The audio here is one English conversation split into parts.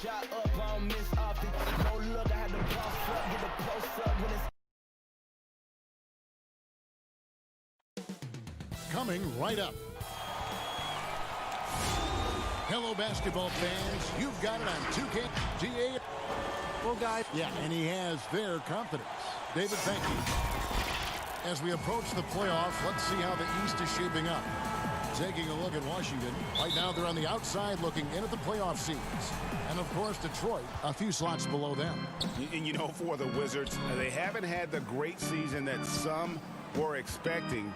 Shot up, I don't miss often. No look, I had to boss up, get the post up when it's coming right up. Hello, basketball fans. You've got it on 2K GA. Well, guys. Yeah, and he has their confidence. David, thank you. As we approach the playoffs, let's see how the East is shaping up. Taking a look at Washington. Right now, they're on the outside looking in at the playoff seeds. And, of course, Detroit, a few slots below them. And, you know, for the Wizards, they haven't had the great season that some were expecting,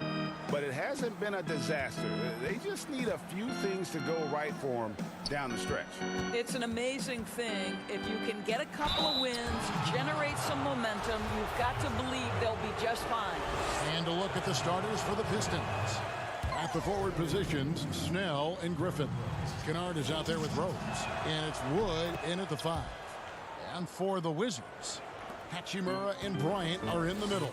but it hasn't been a disaster. They just need a few things to go right for them down the stretch. It's an amazing thing. If you can get a couple of wins, generate some momentum, you've got to believe they'll be just fine. And a look at the starters for the Pistons. At the forward positions, Snell and Griffin. Kennard is out there with Rose. And it's Wood in at the 5. And for the Wizards, Hachimura and Bryant are in the middle.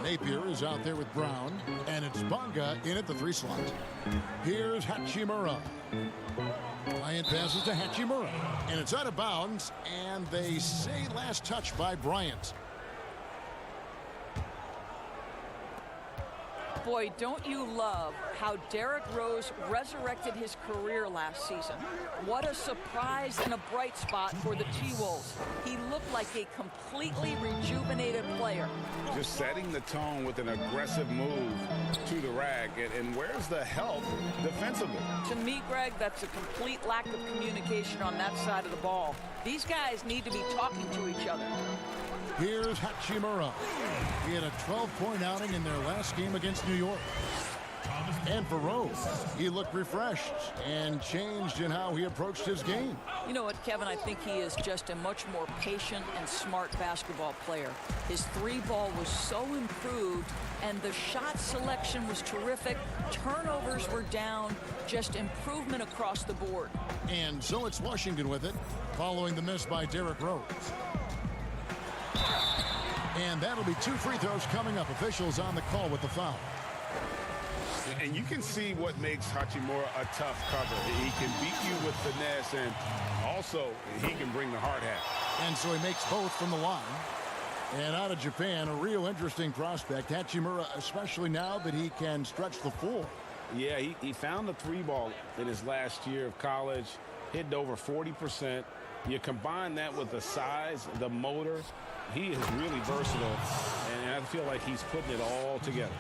Napier is out there with Brown. And it's Bonga in at the 3 slot. Here's Hachimura. Bryant passes to Hachimura. And it's out of bounds. And they say last touch by Bryant. Boy, don't you love how Derrick Rose resurrected his career last season. What a surprise and a bright spot for the T-Wolves. He looked like a completely rejuvenated player. Just setting the tone with an aggressive move to the rack. And where's the help defensively? To me, Greg, that's a complete lack of communication on that side of the ball. These guys need to be talking to each other. Here's Hachimura. He had a 12-point outing in their last game against New York. And for Rose, he looked refreshed and changed in how he approached his game. You know what, Kevin? I think he is just a much more patient and smart basketball player. His 3-ball was so improved, and the shot selection was terrific. Turnovers were down. Just improvement across the board. And so it's Washington with it, following the miss by Derrick Rose. And that'll be 2 free throws coming up. Officials on the call with the foul. And you can see what makes Hachimura a tough cover. He can beat you with finesse, and also he can bring the hard hat. And so he makes both from the line. And out of Japan, a real interesting prospect. Hachimura, especially now that he can stretch the floor. Yeah, he found the 3-ball in his last year of college, hitting over 40%. You combine that with the size, the motor, he is really versatile, and I feel like he's putting it all together.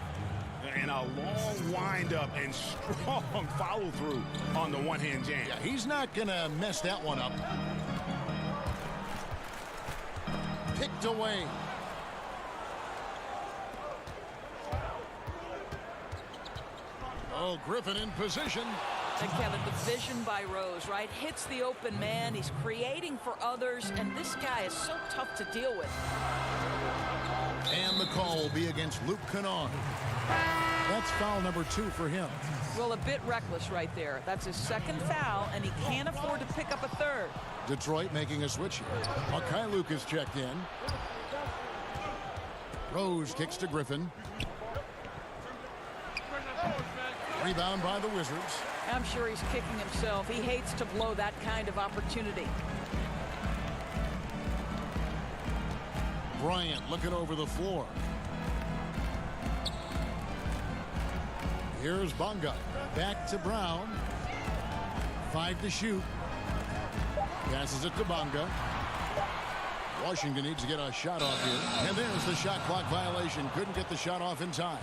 And a long wind-up and strong follow-through on the one-hand jam. Yeah, he's not going to mess that one up. Picked away. Oh, Griffin in position. And Kevin, the vision by Rose, right? Hits the open man. He's creating for others, and this guy is so tough to deal with. And the call will be against Luke Kennard. That's foul number 2 for him. Well, a bit reckless right there. That's his 2nd foul, and he can't afford to pick up a 3rd. Detroit making a switch here. Makai Lucas checked in. Rose kicks to Griffin. Rebound by the Wizards. I'm sure he's kicking himself. He hates to blow that kind of opportunity. Bryant looking over the floor. Here's Bonga. Back to Brown. 5 to shoot. Passes it to Bonga. Washington needs to get a shot off here. And there's the shot clock violation. Couldn't get the shot off in time.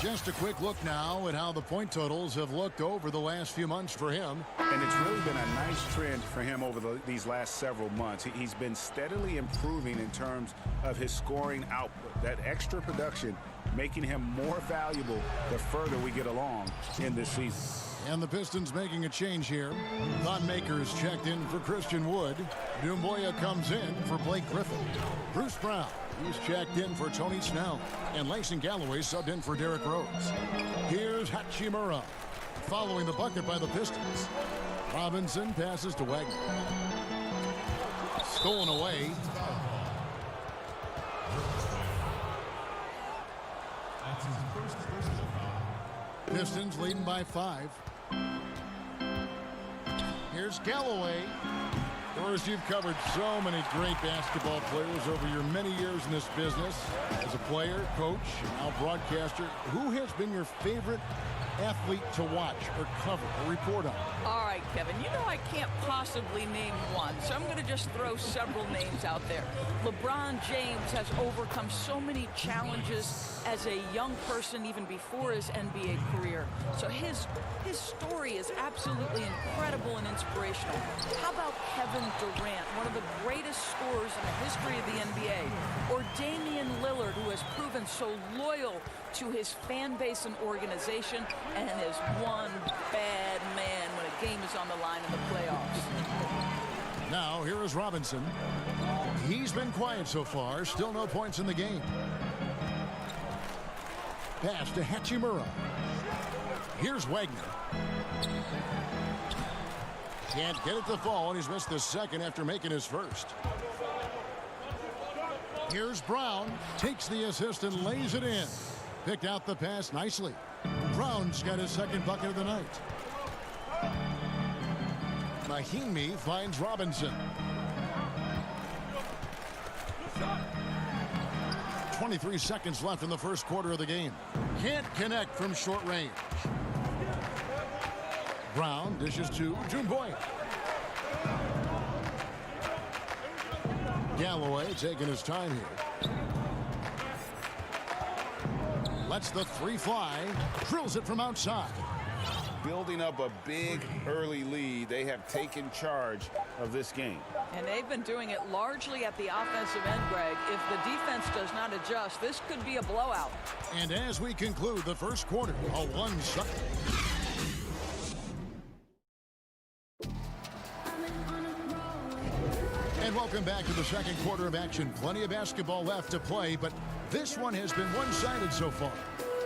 Just a quick look now at how the point totals have looked over the last few months for him. And it's really been a nice trend for him over these last several months. He's been steadily improving in terms of his scoring output. That extra production making him more valuable the further we get along in this season. And the Pistons making a change here. Thon Maker's checked in for Christian Wood. Doumbouya comes in for Blake Griffin. Bruce Brown, he's checked in for Tony Snell. And Langston Galloway subbed in for Derrick Rose. Here's Hachimura. Following the bucket by the Pistons. Robinson passes to Wagner. Stolen away. Pistons leading by 5. Here's Galloway. First, you've covered so many great basketball players over your many years in this business. As a player, coach, and now broadcaster, who has been your favorite athlete to watch or cover or report on? All right, Kevin, you know I can't possibly name one, so I'm going to just throw several names out there. LeBron James has overcome so many challenges as a young person even before his NBA career. So his story is absolutely incredible and inspirational. How about Kevin Durant, one of the greatest scorers in the history of the NBA? Or Damian Lillard, who has proven so loyal to his fan base and organization and is one bad man when a game is on the line in the playoffs. Now, here is Robinson. He's been quiet so far. Still no points in the game. Pass to Hachimura. Here's Wagner. Can't get it to fall, and he's missed the second after making his first. Here's Brown. Takes the assist and lays it in. Picked out the pass nicely. Brown's got his second bucket of the night. Mahimi finds Robinson. 23 seconds left in the first quarter of the game. Can't connect from short range. Brown dishes to Dumboya. Galloway taking his time here. Lets the three fly. Drills it from outside. Building up a big early lead, they have taken charge of this game. And they've been doing it largely at the offensive end, Greg. If the defense does not adjust, this could be a blowout. And as we conclude the first quarter, a one-shot. And welcome back to the second quarter of action. Plenty of basketball left to play, but this one has been one-sided so far.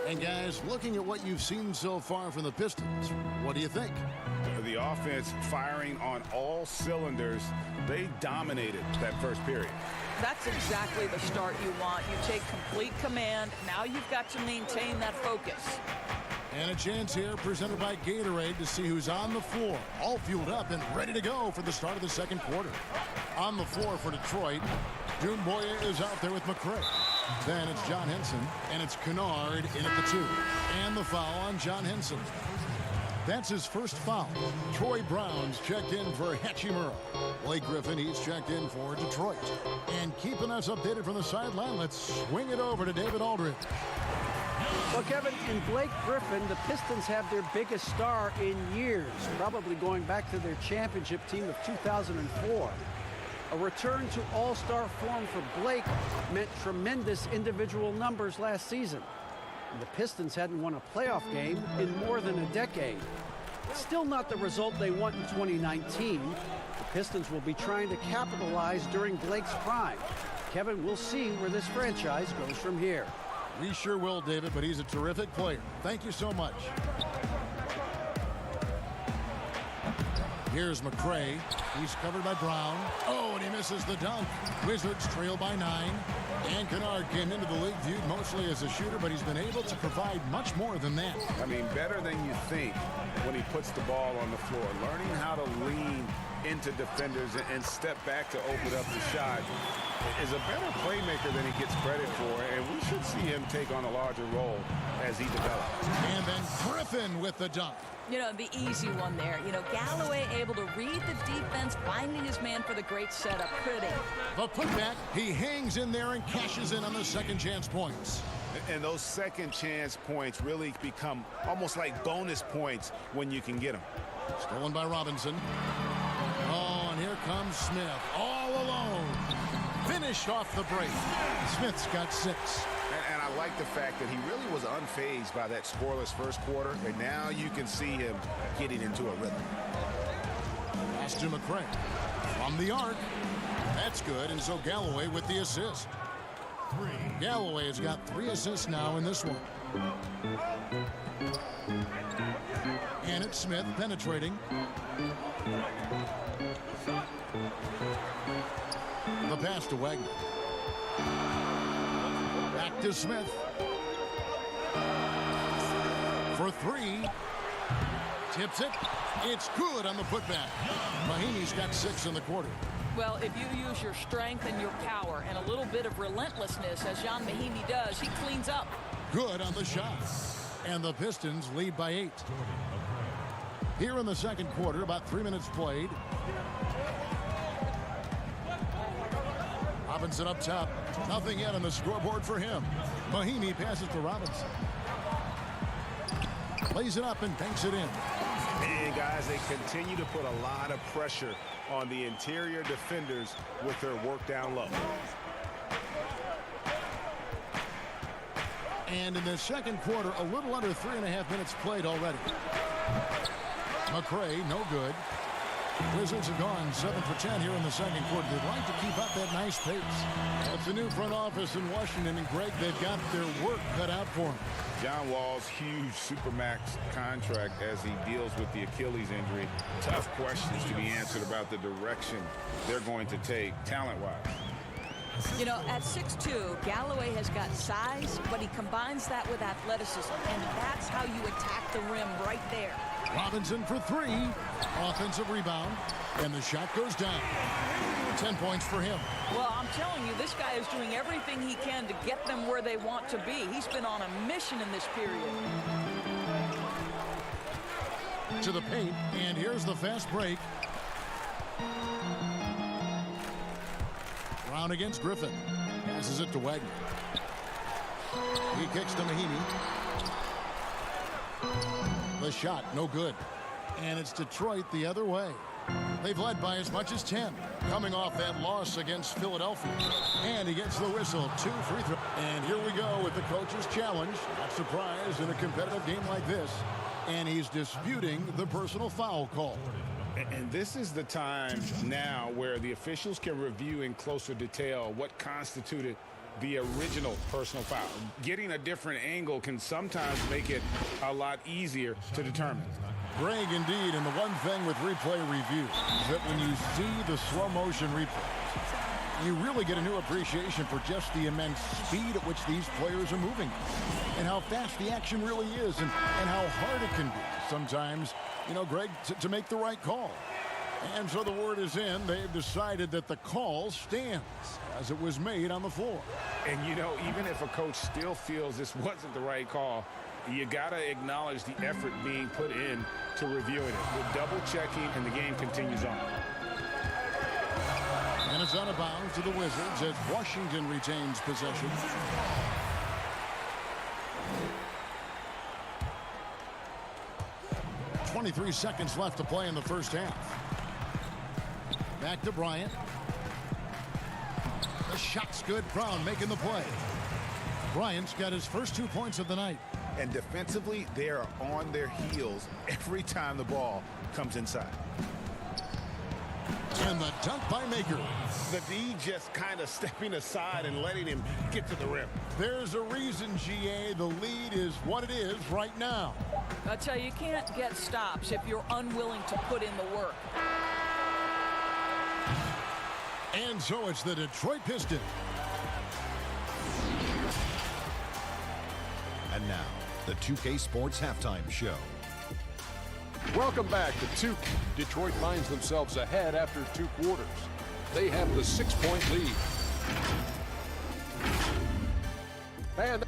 And guys, looking at what you've seen so far from the Pistons, what do you think? The offense firing on all cylinders. They dominated that first period. That's exactly the start you want. You take complete command. Now you've got to maintain that focus. And a chance here presented by Gatorade to see who's on the floor, all fueled up and ready to go for the start of the second quarter. On the floor for Detroit, Dumboya is out there with McCray. Then it's John Henson, and it's Kennard in at the 2. And the foul on John Henson. That's his first foul. Troy Brown's checked in for Hachimura. Blake Griffin, he's checked in for Detroit. And keeping us updated from the sideline, let's swing it over to David Aldridge. Well, Kevin, in Blake Griffin, the Pistons have their biggest star in years, probably going back to their championship team of 2004. A return to all-star form for Blake meant tremendous individual numbers last season. And the Pistons hadn't won a playoff game in more than a decade. Still not the result they want in 2019. The Pistons will be trying to capitalize during Blake's prime. Kevin, we'll see where this franchise goes from here. We sure will, David, but he's a terrific player. Thank you so much. Here's McCray. He's covered by Brown. Oh, and he misses the dunk. Wizards trail by 9. And Kennard came into the league viewed mostly as a shooter, but he's been able to provide much more than that. I mean, better than you think when he puts the ball on the floor. Learning how to lean into defenders and step back to open up the shot is a better playmaker than he gets credit for, and we should see him take on a larger role as he develops. And then Griffin with the dunk. You know, the easy one there. You know, Galloway able to read the defense, finding his man for the great setup. Pretty. The putback, he hangs in there and cashes in on the second chance points. And those second chance points really become almost like bonus points when you can get them. Stolen by Robinson. Oh, and here comes Smith all alone. Finished off the break. Smith's got 6. And I like the fact that he really was unfazed by that scoreless first quarter, and now you can see him getting into a rhythm. Pass to McCray. From the arc. That's good, and so Galloway with the assist. Galloway has got 3 assists now in this one. And it's Smith penetrating. The pass to Wagner. Back to Smith. For 3. Tips it. It's good on the putback. Mahinmi's got 6 in the quarter. Well, if you use your strength and your power and a little bit of relentlessness, as John Mahinmi does, he cleans up. Good on the shot. And the Pistons lead by 8. Here in the second quarter, about 3 minutes played. Robinson up top. Nothing yet on the scoreboard for him. Mahinmi passes to Robinson. Lays it up and banks it in. And guys, they continue to put a lot of pressure on the interior defenders with their work down low. And in the second quarter, a little under 3.5 minutes played already. McRae, no good. Wizards have gone 7 for 10 here in the second quarter. They'd like to keep up that nice pace. That's the new front office in Washington, and Greg, they've got their work cut out for them. John Wall's huge supermax contract as he deals with the Achilles injury. Tough questions to be answered about the direction they're going to take talent-wise. You know, at 6'2", Galloway has got size, but he combines that with athleticism, and that's how you attack the rim right there. Robinson for 3. Offensive rebound, and the shot goes down. 10 points for him. Well, I'm telling you, this guy is doing everything he can to get them where they want to be. He's been on a mission in this period. To the paint, and here's the fast break. Brown against Griffin. Passes it to Wagner. He kicks to Mahinmi. The shot, no good. And it's Detroit the other way. They've led by as much as 10. Coming off that loss against Philadelphia. And he gets the whistle. 2 free throws. And here we go with the coach's challenge. Not surprised in a competitive game like this. And he's disputing the personal foul call. And this is the time now where the officials can review in closer detail what constituted the original personal foul. Getting a different angle can sometimes make it a lot easier to determine. Greg, indeed, and the one thing with replay review is that when you see the slow motion replay, you really get a new appreciation for just the immense speed at which these players are moving and how fast the action really is and how hard it can be sometimes, you know, Greg, to make the right call. And so the word is in. They've decided that the call stands as it was made on the floor. And, you know, even if a coach still feels this wasn't the right call, you got to acknowledge the effort being put in to reviewing it. The double checking, and the game continues on. And it's out of bounds to the Wizards as Washington retains possession. .23 seconds left to play in the first half. Back to Bryant. The shot's good. Brown making the play. Bryant's got his first 2 points of the night. And defensively, they are on their heels every time the ball comes inside. And the dunk by Maker. The D just kind of stepping aside and letting him get to the rim. There's a reason, GA, the lead is what it is right now. I tell you, you can't get stops if you're unwilling to put in the work. And so it's the Detroit Pistons. And now, the 2K Sports Halftime Show. Welcome back to 2K. Detroit finds themselves ahead after 2 quarters. They have the 6-point lead. And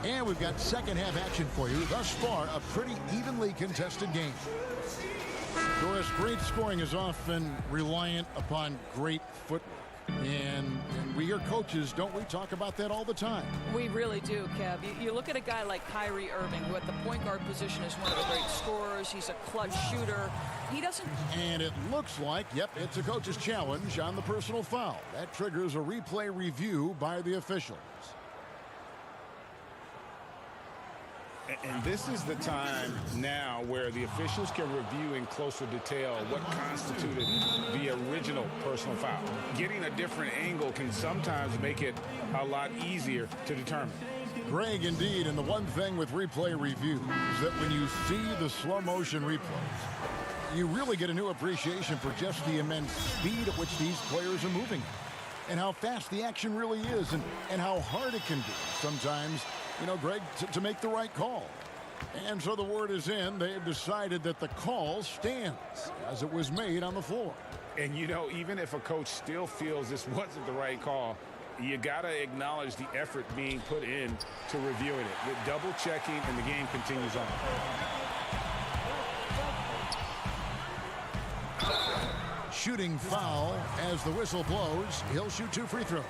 And we've got second half action for you. Thus far, a pretty evenly contested game. Doris, great scoring is often reliant upon great footwork. And we hear coaches, don't we, talk about that all the time? We really do, Kev. You look at a guy like Kyrie Irving, who at the point guard position is one of the great scorers. He's a clutch shooter. He doesn't... And it looks like, yep, it's a coach's challenge on the personal foul. That triggers a replay review by the officials. And this is the time now where the officials can review in closer detail what constituted the original personal foul. Getting a different angle can sometimes make it a lot easier to determine. Greg, indeed, and the one thing with replay review is that when you see the slow motion replays, You really get a new appreciation for just the immense speed at which these players are moving and how fast the action really is and how hard it can be sometimes, you know, Greg, to make the right call. And so the word is in. They have decided that the call stands as it was made on the floor. And, you know, even if a coach still feels this wasn't the right call, you got to acknowledge the effort being put in to reviewing it. With double checking, and the game continues on. Shooting foul as the whistle blows. He'll shoot 2 free throws.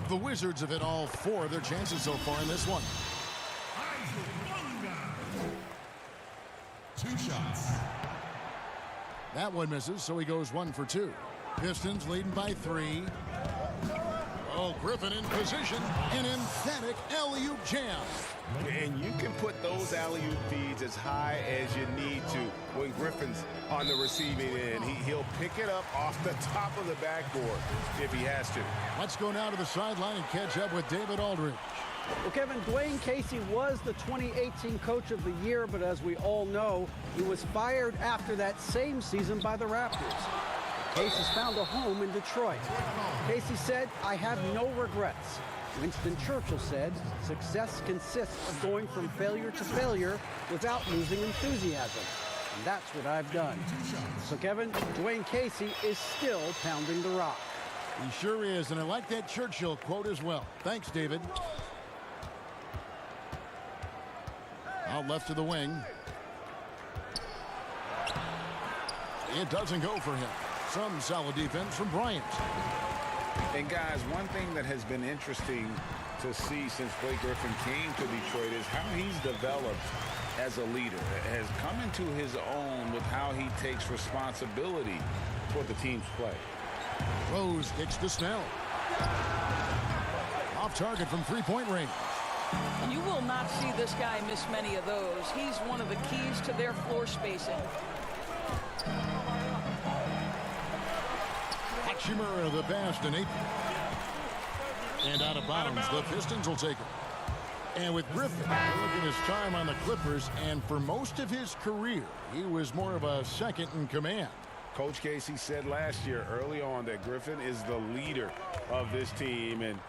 The Wizards have hit all 4 of their chances so far in this one. 2 shots. That one misses, so he goes 1 for 2. Pistons leading by 3. Oh, Griffin in position. An emphatic alley-oop jam. And you can put those alley-oop feeds as high as you need to when Griffin's on the receiving end. He'll pick it up off the top of the backboard if he has to. Let's go now to the sideline and catch up with David Aldridge. Well, Kevin, Dwayne Casey was the 2018 Coach of the Year, but as we all know, he was fired after that same season by the Raptors. Casey's found a home in Detroit. Casey said, "I have no regrets." Winston Churchill said, "Success consists of going from failure to failure without losing enthusiasm." And that's what I've done. So, Kevin, Dwayne Casey is still pounding the rock. He sure is, and I like that Churchill quote as well. Thanks, David. Out left to the wing. It doesn't go for him. Some solid defense from Bryant. And guys, one thing that has been interesting to see since Blake Griffin came to Detroit is how he's developed as a leader. Has come into his own with how he takes responsibility toward the team's play. Rose kicks to Snell. Off target from three-point range. You will not see this guy miss many of those. He's one of the keys to their floor spacing. Hachimura the pass to Nate. And out of bounds. The Pistons will take it. And with Griffin, look at his time on the Clippers, and for most of his career, he was more of a second in command. Coach Casey said last year early on that Griffin is the leader of this team, and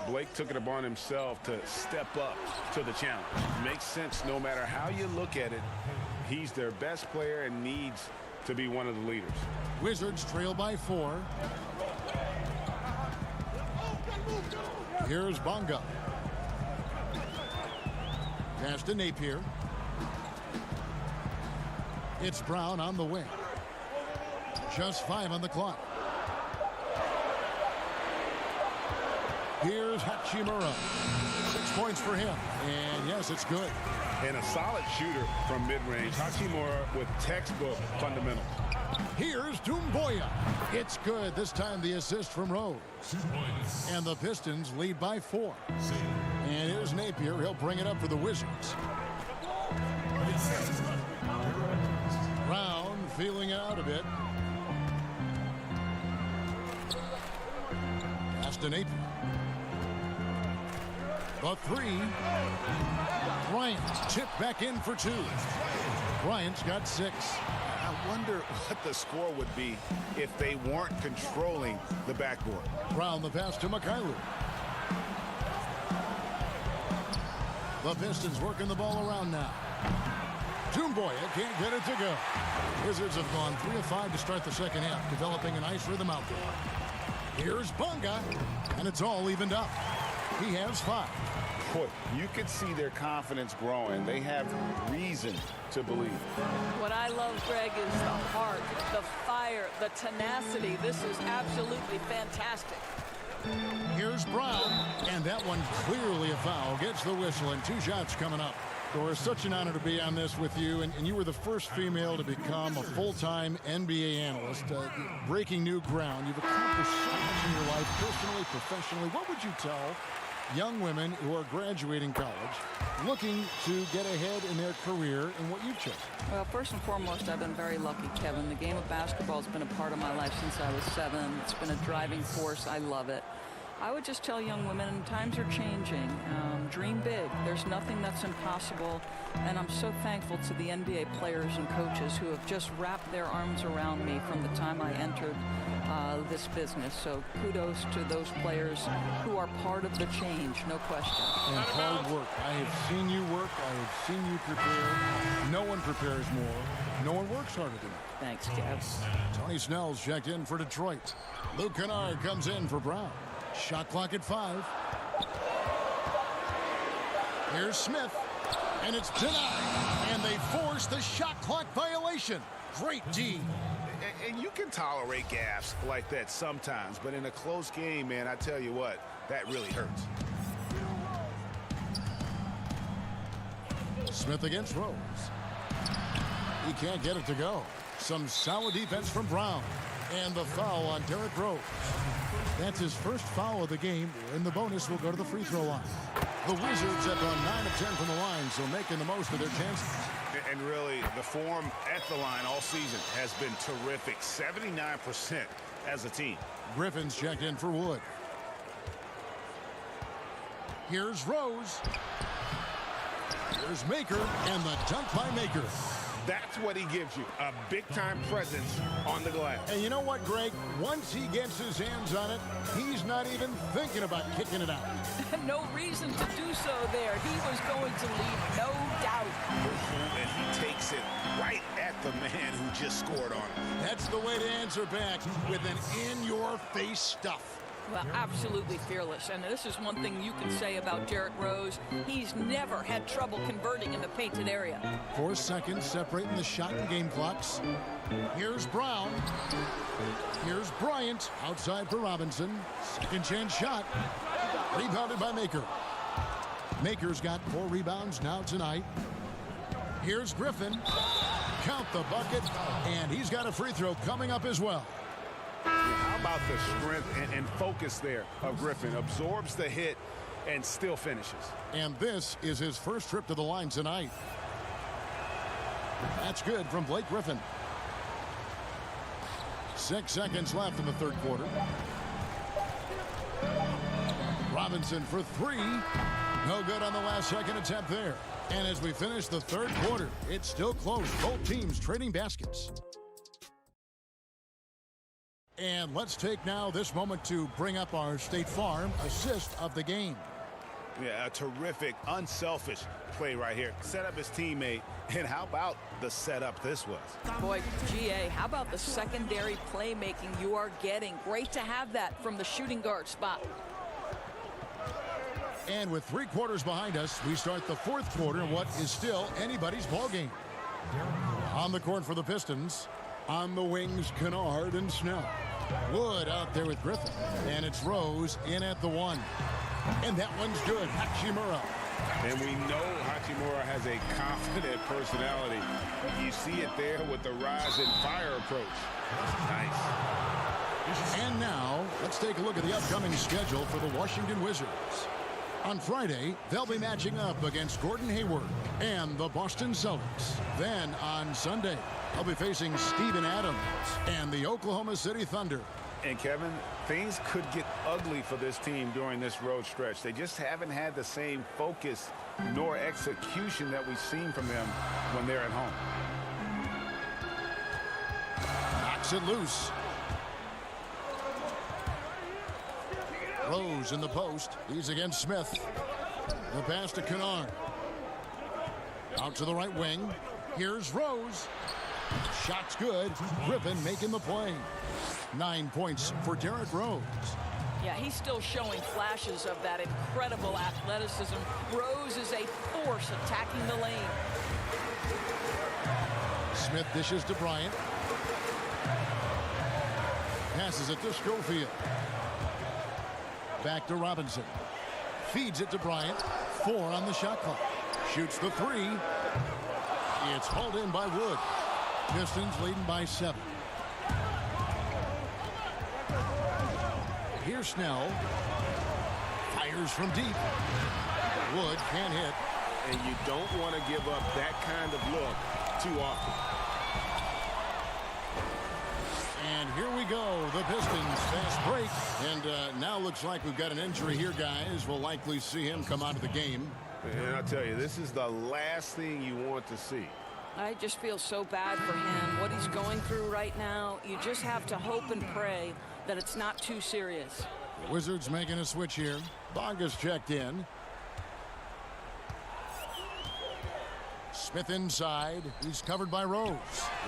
Blake took it upon himself to step up to the challenge. Makes sense no matter how you look at it. He's their best player and needs to be one of the leaders. Wizards trail by 4. Here's Bonga. Pass to Napier. It's Brown on the wing. Just 5 on the clock. Here's Hachimura. 6 points for him. And yes, it's good. And a solid shooter from mid-range. Hachimura with textbook fundamentals. Here's Doumbouya. It's good. This time the assist from Rose. 2 points. And the Pistons lead by 4. And here's Napier. He'll bring it up for the Wizards. Brown feeling it out a bit. Pass to Napier. The 3. Bryant chipped back in for 2. Bryant's got 6. I wonder what the score would be if they weren't controlling the backboard. Brown the pass to Mikhailuk. The Pistons working the ball around now. Doumbouya can't get it to go. Wizards have gone 3 of 5 to start the second half, developing a nice rhythm out there. Here's Bonga, and it's all evened up. He has 5. Boy, you could see their confidence growing. They have reason to believe. What I love, Greg, is the heart, the fire, the tenacity. This is absolutely fantastic. Here's Brown, and that one clearly a foul. Gets the whistle, and 2 shots coming up. Dora, such an honor to be on this with you, and you were the first female to become a full-time NBA analyst, breaking new ground. You've accomplished so much in your life, personally, professionally. What would you tell young women who are graduating college, looking to get ahead in their career in what you've chosen? Well, first and foremost, I've been very lucky, Kevin. The game of basketball has been a part of my life since I was 7. It's been a driving force. I love it. I would just tell young women, times are changing. Dream big. There's nothing that's impossible. And I'm so thankful to the NBA players and coaches who have just wrapped their arms around me from the time I entered this business. So kudos to those players who are part of the change, no question. And hard work. I have seen you work. I have seen you prepare. No one prepares more. No one works harder than you. Thanks, Kev. Tony Snell's checked in for Detroit. Luke Kennard comes in for Brown. Shot clock at 5. Here's Smith, and it's denied. And they force the shot clock violation. Great D. And you can tolerate gaffes like that sometimes, but in a close game, man, I tell you what, that really hurts. Smith against Rose. He can't get it to go. Some solid defense from Brown. And the foul on Derrick Rose. That's his first foul of the game, and the bonus will go to the free throw line. The Wizards have gone 9 of 10 from the line, so making the most of their chances. And really, the form at the line all season has been terrific. 79% as a team. Griffin's checked in for Wood. Here's Rose. Here's Maker, and the dunk by Maker. That's what he gives you, a big-time presence on the glass. And you know what, Greg? Once he gets his hands on it, he's not even thinking about kicking it out. No reason to do so there. He was going to lead, no doubt. And he takes it right at the man who just scored on him. That's the way to answer back, with an in-your-face stuff. Well, absolutely fearless. And this is one thing you can say about Derrick Rose. He's never had trouble converting in the painted area. 4 seconds separating the shot and game clocks. Here's Brown. Here's Bryant outside for Robinson. Second chance shot. Rebounded by Maker. Maker's got 4 rebounds now tonight. Here's Griffin. Count the bucket. And he's got a free throw coming up as well. How about the strength and focus there of Griffin? Absorbs the hit and still finishes. And this is his first trip to the line tonight. That's good from Blake Griffin. 6 seconds left in the third quarter. Robinson for 3. No good on the last second attempt there. And as we finish the third quarter, it's still close. Both teams trading baskets. And let's take now this moment to bring up our State Farm assist of the game. Yeah, a terrific, unselfish play right here. Set up his teammate, and how about the setup this was? Boy, GA, how about the secondary playmaking you are getting? Great to have that from the shooting guard spot. And with 3 quarters behind us, we start the fourth quarter in what is still anybody's ball game. On the court for the Pistons, on the wings, Kennard and Snell. Wood out there with Griffin, and it's Rose in at the 1. And that one's good. Hachimura. And we know Hachimura has a confident personality. You see it there with the rise and fire approach. Nice. And now, let's take a look at the upcoming schedule for the Washington Wizards. On Friday, they'll be matching up against Gordon Hayward and the Boston Celtics. Then on Sunday, they'll be facing Steven Adams and the Oklahoma City Thunder. And Kevin, things could get ugly for this team during this road stretch. They just haven't had the same focus nor execution that we've seen from them when they're at home. Knocks it loose. Rose in the post. He's against Smith. The pass to Kennard. Out to the right wing. Here's Rose. Shot's good. Griffin making the play. 9 points for Derrick Rose. Yeah, he's still showing flashes of that incredible athleticism. Rose is a force attacking the lane. Smith dishes to Bryant. Passes it to Schofield. Back to Robinson. Feeds it to Bryant. 4 on the shot clock. Shoots the 3. It's hauled in by Wood. Pistons leading by 7. Here's Snell. Fires from deep. Wood can't hit. And you don't want to give up that kind of look too often. And here we go. The Pistons fast break. And now looks like we've got an injury here, guys. We'll likely see him come out of the game. And I'll tell you, this is the last thing you want to see. I just feel so bad for him. What he's going through right now, you just have to hope and pray that it's not too serious. The Wizards making a switch here. Bonga's checked in. Smith inside. He's covered by Rose.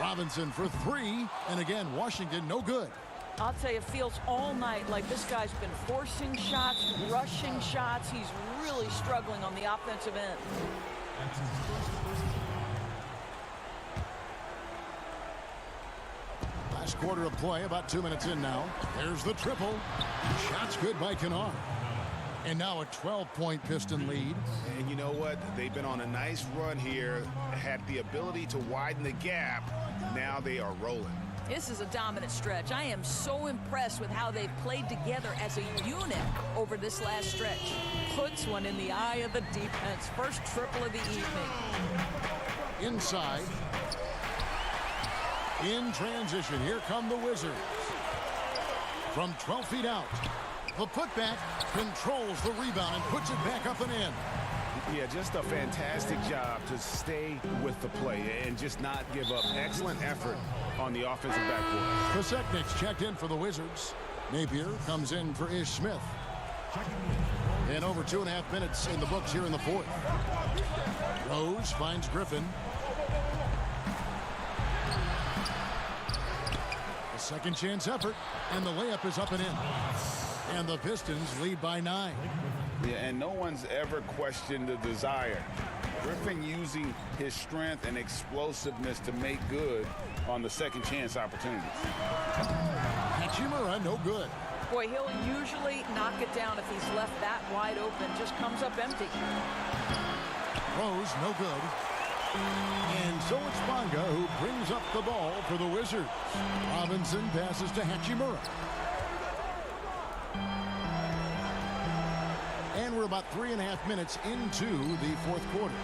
Robinson for three. And again, Washington no good. I'll tell you, it feels all night like this guy's been forcing shots, rushing shots. He's really struggling on the offensive end. Last quarter of play, about 2 minutes in now. There's the triple. Shots good by Kennard. And now a 12-point Piston lead. And you know what? They've been on a nice run here, had the ability to widen the gap. Now they are rolling. This is a dominant stretch. I am so impressed with how they've played together as a unit over this last stretch. Puts one in the eye of the defense. First triple of the evening. Inside. In transition, here come the Wizards. From 12 feet out. The putback controls the rebound and puts it back up and in. Yeah, just a fantastic job to stay with the play and just not give up. Excellent effort on the offensive backboard. Paseknik's checked in for the Wizards. Napier comes in for Ish Smith. And over 2.5 minutes in the books here in the fourth. Rose finds Griffin. A second chance effort, and the layup is up and in. And the Pistons lead by 9. Yeah, and no one's ever questioned the desire. Griffin using his strength and explosiveness to make good on the second chance opportunities. Hachimura, no good. Boy, he'll usually knock it down if he's left that wide open. Just comes up empty. Rose, no good. And so it's Bonga who brings up the ball for the Wizards. Robinson passes to Hachimura. And we're about 3.5 minutes into the fourth quarter.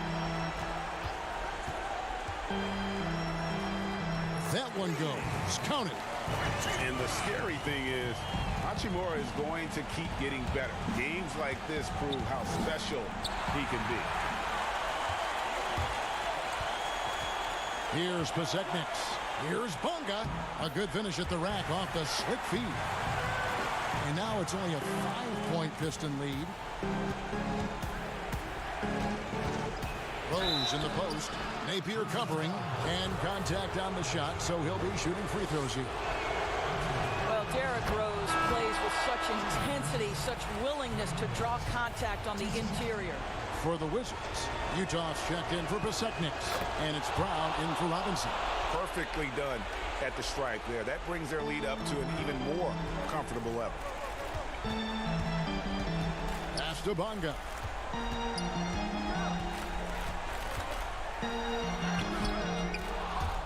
That one goes. Count it. And the scary thing is, Hachimura is going to keep getting better. Games like this prove how special he can be. Here's Pasekniks. Here's Bonga. A good finish at the rack off the slick feed. And now it's only a 5-point Piston lead. Rose in the post. Napier covering. And contact on the shot, so he'll be shooting free throws here. Well, Derrick Rose plays with such intensity, such willingness to draw contact on the interior. For the Wizards, Utah's checked in for Pasekniks. And it's Brown in for Robinson. Perfectly done at the strike there. That brings their lead up to an even more comfortable level. Pass to Bonga.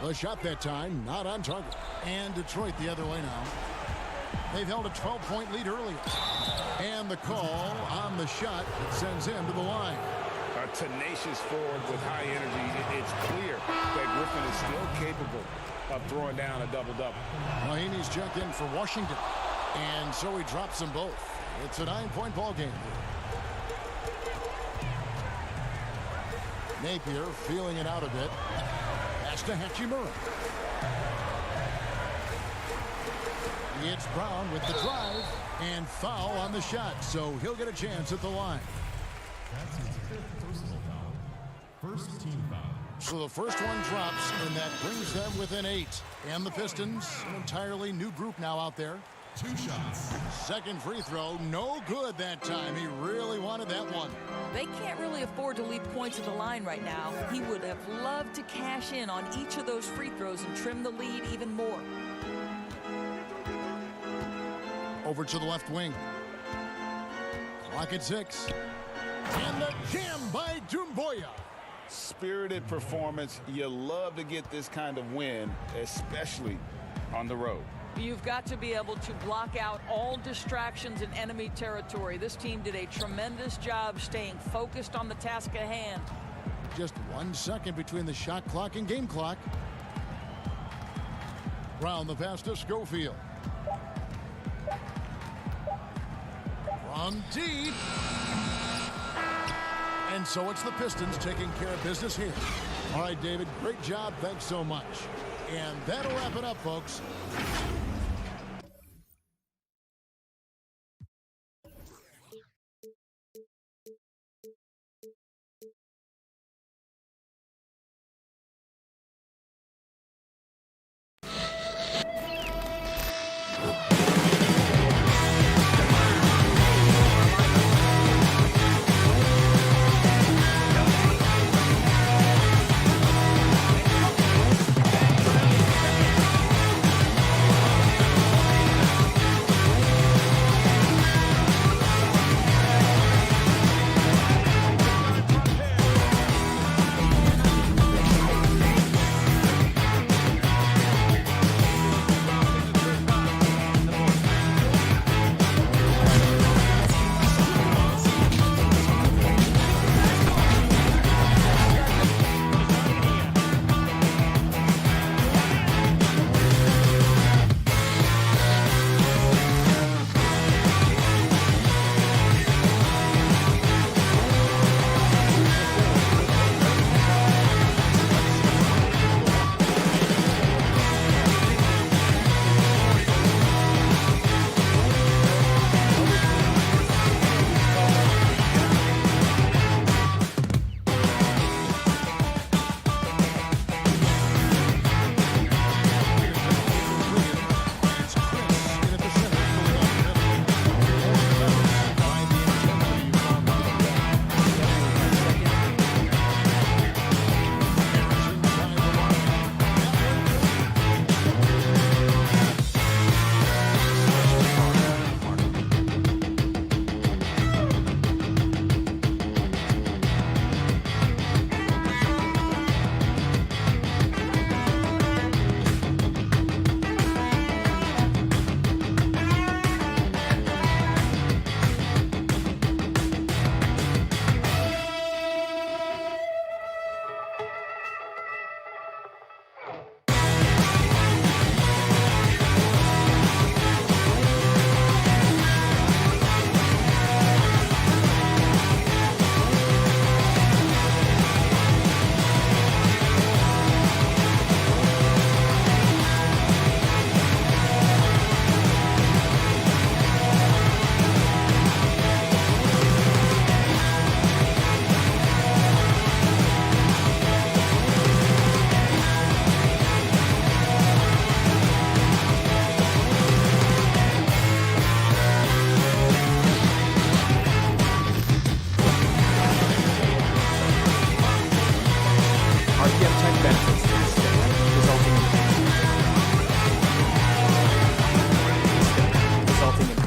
The shot that time, not on target. And Detroit the other way now. They've held a 12-point lead earlier. And the call on the shot that sends him to the line. A tenacious forward with high energy. It's clear that Griffin is still capable of throwing down a double-double. Mahinmi's checked in for Washington. And so he drops them both. It's a 9-point ball game. Napier feeling it out a bit. Pass to Hachimura. It's Brown with the drive and foul on the shot, so he'll get a chance at the line. That's his 5th personal foul. First team foul. So the first one drops, and that brings them within 8. And the Pistons, an entirely new group now out there. 2 shots. Second free throw, no good that time. He really wanted that one. They can't really afford to leave points at the line right now. He would have loved to cash in on each of those free throws and trim the lead even more. Over to the left wing. Clock at 6. And the jam by Doumbouya. Spirited performance. You love to get this kind of win, especially on the road. You've got to be able to block out all distractions in enemy territory. This team did a tremendous job staying focused on the task at hand. Just 1 second between the shot clock and game clock. Ground the pass to Schofield. From deep. And so it's the Pistons taking care of business here. All right, David, great job. Thanks so much. And that'll wrap it up, folks.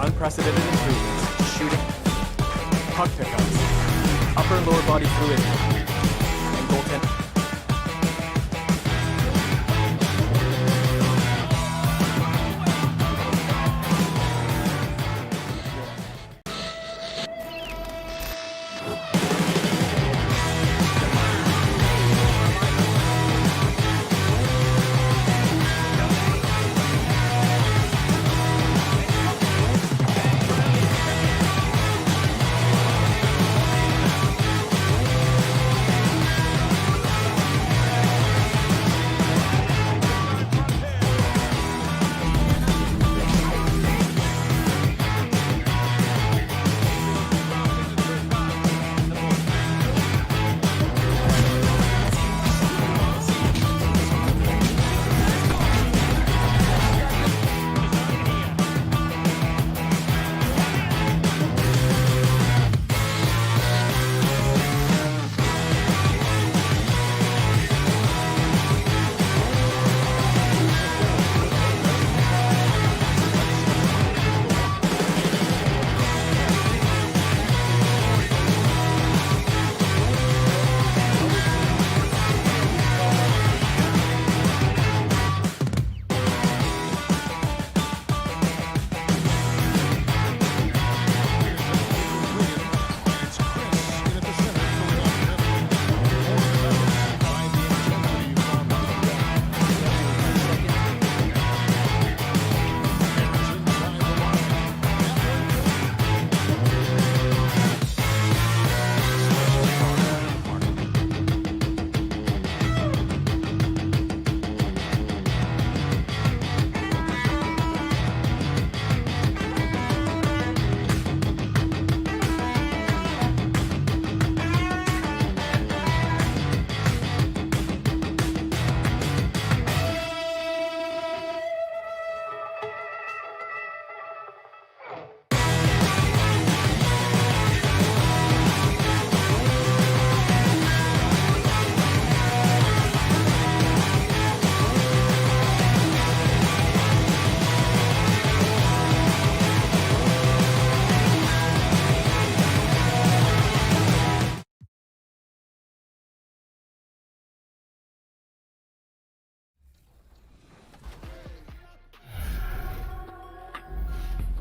unprecedented improvements to shooting, puck pickups, upper and lower body fluidity, and goaltending.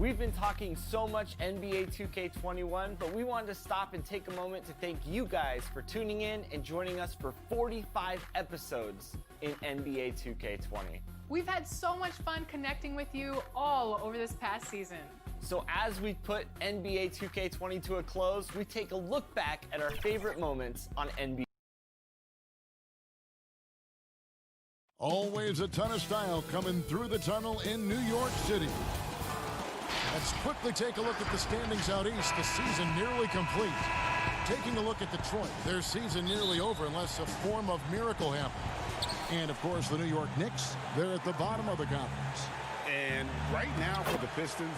We've been talking so much NBA 2K21, but we wanted to stop and take a moment to thank you guys for tuning in and joining us for 45 episodes in NBA 2K20. We've had so much fun connecting with you all over this past season. So as we put NBA 2K20 to a close, we take a look back at our favorite moments on NBA. Always a ton of style coming through the tunnel in New York City. Let's quickly take a look at the standings out east. The season nearly complete. Taking a look at Detroit, their season nearly over unless a form of miracle happens. And, of course, the New York Knicks, they're at the bottom of the conference. And right now for the Pistons,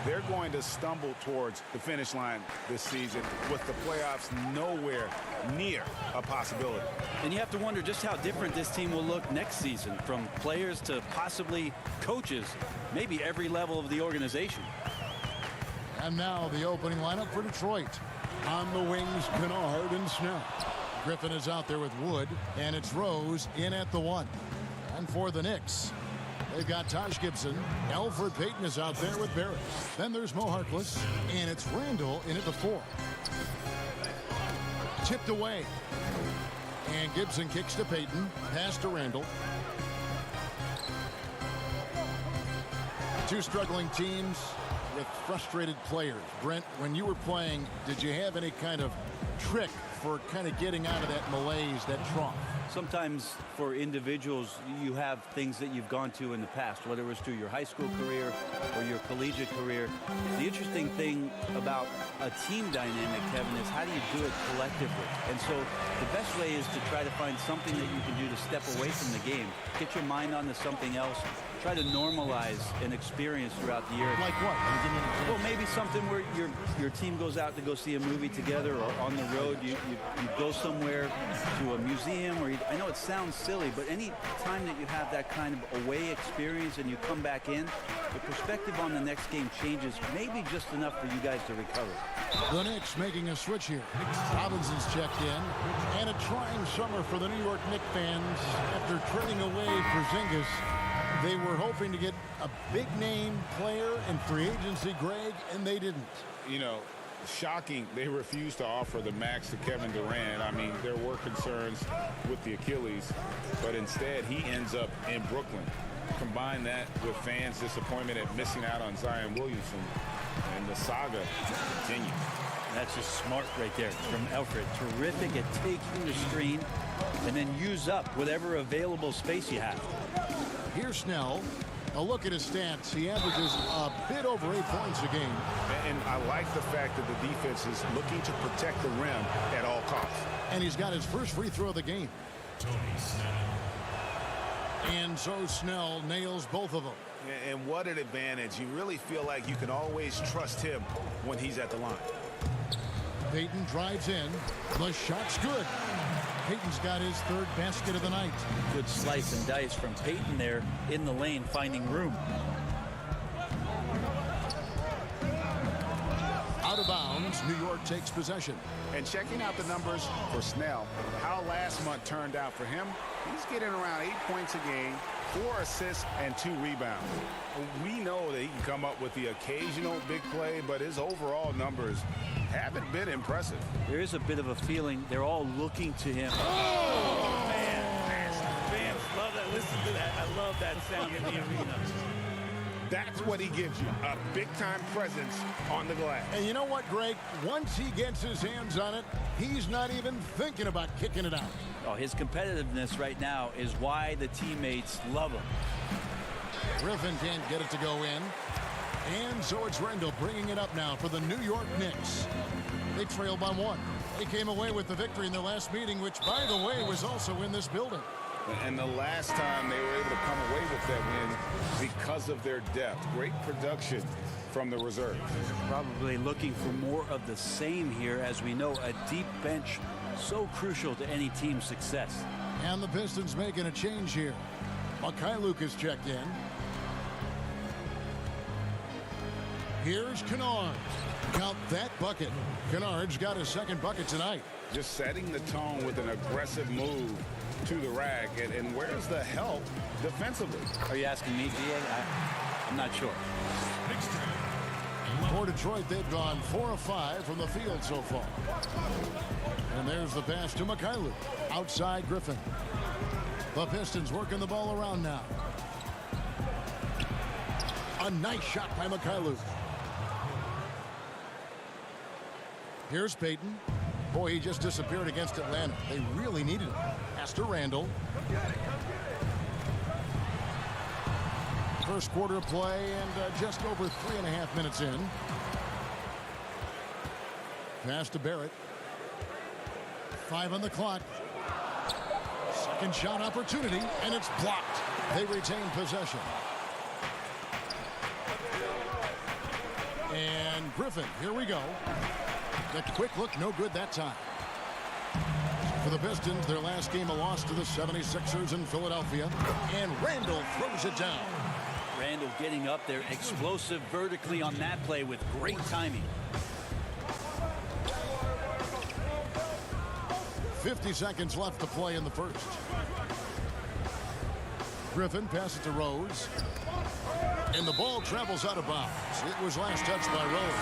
they're going to stumble towards the finish line this season with the playoffs nowhere near a possibility. And you have to wonder just how different this team will look next season, from players to possibly coaches, maybe every level of the organization. And now the opening lineup for Detroit. On the wings, Kennard and Snell. Griffin is out there with Wood, and it's Rose in at the 1. And for the Knicks, they've got Taj Gibson. Alfred Payton is out there with Barrett. Then there's Mo Harkless, and it's Randall in at the 4. Tipped away. And Gibson kicks to Payton. Pass to Randall. Two struggling teams with frustrated players. Brent, when you were playing, did you have any kind of trick for kind of getting out of that malaise, that trough? Sometimes for individuals, you have things that you've gone to in the past, whether it was through your high school career or your collegiate career. The interesting thing about a team dynamic, Kevin, is how do you do it collectively? And so the best way is to try to find something that you can do to step away from the game. Get your mind onto something else. Try to normalize an experience throughout the year. Like what? Well, maybe something where your team goes out to go see a movie together, or on the road you go somewhere to a museum, or I know it sounds silly, but any time that you have that kind of away experience and you come back in, the perspective on the next game changes maybe just enough for you guys to recover. The Knicks making a switch here. Robinson's checked in. And a trying summer for the New York Knicks fans after trading away Porzingis. They were hoping to get a big-name player in free agency, Greg, and they didn't. You know, shocking, they refused to offer the max to Kevin Durant. I mean, there were concerns with the Achilles, but instead he ends up in Brooklyn. Combine that with fans' disappointment at missing out on Zion Williamson, and the saga continues. That's just smart right there from Alfred. Terrific at taking the screen and then use up whatever available space you have. Here's Snell. A look at his stats. He averages a bit over 8 points a game. And I like the fact that the defense is looking to protect the rim at all costs. And he's got his first free throw of the game. And so Snell nails both of them. And what an advantage. You really feel like you can always trust him when he's at the line. Payton drives in. The shot's good. Payton's got his third basket of the night. Good slice and dice from Payton there in the lane, finding room. Out of bounds, New York takes possession. And checking out the numbers for Snell, how last month turned out for him, he's getting around 8 points a game, 4 assists, and 2 rebounds. We know that he can come up with the occasional big play, but his overall numbers haven't been impressive. There is a bit of a feeling they're all looking to him. Oh, man. Fans love that. Listen to that. I love that sound in the arena. That's what he gives you, a big-time presence on the glass. And you know what, Greg? Once he gets his hands on it, he's not even thinking about kicking it out. Oh, his competitiveness right now is why the teammates love him. Griffin can't get it to go in. And so it's Randall bringing it up now for the New York Knicks. They trail by 1. They came away with the victory in their last meeting, which, by the way, was also in this building. And the last time they were able to come away with that win because of their depth. Great production from the reserves. Probably looking for more of the same here. As we know, a deep bench so crucial to any team's success. And the Pistons making a change here. Mikhailuk is checked in. Here's Kennard. Count that bucket. Kennard's got his second bucket tonight. Just setting the tone with an aggressive move to the rack. And where's the help defensively? Are you asking me, DA? I'm not sure. For Detroit, they've gone 4 of 5 from the field so far. And there's the pass to Mikhailuk. Outside Griffin. The Pistons working the ball around now. A nice shot by Mikhailuk. Here's Payton. Boy, he just disappeared against Atlanta. They really needed him. Pass to Randall. First quarter play and just over 3.5 minutes in. Pass to Barrett. 5 on the clock. Second shot opportunity, and it's blocked. They retain possession. And Griffin, here we go. The quick look, no good that time. For the Pistons, their last game a loss to the 76ers in Philadelphia. And Randall throws it down. Randall getting up there, explosive vertically on that play with great timing. 50 seconds left to play in the first. Griffin passes to Rose. And the ball travels out of bounds. It was last touched by Rose.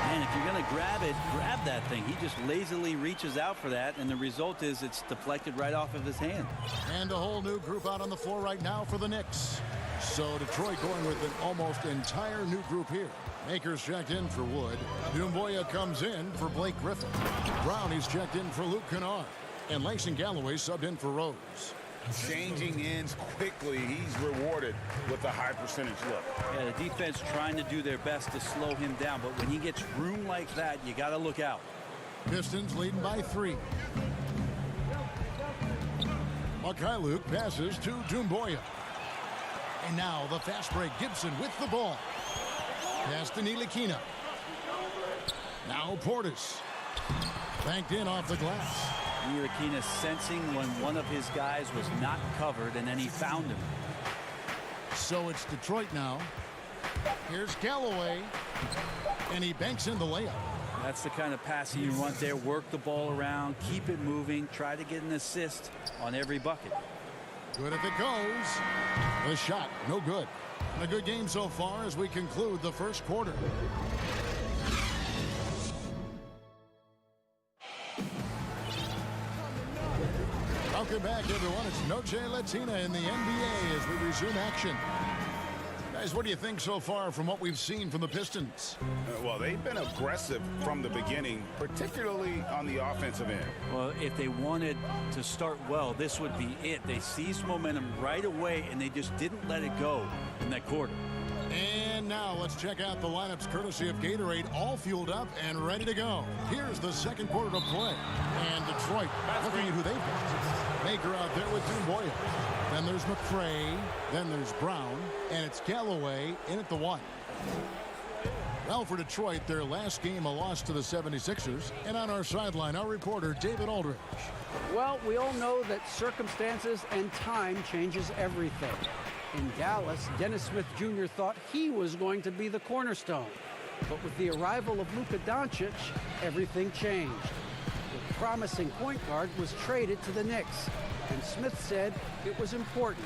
Man, if you're going to grab it, grab that thing. He just lazily reaches out for that, and the result is it's deflected right off of his hand. And a whole new group out on the floor right now for the Knicks. So Detroit going with an almost entire new group here. Akers checked in for Wood. Doumbouya comes in for Blake Griffin. Brownie's checked in for Luke Kennard. And Langston Galloway subbed in for Rose. Changing ends quickly. He's rewarded with a high percentage look. Yeah, the defense trying to do their best to slow him down, but when he gets room like that, you got to look out. Pistons leading by 3. Mikhailuk passes to Doumbouya. And now the fast break. Gibson with the ball. Pass to Ntilikina. Now Portis. Banked in off the glass. Ntilikina sensing when one of his guys was not covered, and then he found him. So it's Detroit now. Here's Galloway. And he banks in the layup. That's the kind of passing you want there. Work the ball around, keep it moving, try to get an assist on every bucket. Good if it goes. The shot, no good. And a good game so far as we conclude the first quarter. Welcome back, everyone. It's Noche Latina in the NBA as we resume action. Guys, what do you think so far from what we've seen from the Pistons? Well, they've been aggressive from the beginning, particularly on the offensive end. Well, if they wanted to start well, this would be it. They seized momentum right away, and they just didn't let it go in that quarter. And now let's check out the lineups courtesy of Gatorade, all fueled up and ready to go. Here's the second quarter to play. And Detroit looking at who they've got. Baker out there with Doumbouya. Then there's McCray. Then there's Brown. And it's Galloway in at the 1. Well, for Detroit, their last game a loss to the 76ers. And on our sideline, our reporter, David Aldridge. Well, we all know that circumstances and time changes everything. In Dallas, Dennis Smith Jr. thought he was going to be the cornerstone. But with the arrival of Luka Doncic, everything changed. The promising point guard was traded to the Knicks, and Smith said it was important.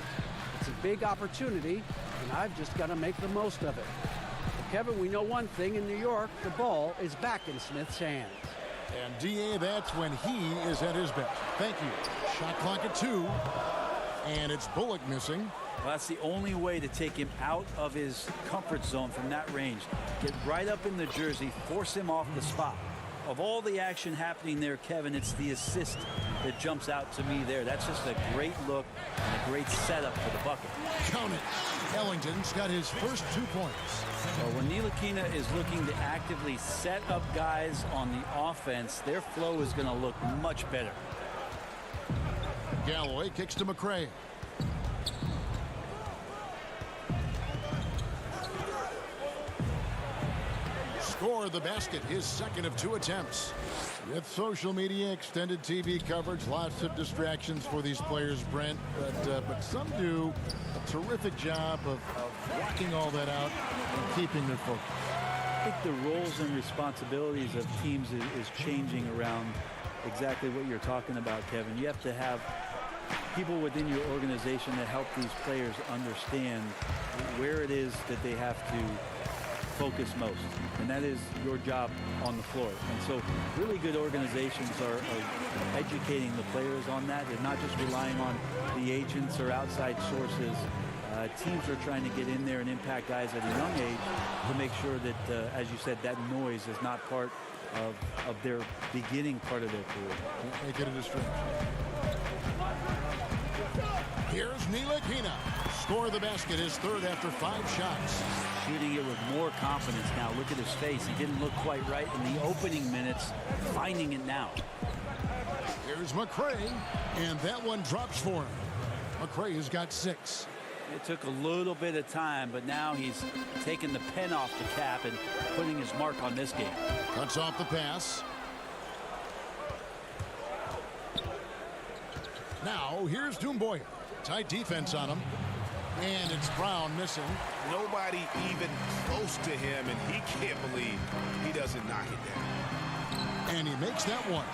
It's a big opportunity, and I've just got to make the most of it. But Kevin, we know one thing in New York, the ball is back in Smith's hands. And DA, that's when he is at his best. Thank you. Shot clock at 2. And it's Bullock missing. Well, that's the only way to take him out of his comfort zone from that range. Get right up in the jersey, force him off the spot. Of all the action happening there, Kevin, it's the assist that jumps out to me there. That's just a great look and a great setup for the bucket. Count it. Ellington's got his first 2 points. Well, when Ntilikina is looking to actively set up guys on the offense, their flow is going to look much better. Galloway kicks to McCray. Score the basket, his second of 2 attempts. With social media, extended TV coverage, lots of distractions for these players, Brent. But some do a terrific job of blocking all that out and keeping their focus. I think the roles and responsibilities of teams is changing around exactly what you're talking about, Kevin. You have to have people within your organization that help these players understand where it is that they have to focus most, and that is your job on the floor. And so really good organizations are educating the players on that. They're not just relying on the agents or outside sources. Teams are trying to get in there and impact guys at a young age to make sure that, as you said, that noise is not part of their beginning part of their career. Make it a distraction. Here's Ntilikina. Score the basket, his third after 5 shots. Shooting it with more confidence now. Look at his face. He didn't look quite right in the opening minutes. Finding it now. Here's McCray, and that one drops for him. McCray has got 6. It took a little bit of time, but now he's taking the pen off the cap and putting his mark on this game. Cuts off the pass. Now here's Doumbouya. Tight defense on him. And it's Brown missing. Nobody even close to him, and he can't believe he doesn't knock it down. And he makes that one.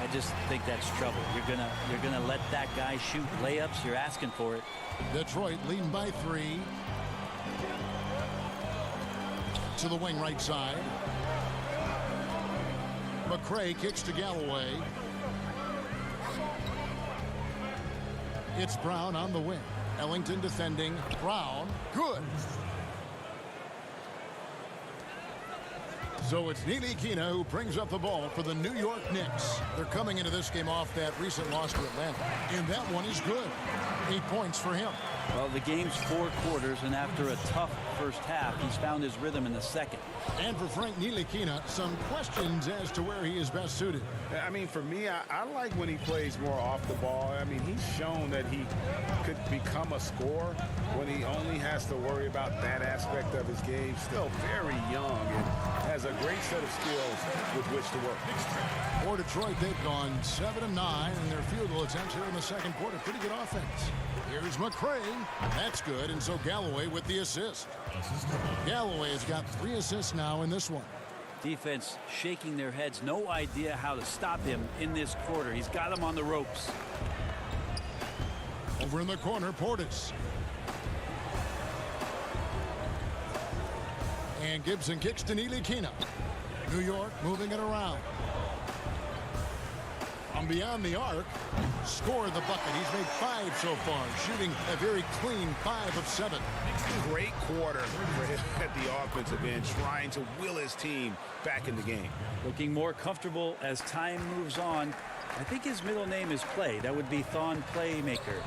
I just think that's trouble. You're gonna let that guy shoot layups. You're asking for it. Detroit leading by 3. To the wing right side. McCray kicks to Galloway. It's Brown on the wing. Ellington defending. Brown. Good. So it's Ntilikina who brings up the ball for the New York Knicks. They're coming into this game off that recent loss to Atlanta. And that one is good. 8 points for him. Well, the game's 4 quarters, and after a tough first half, he's found his rhythm in the second. And for Frank Ntilikina, some questions as to where he is best suited. I mean, for me, I like when he plays more off the ball. I mean, he's shown that he could become a scorer when he only has to worry about that aspect of his game. Still very young and has a great set of skills with which to work. For Detroit, they've gone 7 of 9 in their field goal attempts here in the second quarter. Pretty good offense. Here's McCray. That's good. And so Galloway with the assist. Galloway has got 3 assists now in this one. Defense shaking their heads. No idea how to stop him in this quarter. He's got him on the ropes. Over in the corner, Portis. And Gibson kicks to Ntilikina. New York moving it around. From beyond the arc, score the bucket. He's made 5 so far, shooting a very clean 5 of 7. Great quarter for him at the offensive end, trying to will his team back in the game. Looking more comfortable as time moves on. I think his middle name is Play. That would be Thon Playmaker.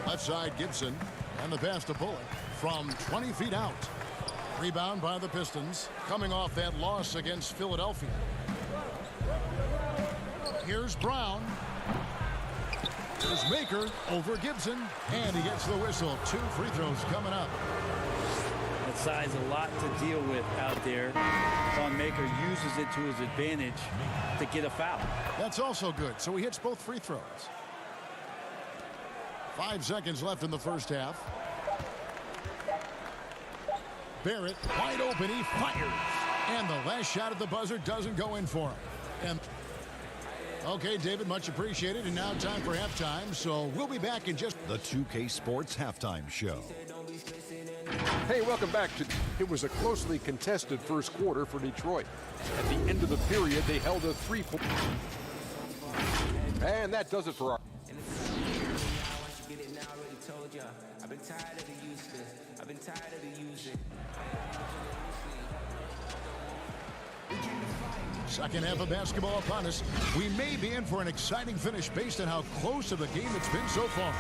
Left side, Gibson, and the pass to Bullock from 20 feet out. Rebound by the Pistons, coming off that loss against Philadelphia. Here's Brown. Here's Maker over Gibson, and he gets the whistle. 2 free throws coming up. That size a lot to deal with out there. Thon Maker uses it to his advantage to get a foul. That's also good. So he hits both free throws. 5 seconds left in the first half. Barrett wide open. He fires. And the last shot at the buzzer doesn't go in for him. And okay, David, much appreciated. And now time for halftime. So we'll be back in just the 2K Sports Halftime Show. Hey, welcome back to. It was a closely contested first quarter for Detroit. At the end of the period, they held a 3-point. And that does it for our. Second half of basketball upon us. We may be in for an exciting finish based on how close of a game it's been so far.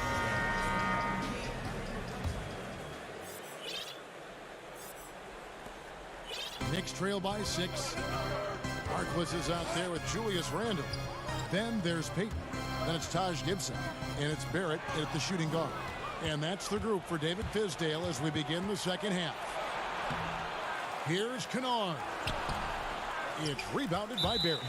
Knicks trail by 6. Harkless is out there with Julius Randle. Then there's Peyton. Then it's Taj Gibson. And it's Barrett at the shooting guard. And that's the group for David Fizdale as we begin the second half. Here's Kennard. It's rebounded by Barrett.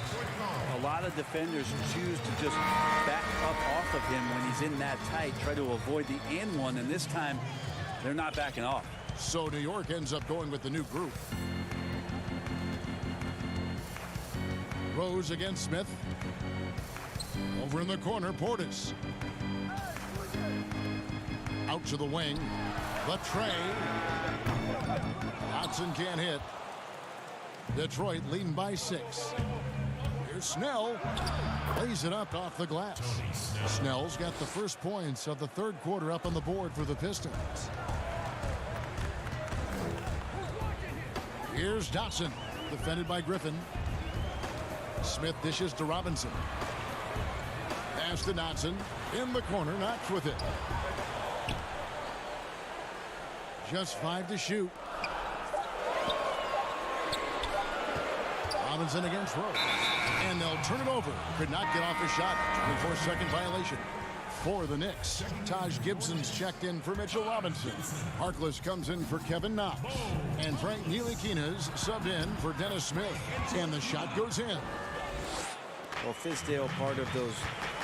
A lot of defenders choose to just back up off of him when he's in that tight, try to avoid the and one, and this time they're not backing off. So New York ends up going with the new group. Rose against Smith. Over in the corner, Portis. Out to the wing. The tray. Watson can't hit. Detroit leading by 6. Here's Snell. Lays it up off the glass. Snell's got the first points of the third quarter up on the board for the Pistons. Here's Dotson, defended by Griffin. Smith dishes to Robinson. Pass to Dotson. In the corner, Knox with it. Just 5 to shoot. Robinson against Rose. And they'll turn it over. Could not get off a shot. 24-second violation for the Knicks. Taj Gibson's checked in for Mitchell Robinson. Harkless comes in for Kevin Knox. And Frank Ntilikina's subbed in for Dennis Smith. And the shot goes in. Well, Fizdale, part of those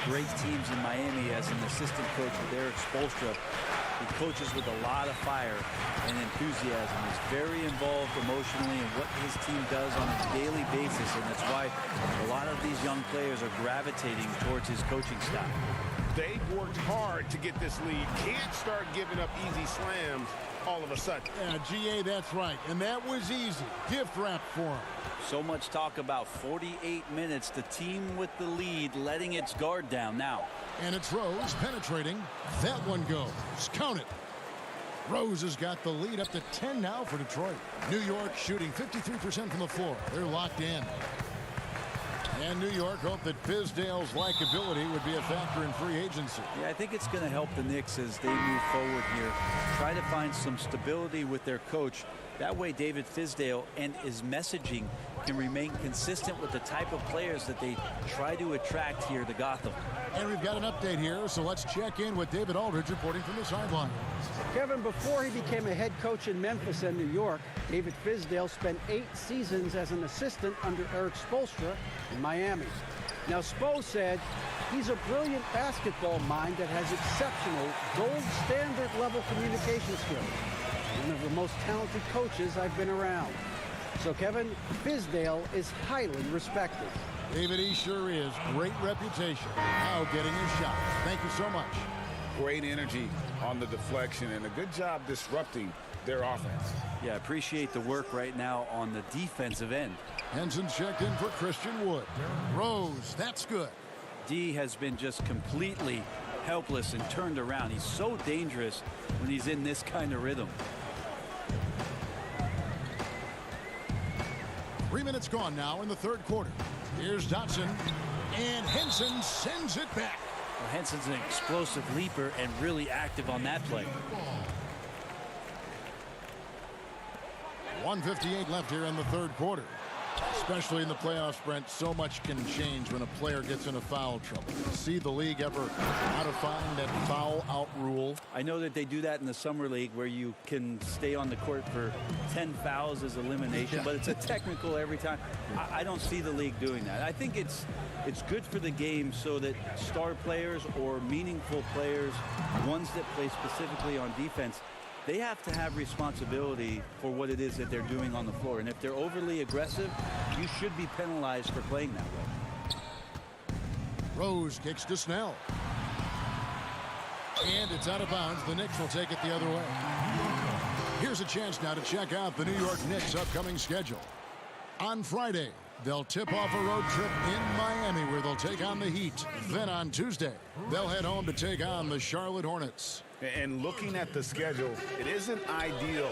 great teams in Miami as an assistant coach with Eric Spoelstra. He coaches with a lot of fire and enthusiasm. He's very involved emotionally in what his team does on a daily basis, and that's why a lot of these young players are gravitating towards his coaching style. They've worked hard to get this lead. Can't start giving up easy slams all of a sudden. Yeah, GA, that's right. And that was easy. Gift wrap for him. So much talk about 48 minutes. The team with the lead letting its guard down now. And it's Rose penetrating. That one goes. Count it. Rose has got the lead up to 10 now for Detroit. New York shooting 53% from the floor. They're locked in. And New York hope that Fizdale's likability would be a factor in free agency. Yeah, I think it's going to help the Knicks as they move forward here. Try to find some stability with their coach. That way David Fizdale and his messaging can remain consistent with the type of players that they try to attract here to Gotham. And we've got an update here, so let's check in with David Aldridge reporting from the sideline. Kevin, before he became a head coach in Memphis and New York, David Fizdale spent 8 seasons as an assistant under Eric Spoelstra in Miami. Now, Spo said he's a brilliant basketball mind that has exceptional gold standard level communication skills. One of the most talented coaches I've been around. So, Kevin, Fizdale is highly respected. David, he sure is. Great reputation. Now getting his shot. Thank you so much. Great energy on the deflection and a good job disrupting their offense. Yeah, I appreciate the work right now on the defensive end. Henson's checked in for Christian Wood. Rose, that's good. D has been just completely helpless and turned around. He's so dangerous when he's in this kind of rhythm. 3 minutes gone now in the third quarter. Here's Dotson, and Henson sends it back. Well, Henson's an explosive leaper and really active on that play. 1:58 left here in the third quarter. Especially in the playoffs, Brent, so much can change when a player gets into foul trouble. See the league ever modifying that foul out rule? I know that they do that in the summer league where you can stay on the court for 10 fouls as elimination, but it's a technical every time. I don't see the league doing that. I think it's good for the game so that star players or meaningful players, ones that play specifically on defense, they have to have responsibility for what it is that they're doing on the floor. And if they're overly aggressive, you should be penalized for playing that way. Rose kicks to Snell. And it's out of bounds. The Knicks will take it the other way. Here's a chance now to check out the New York Knicks' upcoming schedule. On Friday, they'll tip off a road trip in Miami where they'll take on the Heat. Then on Tuesday, they'll head home to take on the Charlotte Hornets. And looking at the schedule, it isn't ideal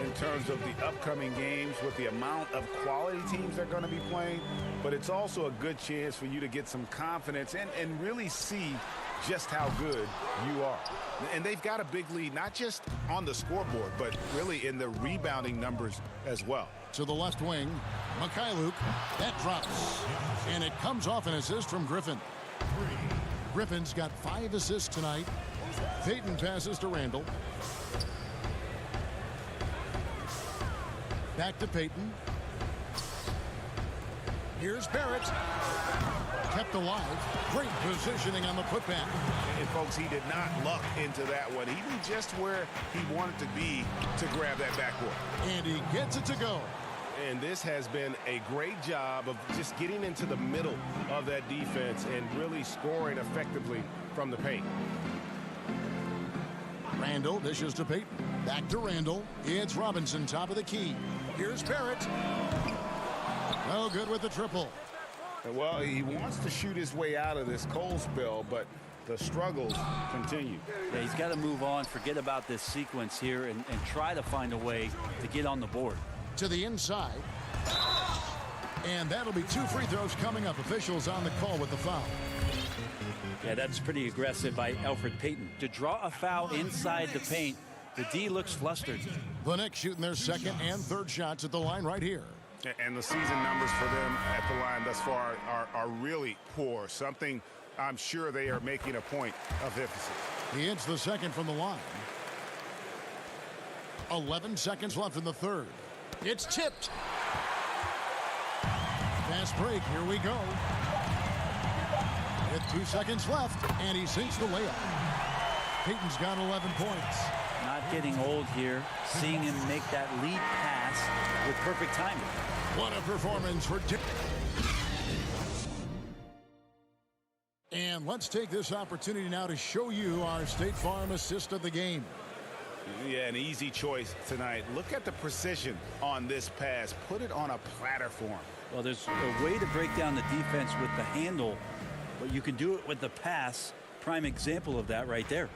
in terms of the upcoming games with the amount of quality teams they're going to be playing, but it's also a good chance for you to get some confidence and really see just how good you are. And they've got a big lead, not just on the scoreboard, but really in the rebounding numbers as well. To the left wing, Mikhailuk, that drops. And it comes off an assist from Griffin. Griffin's got 5 assists tonight. Payton passes to Randall. Back to Payton. Here's Barrett. Kept alive. Great positioning on the putback. And folks, he did not luck into that one. He knew just where he wanted to be to grab that backboard. And he gets it to go. And this has been a great job of just getting into the middle of that defense and really scoring effectively from the paint. Randall dishes to Payton. Back to Randall. It's Robinson, top of the key. Here's Barrett. No good with the triple. Well, he wants to shoot his way out of this cold spell, but the struggles continue. Yeah, he's got to move on, forget about this sequence here, and try to find a way to get on the board. To the inside. And that'll be 2 free throws coming up. Officials on the call with the foul. Yeah, that's pretty aggressive by Elfrid Payton. To draw a foul inside the paint, the D looks flustered. The Knicks shooting their second and third shots at the line right here. And the season numbers for them at the line thus far are really poor. Something I'm sure they are making a point of emphasis. He hits the second from the line. 11 seconds left in the third. It's tipped. Fast break. Here we go. With 2 seconds left, and he sinks the layup. Payton's got 11 points. Not getting old here. Seeing him make that lead pass with perfect timing. What a performance for Dick. And let's take this opportunity now to show you our State Farm assist of the game. Yeah, an easy choice tonight. Look at the precision on this pass. Put it on a platter for him. Well, there's a way to break down the defense with the handle, but you can do it with the pass. Prime example of that right there.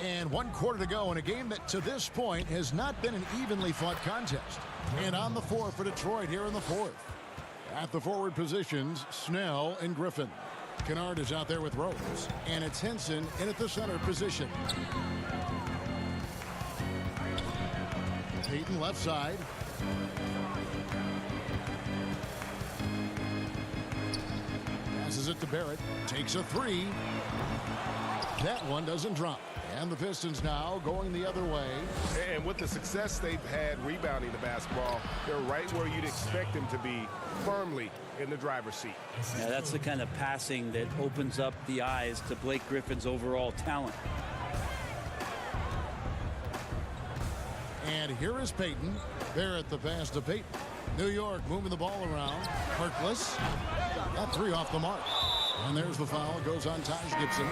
And 1 quarter to go in a game that to this point has not been an evenly fought contest. And on the floor for Detroit here in the fourth. At the forward positions, Snell and Griffin. Kennard is out there with Rose. And it's Henson in at the center position. Payton left side. Passes it to Barrett. Takes a 3. That one doesn't drop. And the Pistons now going the other way. And with the success they've had rebounding the basketball, they're right where you'd expect them to be, firmly in the driver's seat. Yeah, that's the kind of passing that opens up the eyes to Blake Griffin's overall talent. And here is Payton. Barrett the pass to Payton. New York moving the ball around. Harkless. That 3 off the mark. And there's the foul. It goes on Taj Gibson.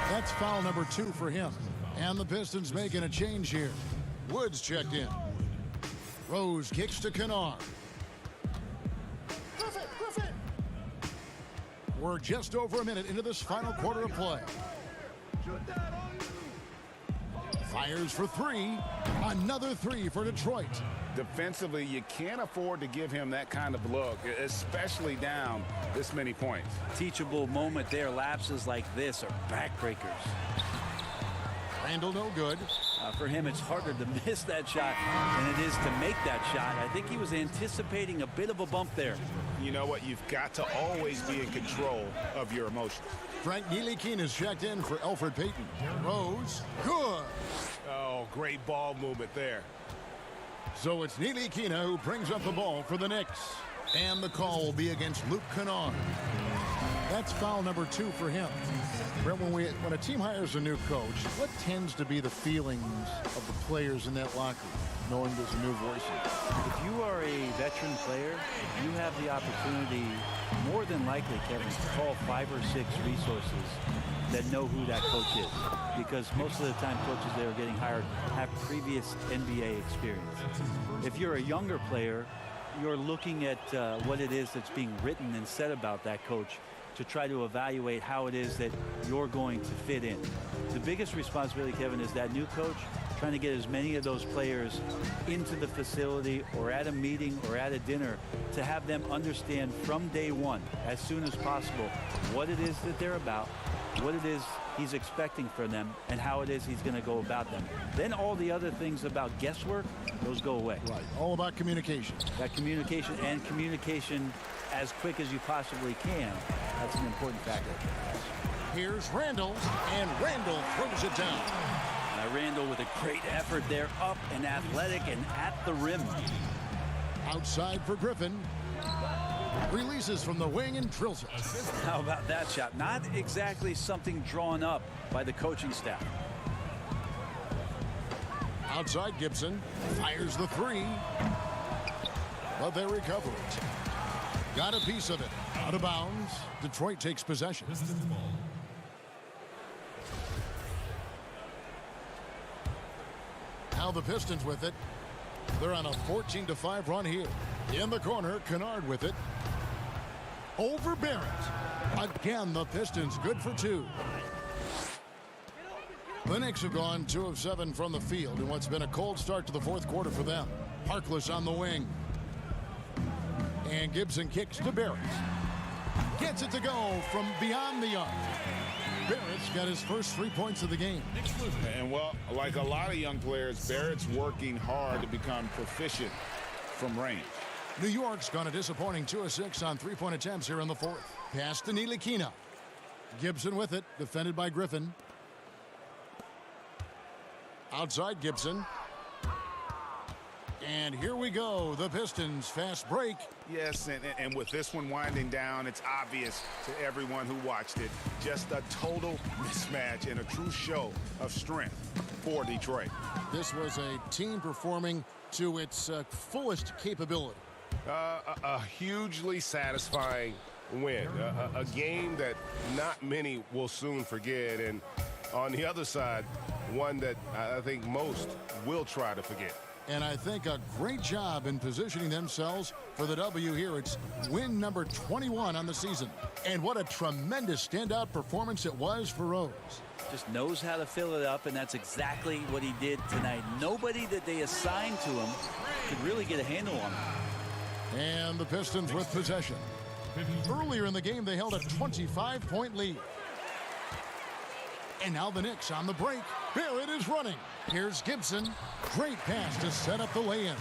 That's foul number 2 for him. And the Pistons making a change here. Woods checked in. Rose kicks to Kennard. Griffin. We're just over a minute into this final quarter of play. Fires for 3. Another 3 for Detroit. Defensively, you can't afford to give him that kind of look, especially down this many points. Teachable moment there. Lapses like this are backbreakers. Randall no good. For him, it's harder to miss that shot than it is to make that shot. I think he was anticipating a bit of a bump there. You know what? You've got to always be in control of your emotions. Frank Ntilikina is checked in for Elfrid Payton. Rose, good. Oh, great ball movement there. So it's Ntilikina who brings up the ball for the Knicks. And the call will be against Luke Kennard. That's foul number 2 for him. Brett, when a team hires a new coach, what tends to be the feelings of the players in that locker room, knowing there's a new voice? If you are a veteran player, you have the opportunity, more than likely, Kevin, to call 5 or 6 resources that know who that coach is. Because most of the time, coaches that are getting hired have previous NBA experience. If you're a younger player, you're looking at what it is that's being written and said about that coach to try to evaluate how it is that you're going to fit in. The biggest responsibility, Kevin, is that new coach trying to get as many of those players into the facility or at a meeting or at a dinner to have them understand from day one, as soon as possible, what it is that they're about, what it is he's expecting from them, and how it is he's going to go about them. Then all the other things about guesswork, those go away. Right, all about communication. That communication, and communication as quick as you possibly can, that's an important factor. Here's Randall, and Randall throws it down. Now Randall with a great effort there, up and athletic and at the rim. Outside for Griffin. Releases from the wing and drills it. How about that shot? Not exactly something drawn up by the coaching staff. Outside Gibson. Fires the 3. But they recover it. Got a piece of it. Out of bounds. Detroit takes possession. Now the Pistons with it. They're on a 14-5 run here. In the corner, Kennard with it. Over Barrett. Again, the Pistons good for 2. The Knicks have gone 2 of 7 from the field in what's been a cold start to the fourth quarter for them. Harkless on the wing. And Gibson kicks to Barrett. Gets it to go from beyond the arc. Barrett's got his first 3 points of the game. And, well, like a lot of young players, Barrett's working hard to become proficient from range. New York's gone a disappointing 2 of 6 on 3-point attempts here in the fourth. Pass to Ntilikina. Gibson with it, defended by Griffin. Outside Gibson. And here we go, the Pistons fast break. Yes, and with this one winding down, it's obvious to everyone who watched it. Just a total mismatch and a true show of strength for Detroit. This was a team performing to its fullest capability. A hugely satisfying win. A game that not many will soon forget. And on the other side, one that I think most will try to forget. And I think a great job in positioning themselves for the W here. It's win number 21 on the season. And what a tremendous standout performance it was for Rose. Just knows how to fill it up, and that's exactly what he did tonight. Nobody that they assigned to him could really get a handle on him. And the Pistons with possession. Earlier in the game, they held a 25-point lead. And now the Knicks on the break. Barrett is running. Here's Gibson. Great pass to set up the lay-in.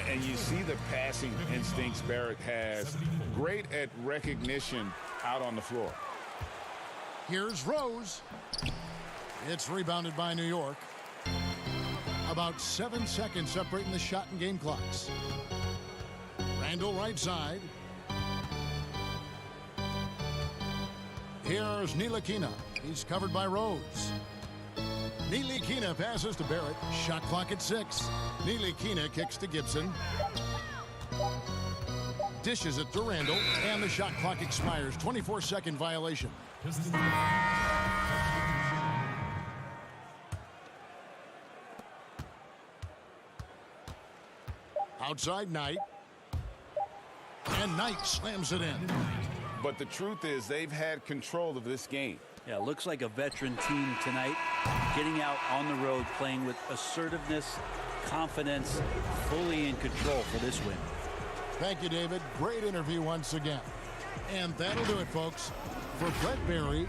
And you see the passing instincts Barrett has. Great at recognition out on the floor. Here's Rose. It's rebounded by New York. About 7 seconds separating the shot and game clocks. Randall right side. Here's Ntilikina. He's covered by Rose. Ntilikina passes to Barrett. Shot clock at 6. Ntilikina kicks to Gibson. Dishes it to Randall. And the shot clock expires. 24-second violation. Outside Knight. And Knight slams it in. But the truth is they've had control of this game. Yeah, looks like a veteran team tonight, getting out on the road, playing with assertiveness, confidence, fully in control for this win. Thank you, David. Great interview once again. And that'll do it, folks. For Brett Barry,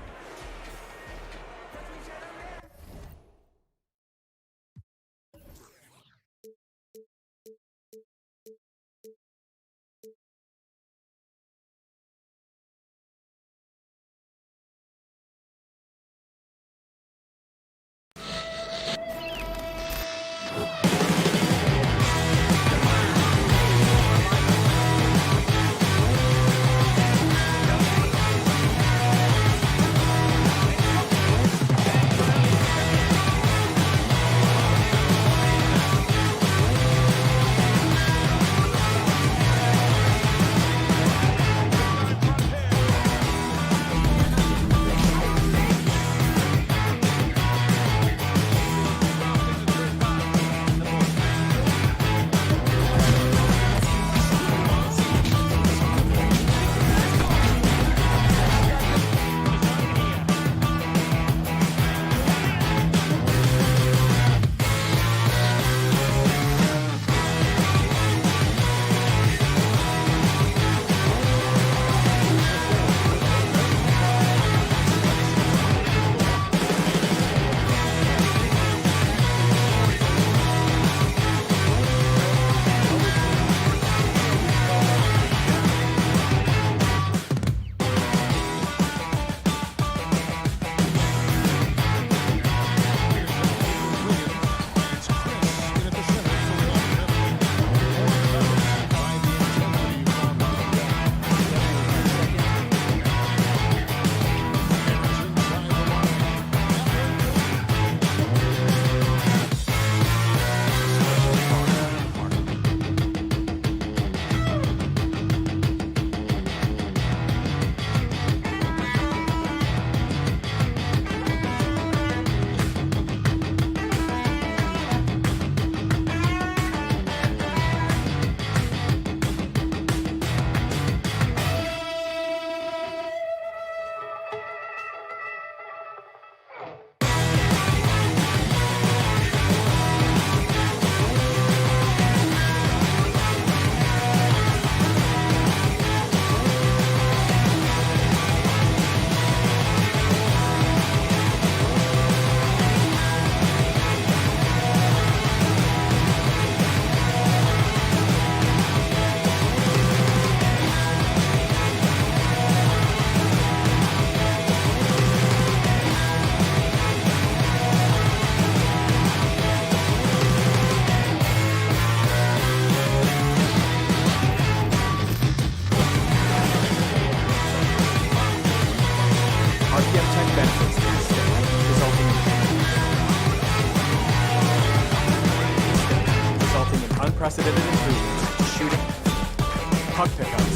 puck pickups,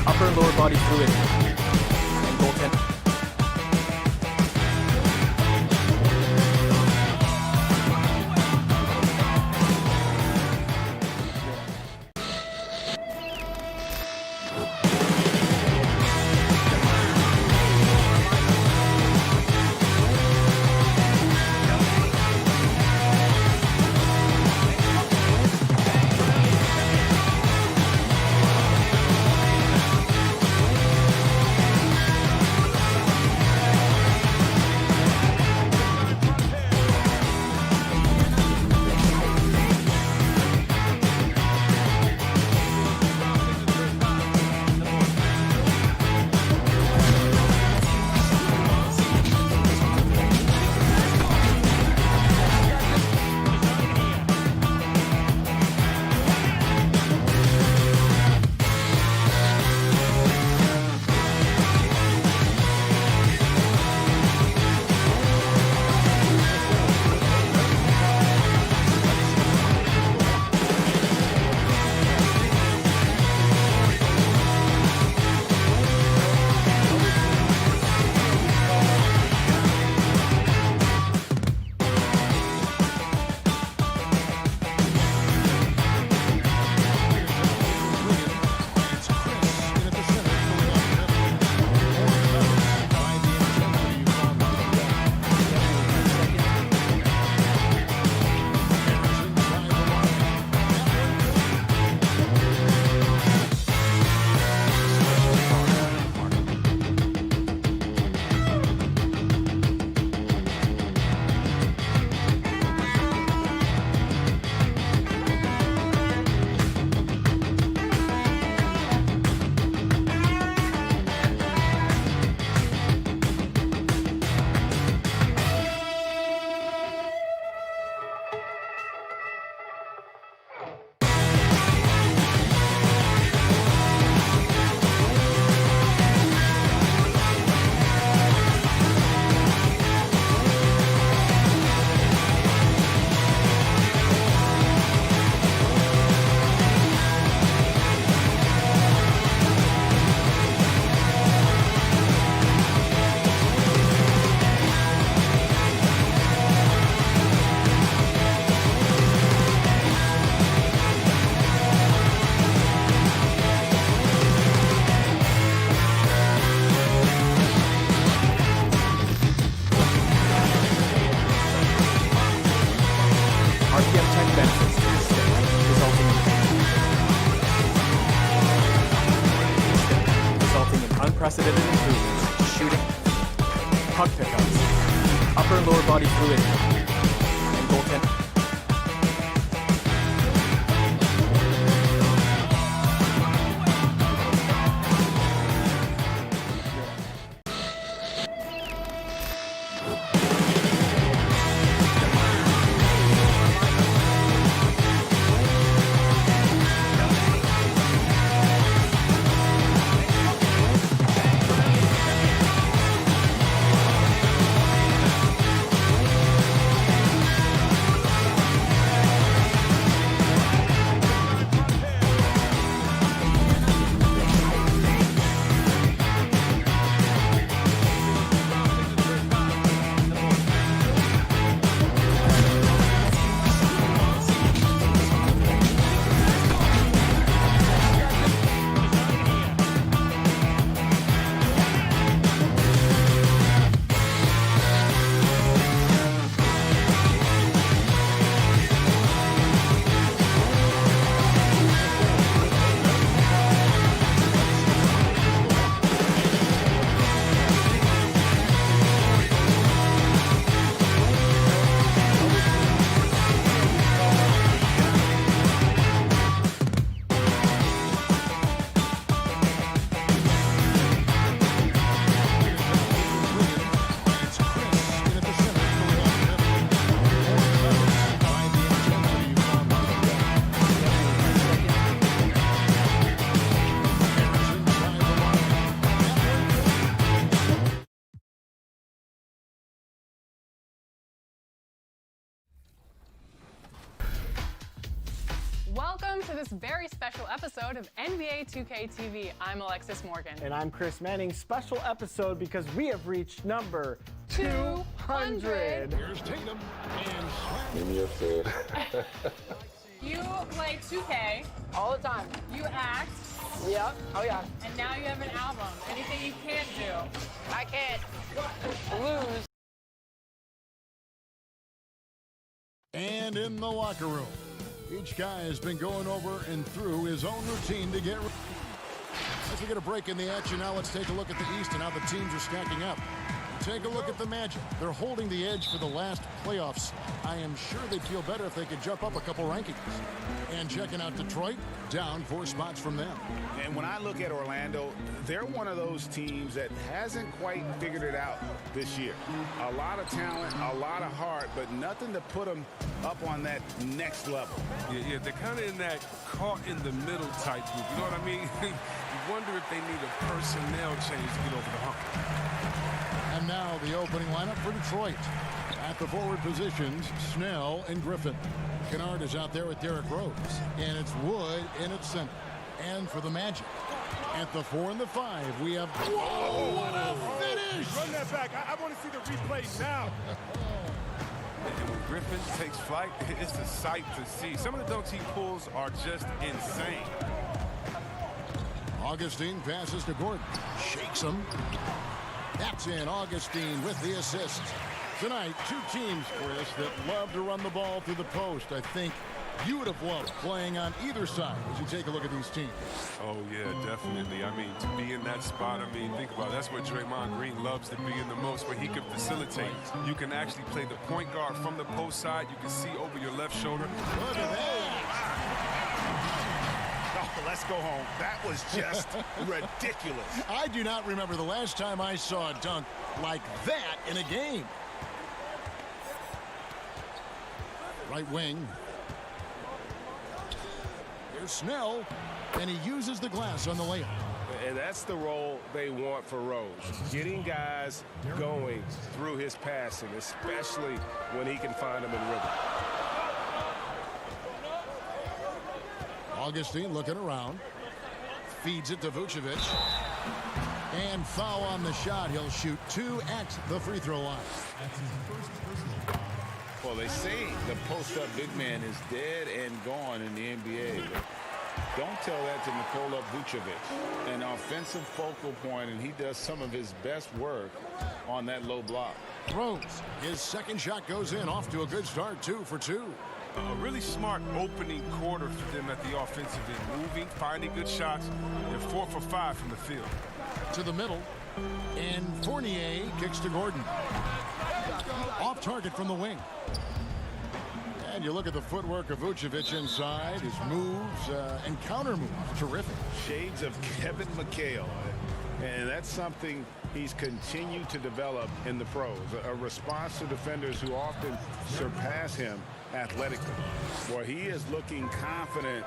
upper and lower body fluidity, and goaltending. Unprecedented improvements to shooting, puck pickups, upper and lower body fluidity, and goaltending. very special episode of NBA 2K TV. I'm Alexis Morgan. And I'm Chris Manning. Special episode because we have reached number 200. Here's Tatum and Give me a food. You play 2K all the time. You act. Yep. Oh yeah. And now you have an album. Anything you can't do? I can't lose. And in the locker room, each guy has been going over and through his own routine to get ready. As we get a break in the action, now let's take a look at the East and how the teams are stacking up. Take a look at the Magic. They're holding the edge for the last playoffs. I am sure they'd feel better if they could jump up a couple rankings. And checking out Detroit, down 4 spots from them. And when I look at Orlando, they're one of those teams that hasn't quite figured it out this year. A lot of talent, a lot of heart, but nothing to put them up on that next level. Yeah, they're kind of in that caught in the middle type group. You know what I mean? You wonder if they need a personnel change to get over the hump. And now the opening lineup for Detroit. At the forward positions, Snell and Griffin. Kennard is out there with Derrick Rose. And it's Wood in its center. And for the Magic, at the 4 and the 5, we have... Whoa, what a finish! Run that back. I want to see the replay now. And when Griffin takes flight, it's a sight to see. Some of the dunks he pulls are just insane. Augustine passes to Gordon. Shakes him. That's in. Augustine with the assist. Tonight, 2 teams, Chris, that love to run the ball through the post. I think you would have loved playing on either side as you take a look at these teams. Oh, yeah, definitely. I mean, to be in that spot, I mean, think about it. That's where Draymond Green loves to be in the most, where he can facilitate. You can actually play the point guard from the post side. You can see over your left shoulder. Look at that. Oh, let's go home. That was just ridiculous. I do not remember the last time I saw a dunk like that in a game. Right wing. Here's Snell, and he uses the glass on the layup. And that's the role they want for Rose. Getting guys going through his passing, especially when he can find them in rhythm. Augustine looking around. Feeds it to Vucevic. And foul on the shot. He'll shoot 2 at the free throw line. That's his first personal foul. Well, they say the post-up big man is dead and gone in the NBA. But don't tell that to Nikola Vucevic, an offensive focal point, and he does some of his best work on that low block. Rose, his second shot goes in, off to a good start, 2 for 2. A really smart opening quarter for them at the offensive end. Moving, finding good shots, and 4 for 5 from the field. To the middle, and Fournier kicks to Gordon. Off target from the wing. And you look at the footwork of Vucevic inside, his moves and counter moves, terrific. Shades of Kevin McHale. And that's something he's continued to develop in the pros. A response to defenders who often surpass him athletically. Boy, he is looking confident.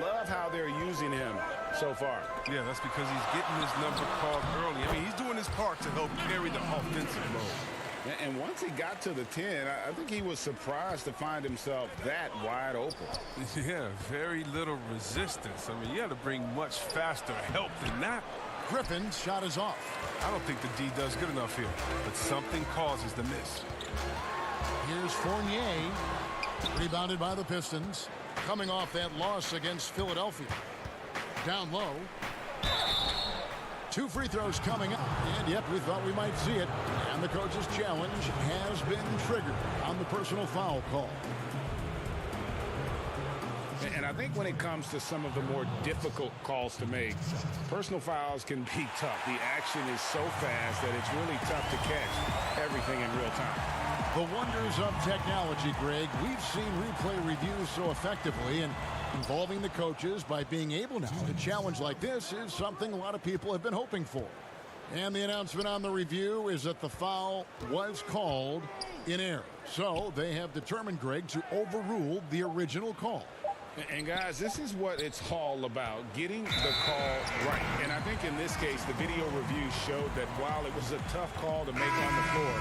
Love how they're using him so far. Yeah, that's because he's getting his number called early. I mean, he's doing his part to help carry the offensive load. And once he got to the 10, I think he was surprised to find himself that wide open. Yeah, very little resistance. I mean, you had to bring much faster help than that. Griffin's shot is off. I don't think the D does good enough here, but something causes the miss. Here's Fournier, rebounded by the Pistons, coming off that loss against Philadelphia. Down low. 2 free throws coming up, and yep, we thought we might see it. And the coach's challenge has been triggered on the personal foul call. And I think when it comes to some of the more difficult calls to make, personal fouls can be tough. The action is so fast that it's really tough to catch everything in real time. The wonders of technology, Greg. We've seen replay reviews so effectively, and involving the coaches by being able now to challenge like this is something a lot of people have been hoping for. And the announcement on the review is that the foul was called in error. So they have determined, Greg, to overrule the original call. And guys, this is what it's all about, getting the call right. And I think in this case, the video review showed that while it was a tough call to make on the floor,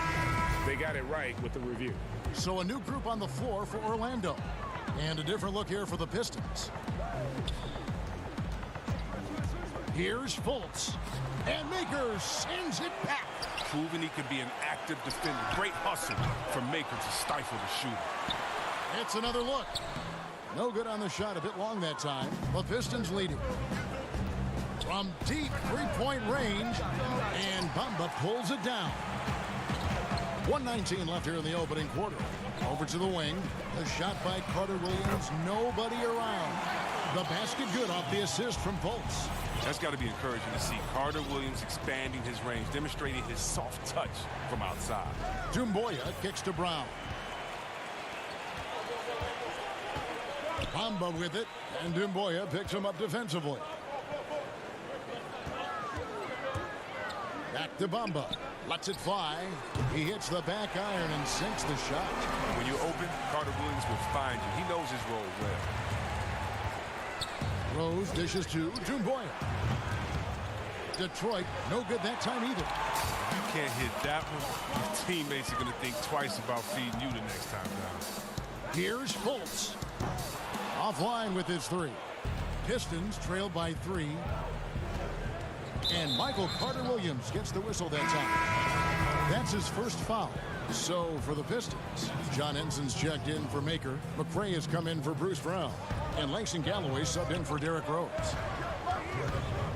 they got it right with the review. So a new group on the floor for Orlando. And a different look here for the Pistons. Here's Fultz. And Maker sends it back. Proving he could be an active defender. Great hustle from Maker to stifle the shooter. It's another look. No good on the shot. A bit long that time. The Pistons leading. From deep three-point range. And Bamba pulls it down. 1:19 left here in the opening quarter. Over to the wing. The shot by Carter Williams. Nobody around. The basket good off the assist from Fultz. That's got to be encouraging to see. Carter Williams expanding his range, demonstrating his soft touch from outside. Doumbouya kicks to Brown. Bamba with it, and Doumbouya picks him up defensively. Back to Bamba. Lets it fly. He hits the back iron and sinks the shot. When you're open, Carter Williams will find you. He knows his role well. Rose dishes to Doumbouya. Detroit, no good that time either. You can't hit that one. Your teammates are going to think twice about feeding you the next time down. Here's Fultz. Offline with his three. Pistons trail by 3. And Michael Carter Williams gets the whistle that time. That's his first foul. So for the Pistons, John Ensign's checked in for Maker. McRae has come in for Bruce Brown. And Langston Galloway subbed in for Derrick Rose.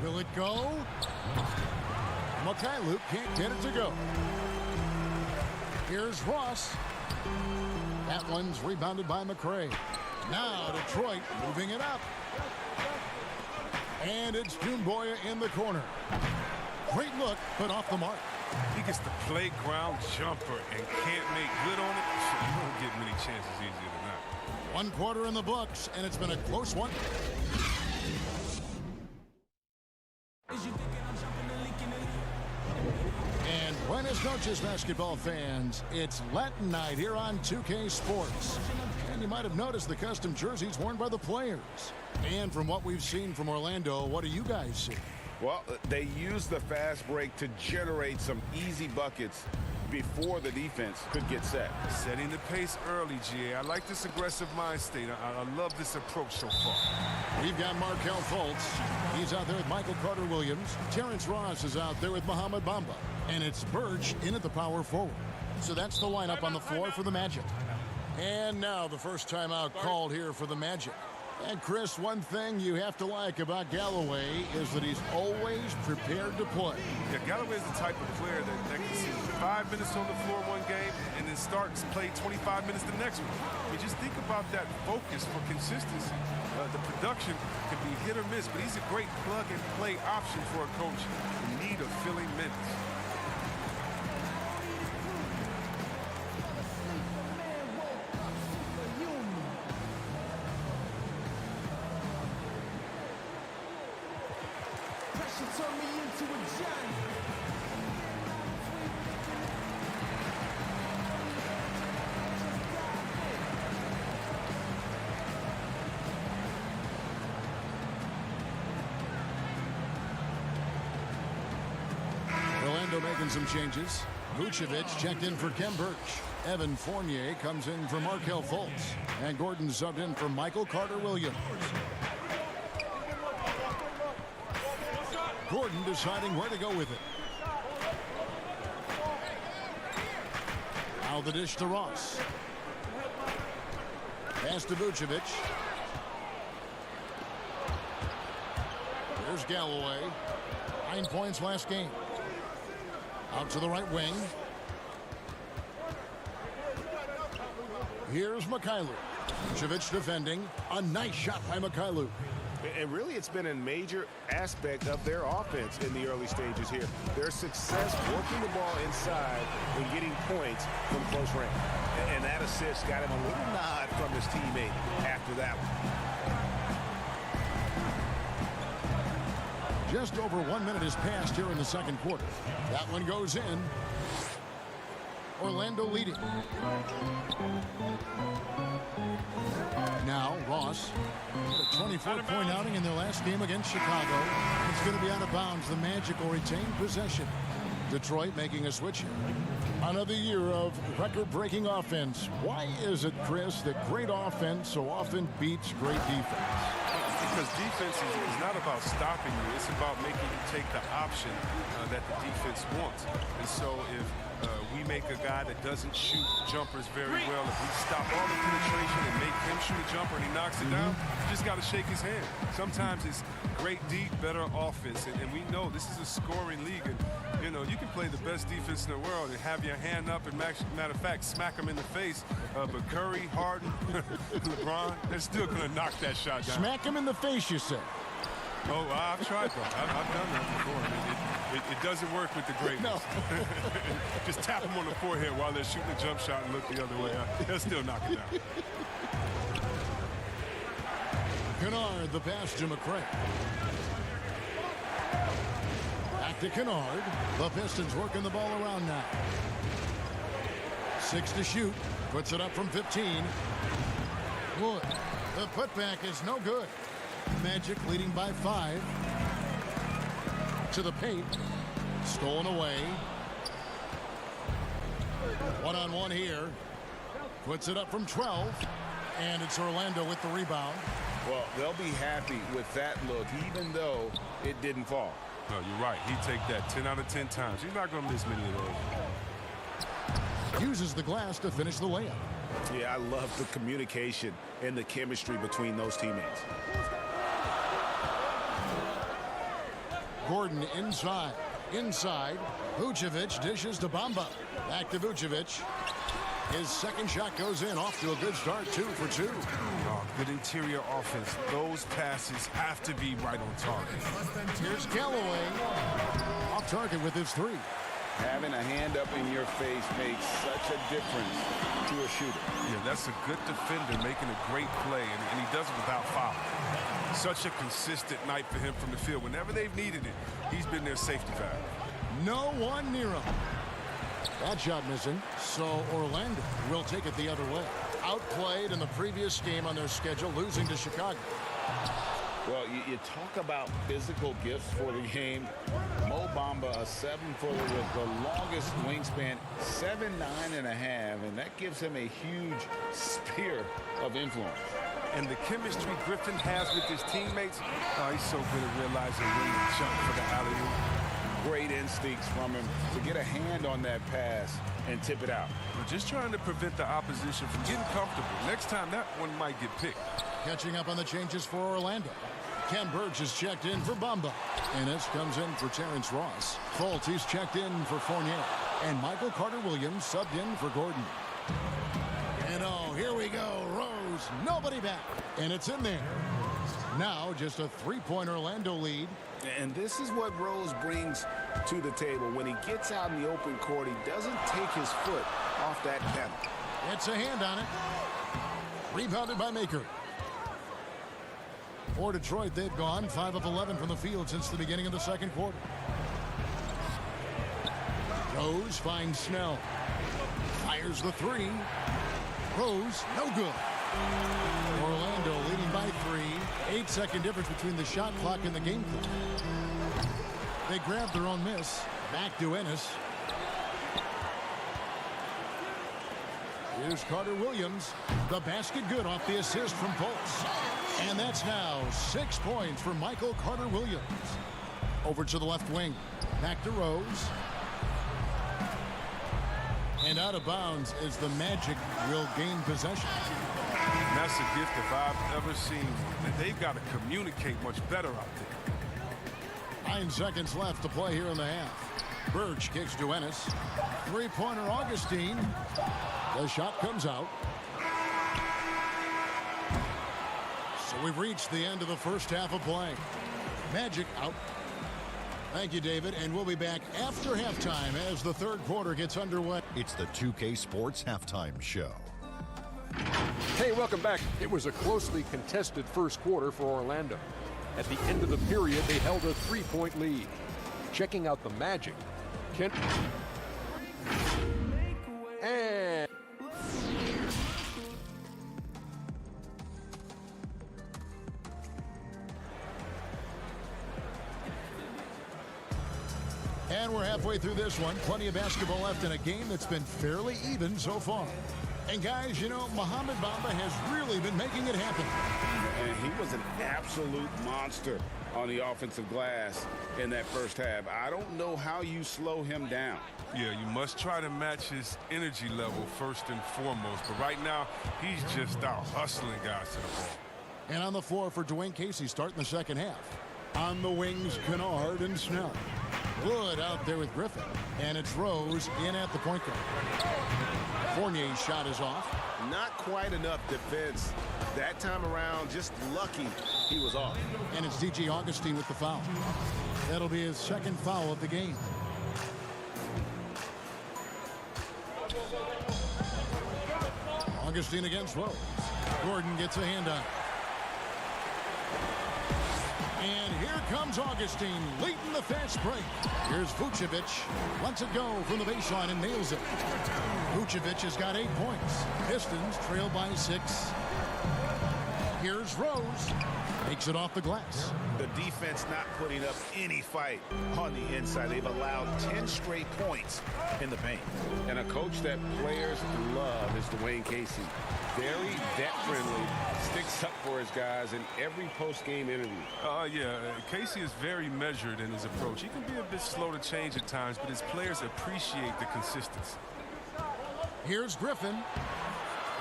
Will it go? Mikhailuk can't get it to go. Here's Ross. That one's rebounded by McRae. Now Detroit moving it up. And it's Doumbouya in the corner. Great look, but off the mark. He gets the playground jumper and can't make good on it. You don't get many chances easier than that. 1 quarter in the books, and it's been a close one. And buenas noches, basketball fans. It's Latin night here on 2K Sports. And you might have noticed the custom jerseys worn by the players. And from what we've seen from Orlando, what do you guys see? Well, they use the fast break to generate some easy buckets before the defense could get set. Setting the pace early, GA. I like this aggressive mind state. I love this approach so far. We've got Markelle Fultz. He's out there with Michael Carter Williams. Terrence Ross is out there with Mohamed Bamba. And it's Birch in at the power forward. So that's the lineup on the floor for the Magic. And now the first timeout called here for the Magic. And Chris, one thing you have to like about Galloway is that he's always prepared to play. Yeah, Galloway is the type of player that can see 5 minutes on the floor one game and then start to play 25 minutes the next one. You just think about that focus for consistency. The production can be hit or miss, but he's a great plug-and-play option for a coach in need of filling minutes. Turn me into a giant. Orlando making some changes. Vucevic checked in for Kem Birch. Evan Fournier comes in for Markelle Fultz. And Gordon subbed in for Michael Carter Williams. Gordon deciding where to go with it. Now the dish to Ross. Pass to Vucevic. Here's Galloway. 9 points last game. Out to the right wing. Here's Mikhailuk. Vucevic defending. A nice shot by Mikhailuk. And really, it's been a major aspect of their offense in the early stages here. Their success working the ball inside and getting points from close range. And that assist got him a little nod from his teammate after that one. Just over 1 minute has passed here in the second quarter. That one goes in. Orlando leading. Now Ross, a 24-point outing in their last game against Chicago. It's going to be out of bounds. The Magic will retain possession. Detroit making a switch here. Another year of record-breaking offense. Why is it, Chris, that great offense so often beats great defense? Because defense is not about stopping you. It's about making you take the option that the defense wants. And so if we make a guy that doesn't shoot jumpers very well, if we stop all the penetration and make him shoot a jumper and he knocks it down, you just got to shake his hand. Sometimes it's great deep, better offense. And we know this is a scoring league. And, you know, you can play the best defense in the world and have your hand up and, matter of fact, smack him in the face. But Curry, Harden, LeBron, they're still going to knock that shot down. Smack him in the face, you say? Oh, I've tried that. I've done that before. It doesn't work with the greatness. No. Just tap them on the forehead while they're shooting a jump shot and look the other way. They'll still knock it down. Kennard, the pass to McCray. Back to Kennard. The Pistons working the ball around now. 6 to shoot. Puts it up from 15. Wood. The putback is no good. Magic leading by 5. To the paint. Stolen away. One-on-one here. Puts it up from 12. And it's Orlando with the rebound. Well, they'll be happy with that look, even though it didn't fall. No, you're right. He'd take that 10 out of 10 times. He's not going to miss many of those. Uses the glass to finish the layup. Yeah, I love the communication and the chemistry between those teammates. Gordon inside. Vucevic dishes to Bamba. Back to Vucevic. His second shot goes in, off to a good start, 2 for 2. Oh, good interior offense. Those passes have to be right on target. Here's Callaway. Off target with his 3. Having a hand up in your face makes such a difference to a shooter. Yeah, that's a good defender making a great play, and he does it without foul. Such a consistent night for him from the field. Whenever they've needed it, he's been their safety valve. No one near him. That shot missing, so Orlando will take it the other way. Outplayed in the previous game on their schedule, losing to Chicago. Well, you talk about physical gifts for the game. Mo Bamba, a 7-footer with the longest wingspan, 7'9.5", and that gives him a huge sphere of influence. And the chemistry Griffin has with his teammates, he's so good at realizing when to jump for the alley-oop. Great instincts from him to get a hand on that pass and tip it out. We're just trying to prevent the opposition from getting comfortable. Next time, that one might get picked. Catching up on the changes for Orlando. Ken Burge is checked in for Bamba. Ennis comes in for Terrence Ross. Fultz, he's checked in for Fournier. And Michael Carter-Williams subbed in for Gordon. And oh, here we go. Rose, nobody back. And it's in there. Now just a 3-point Orlando lead. And this is what Rose brings to the table. When he gets out in the open court, he doesn't take his foot off that pedal. It's a hand on it. Rebounded by Maker. For Detroit, they've gone 5 of 11 from the field since the beginning of the second quarter. Rose finds Snell. Fires the 3. Rose, no good. Orlando leading by 3. 8-second difference between the shot clock and the game clock. They grab their own miss. Back to Ennis. Here's Carter-Williams. The basket good off the assist from Fultz. And that's now 6 points for Michael Carter-Williams. Over to the left wing. Back to Rose. And out of bounds as the Magic will gain possession. And that's a gift if I've ever seen. And they've got to communicate much better out there. 9 seconds left to play here in the half. Burge kicks to Ennis. 3-pointer Augustine. The shot comes out. So we've reached the end of the first half of play. Magic out. Thank you, David, and we'll be back after halftime as the third quarter gets underway. It's the 2K Sports Halftime Show. Hey, welcome back. It was a closely contested first quarter for Orlando. At the end of the period, they held a 3-point lead. Checking out the Magic. Kent. And And we're halfway through this one. Plenty of basketball left in a game that's been fairly even so far. And guys, you know, Mohamed Bamba has really been making it happen. And he was an absolute monster on the offensive glass in that first half. I don't know how you slow him down. Yeah, you must try to match his energy level first and foremost. But right now, he's just out hustling guys to the ball. And on the floor for Dwayne Casey starting the second half. On the wings, Kennard and Snell. Wood out there with Griffin. And it's Rose in at the point guard. Fournier's shot is off. Not quite enough defense that time around. Just lucky he was off. And it's DJ Augustine with the foul. That'll be his second foul of the game. Augustine against Rose. Gordon gets a hand on. And here comes Augustine leading the fast break. Here's Vucevic. Lets it go from the baseline and nails it. Vucevic has got 8 points. Pistons trail by 6. Here's Rose. Takes it off the glass. The defense not putting up any fight on the inside. They've allowed 10 straight points in the paint. And a coach that players love is Dwayne Casey. Very vet-friendly, sticks up for his guys in every post-game interview. Yeah, Casey is very measured in his approach. He can be a bit slow to change at times, but his players appreciate the consistency. Here's Griffin.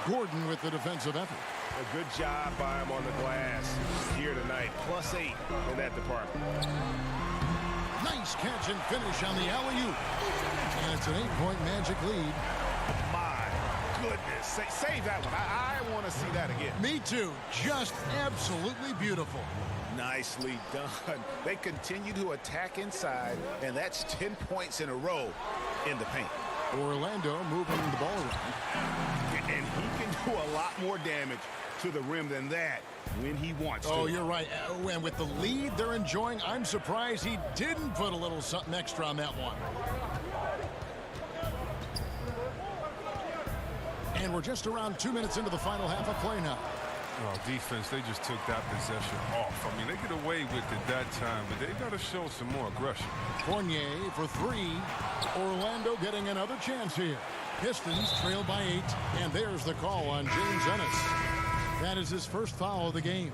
Gordon with the defensive effort. A good job by him on the glass here tonight. +8 in that department. Nice catch and finish on the alley-oop. And it's an 8-point Magic lead. My goodness. Save that one. I want to see that again. Me too. Just absolutely beautiful. Nicely done. They continue to attack inside, and that's 10 points in a row in the paint. Orlando moving the ball around. And he can do a lot more damage to the rim than that when he wants to. Oh, you're right. And with the lead they're enjoying, I'm surprised he didn't put a little something extra on that one. And we're just around 2 minutes into the final half of play now. Oh, defense, they just took that possession off. I mean, they get away with it that time, but they got to show some more aggression. Fournier for 3. Orlando getting another chance here. Pistons trail by 8, and there's the call on James Ennis. That is his first foul of the game.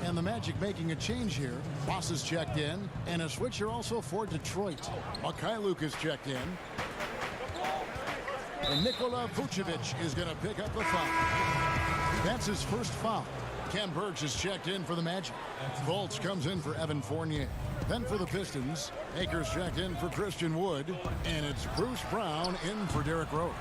And the Magic making a change here. Boss is checked in, and a switcher also for Detroit. Mikhailuk is checked in. And Nikola Vucevic is going to pick up the foul. That's his first foul. Ken Burks is checked in for the Magic. Fultz comes in for Evan Fournier. Then for the Pistons, Akers checked in for Christian Wood. And it's Bruce Brown in for Derrick Rose.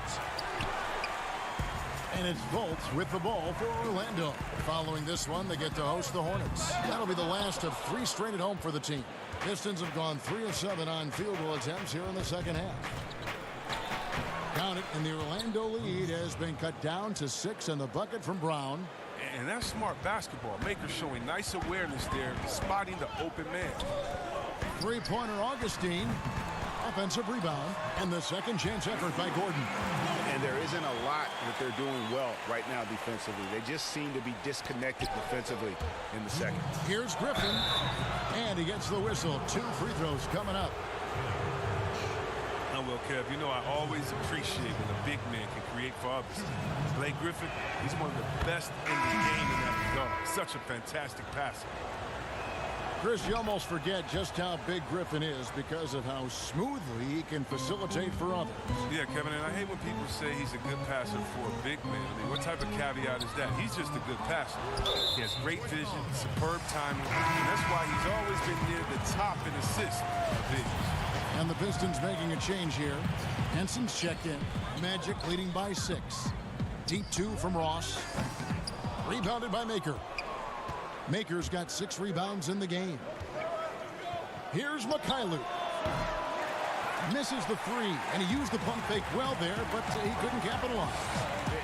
And it's Fultz with the ball for Orlando. Following this one, they get to host the Hornets. That'll be the last of 3 straight at home for the team. Pistons have gone 3 of 7 on field goal attempts here in the second half. Count it, and the Orlando lead has been cut down to 6 in the bucket from Brown. And that's smart basketball. Makers showing nice awareness there, spotting the open man. 3-pointer Augustine. Offensive rebound. And the second chance effort by Gordon. And there isn't a lot that they're doing well right now defensively. They just seem to be disconnected defensively in the second. Here's Griffin. And he gets the whistle. 2 free throws coming up. Well, Kev, you know I always appreciate when a big man can create for others. Blake Griffin, he's one of the best in the game in that regard. Such a fantastic passer. Chris, you almost forget just how big Griffin is because of how smoothly he can facilitate for others. Yeah, Kevin, and I hate when people say he's a good passer for a big man. I mean, what type of caveat is that? He's just a good passer. He has great vision, superb timing, and that's why he's always been near the top in assists for bigs. And the Pistons making a change here. Henson's checked in. Magic leading by 6. Deep 2 from Ross. Rebounded by Maker. Maker's got 6 rebounds in the game. Here's Mikhailuk. Misses the 3, and he used the pump fake well there, but he couldn't capitalize.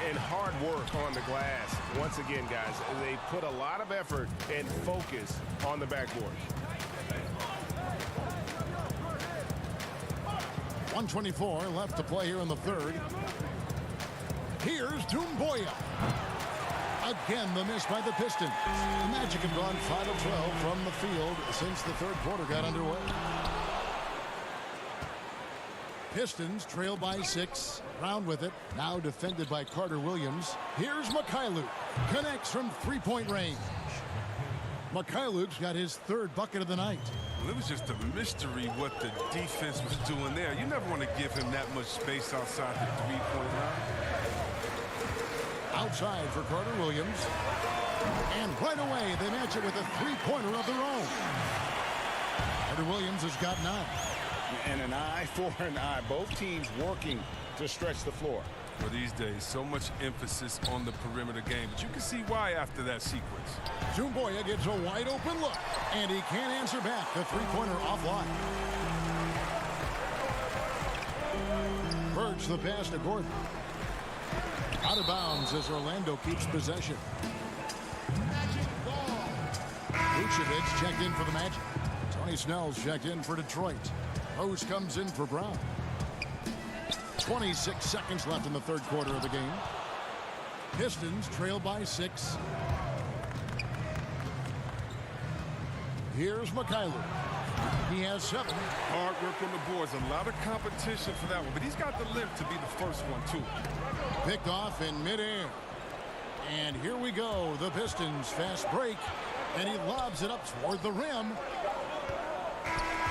And hard work on the glass. Once again, guys, they put a lot of effort and focus on the backboard. 1:24 left to play here in the third. Here's Doumbouya. Again, the miss by the Pistons. The Magic have gone 5 of 12 from the field since the third quarter got underway. Pistons trail by 6. Round with it. Now defended by Carter Williams. Here's Mikhailuk. Connects from three-point range. Mikhailuk's got his third bucket of the night. Well, it was just a mystery what the defense was doing there. You never want to give him that much space outside the three-point line. Outside for Carter Williams. And right away, they match it with a three-pointer of their own. Carter Williams has got 9. And an eye for an eye. Both teams working to stretch the floor. For these days, so much emphasis on the perimeter game, but you can see why after that sequence. Zumboya gets a wide open look, and he can't answer back. The three-pointer offline. Birch the pass to Gordon. Out of bounds as Orlando keeps possession. Vucevic checked in for the Magic. Tony Snell's checked in for Detroit. Rose comes in for Brown. 26 seconds left in the third quarter of the game. Pistons trail by 6. Here's Mikhailuk. He has 7. Hard work on the boards. A lot of competition for that one, but he's got the lift to be the first one, too. Picked off in midair. And here we go. The Pistons fast break. And he lobs it up toward the rim.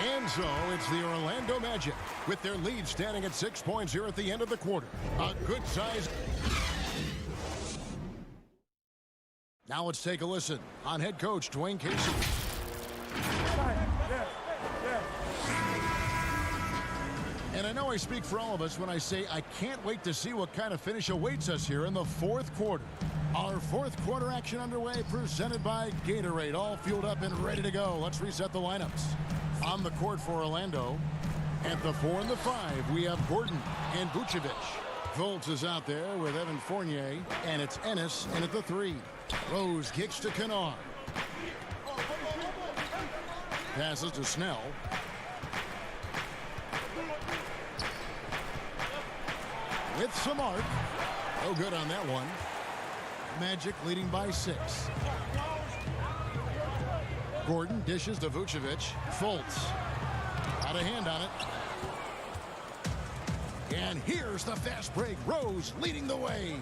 And so it's the Orlando Magic with their lead standing at 6 points here at the end of the quarter. A good size. Now let's take a listen on head coach Dwayne Casey. And I know I speak for all of us when I say I can't wait to see what kind of finish awaits us here in the fourth quarter. Our fourth quarter action underway, presented by Gatorade, all fueled up and ready to go. Let's reset the lineups. On the court for Orlando, at the 4 and the 5, we have Gordon and Vucevic. Fultz is out there with Evan Fournier, and it's Ennis in at the 3. Rose kicks to Kennard. Passes to Snell. With Samart. No good on that one. Magic leading by 6. Gordon dishes to Vucevic. Fultz. Out of hand on it. And here's the fast break. Rose leading the way.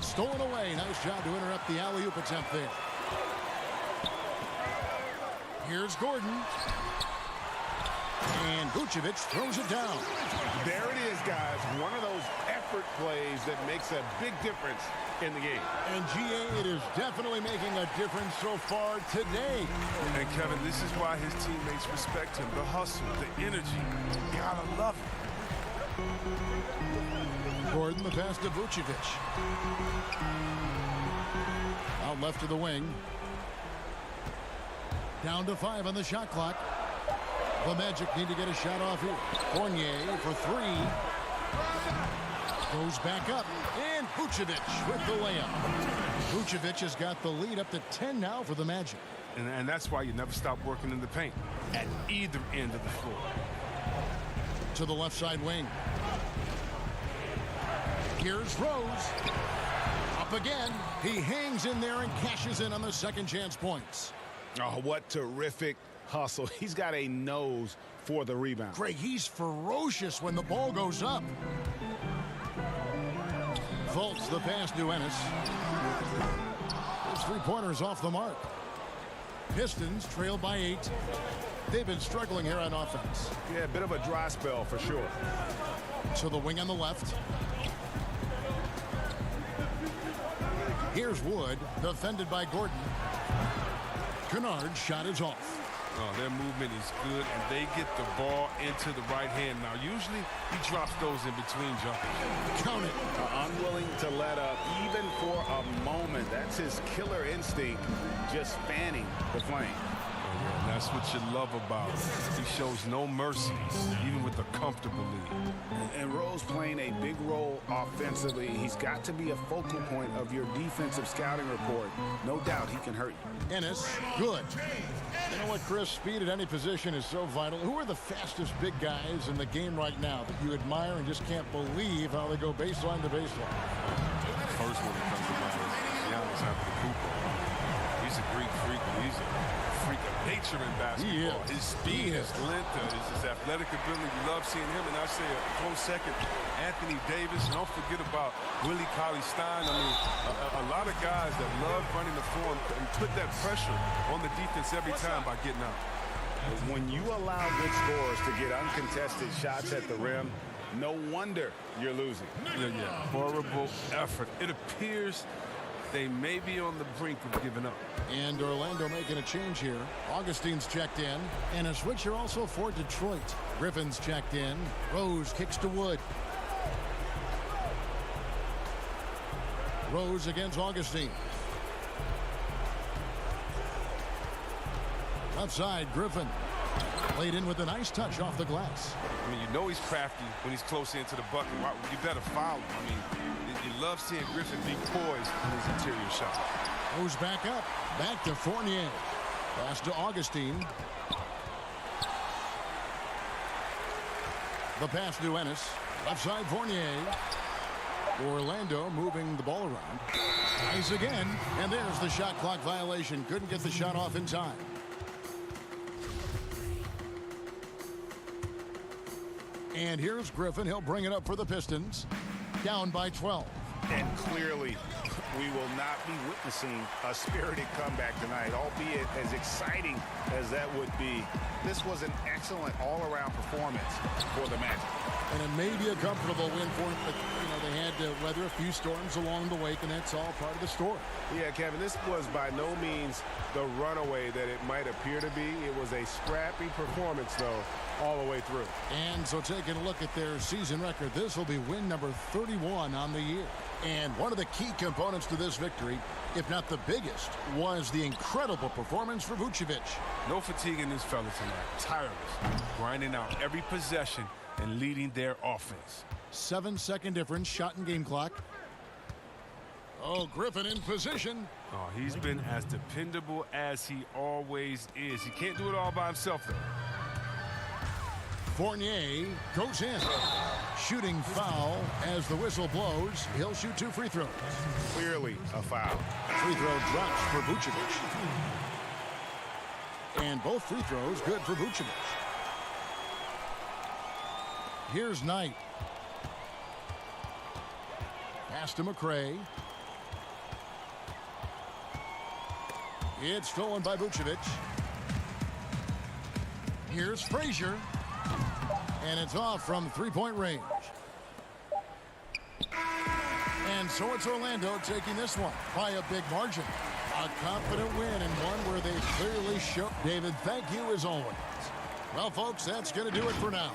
Stolen away. Nice job to interrupt the alley-oop attempt there. Here's Gordon. And Vucevic throws it down. There it is, guys. One of those effort plays that makes a big difference in the game. And GA, it is definitely making a difference so far today. And Kevin, this is why his teammates respect him. The hustle, the energy. You gotta love it. Gordon, the pass to Vucevic. Out left to the wing. Down to 5 on the shot clock. The Magic need to get a shot off here. Fournier for 3. Goes back up. And Vucevic with the layup. Vucevic has got the lead up to 10 now for the Magic. And that's why you never stop working in the paint at either end of the floor. To the left side wing. Here's Rose. Up again. He hangs in there and cashes in on the second chance points. Oh, what terrific hustle. He's got a nose for the rebound. Greg, he's ferocious when the ball goes up. Fultz the pass to Ennis. His three-pointer's off the mark. Pistons trail by 8. They've been struggling here on offense. Yeah, a bit of a dry spell for sure. To the wing on the left. Here's Wood, defended by Gordon. Kennard's shot is off. Oh, their movement is good, and they get the ball into the right hand. Now, usually he drops those in between jumpers. Count it. Unwilling to let up, even for a moment. That's his killer instinct, just fanning the flame. Oh, yeah, and that's what you love about him. He shows no mercy, even with a comfortable lead. And Rose playing a big role offensively. He's got to be a focal point of your defensive scouting report. No doubt he can hurt you. Ennis, good. You know what, Chris? Speed at any position is so vital. Who are the fastest big guys in the game right now that you admire and just can't believe how they go baseline to baseline? First one that comes to mind is Giannis Antetokounmpo. He's a Greek freak. he's a freak of nature in basketball. His speed, his length, his athletic ability. We love seeing him. And I say a close second, Anthony Davis. And don't forget about Willie Cauley-Stein. I mean, a lot of guys that love running the floor and put that pressure on the defense every time by getting out. When you allow good scorers to get uncontested shots at the rim, no wonder you're losing. Yeah. Horrible effort. It appears they may be on the brink of giving up. And Orlando making a change here. Augustine's checked in. And a switcher also for Detroit. Griffin's checked in. Rose kicks to Wood. Rose against Augustine. Left side, Griffin. Played in with a nice touch off the glass. I mean, you know he's crafty when he's close into the bucket. You better foul him. I mean, you love seeing Griffin be poised in his interior shot. Goes back up. Back to Fournier. Pass to Augustine. The pass to Ennis. Left side, Fournier. Orlando moving the ball around. Tries again. And there's the shot clock violation. Couldn't get the shot off in time. And here's Griffin. He'll bring it up for the Pistons. Down by 12. And clearly, we will not be witnessing a spirited comeback tonight, albeit as exciting as that would be. This was an excellent all-around performance for the Magic. And it may be a comfortable win for them, but, they had to weather a few storms along the way, and that's all part of the story. Yeah, Kevin, this was by no means the runaway that it might appear to be. It was a scrappy performance, though, all the way through. And so taking a look at their season record, this will be win number 31 on the year. And one of the key components to this victory, if not the biggest, was the incredible performance for Vucevic. No fatigue in this fella tonight. Tireless. Grinding out every possession and leading their offense. 7-second difference, shot and game clock. Oh, Griffin in position. Oh, he's been as dependable as he always is. He can't do it all by himself, though. Fournier goes in. Shooting foul as the whistle blows. He'll shoot 2 free throws. Clearly a foul. Free throw drops for Vucevic. And both free throws good for Vucevic. Here's Knight. Pass to McRae. It's stolen by Vucevic. Here's Frazier. And it's off from three-point range. And so it's Orlando taking this one by a big margin. A confident win and one where they clearly show. David, thank you as always. Well, folks, that's going to do it for now.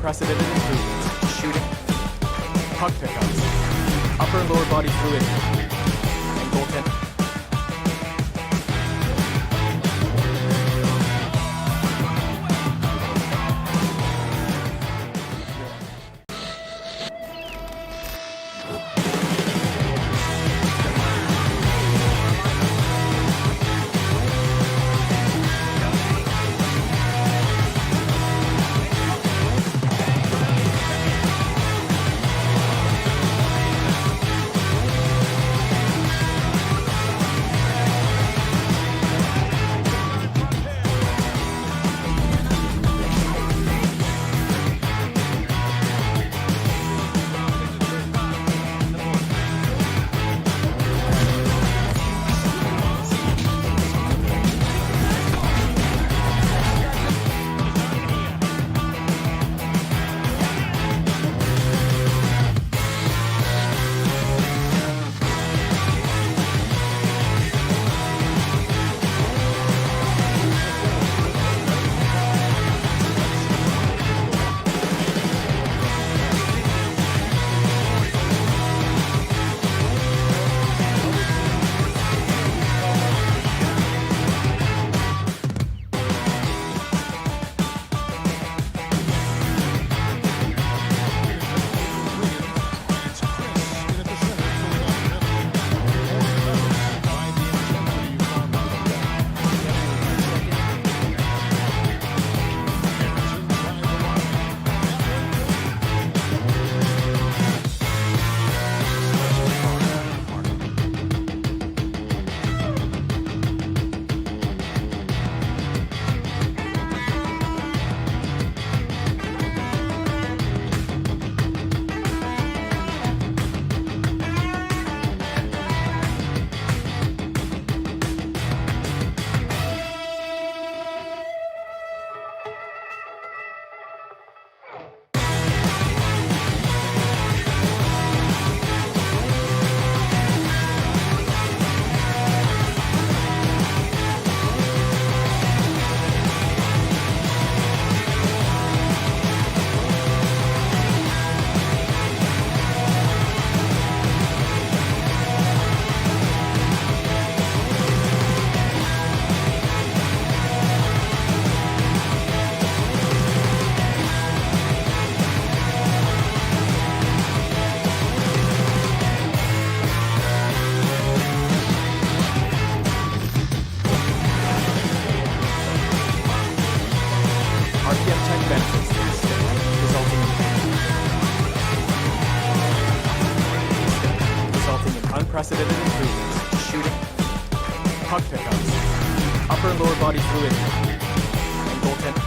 unprecedented improvements. Shooting, puck pickups, upper and lower body fluidity, and goaltending. Unprecedented improvements. Shooting, puck pickups, upper and lower body fluidity, and goaltending.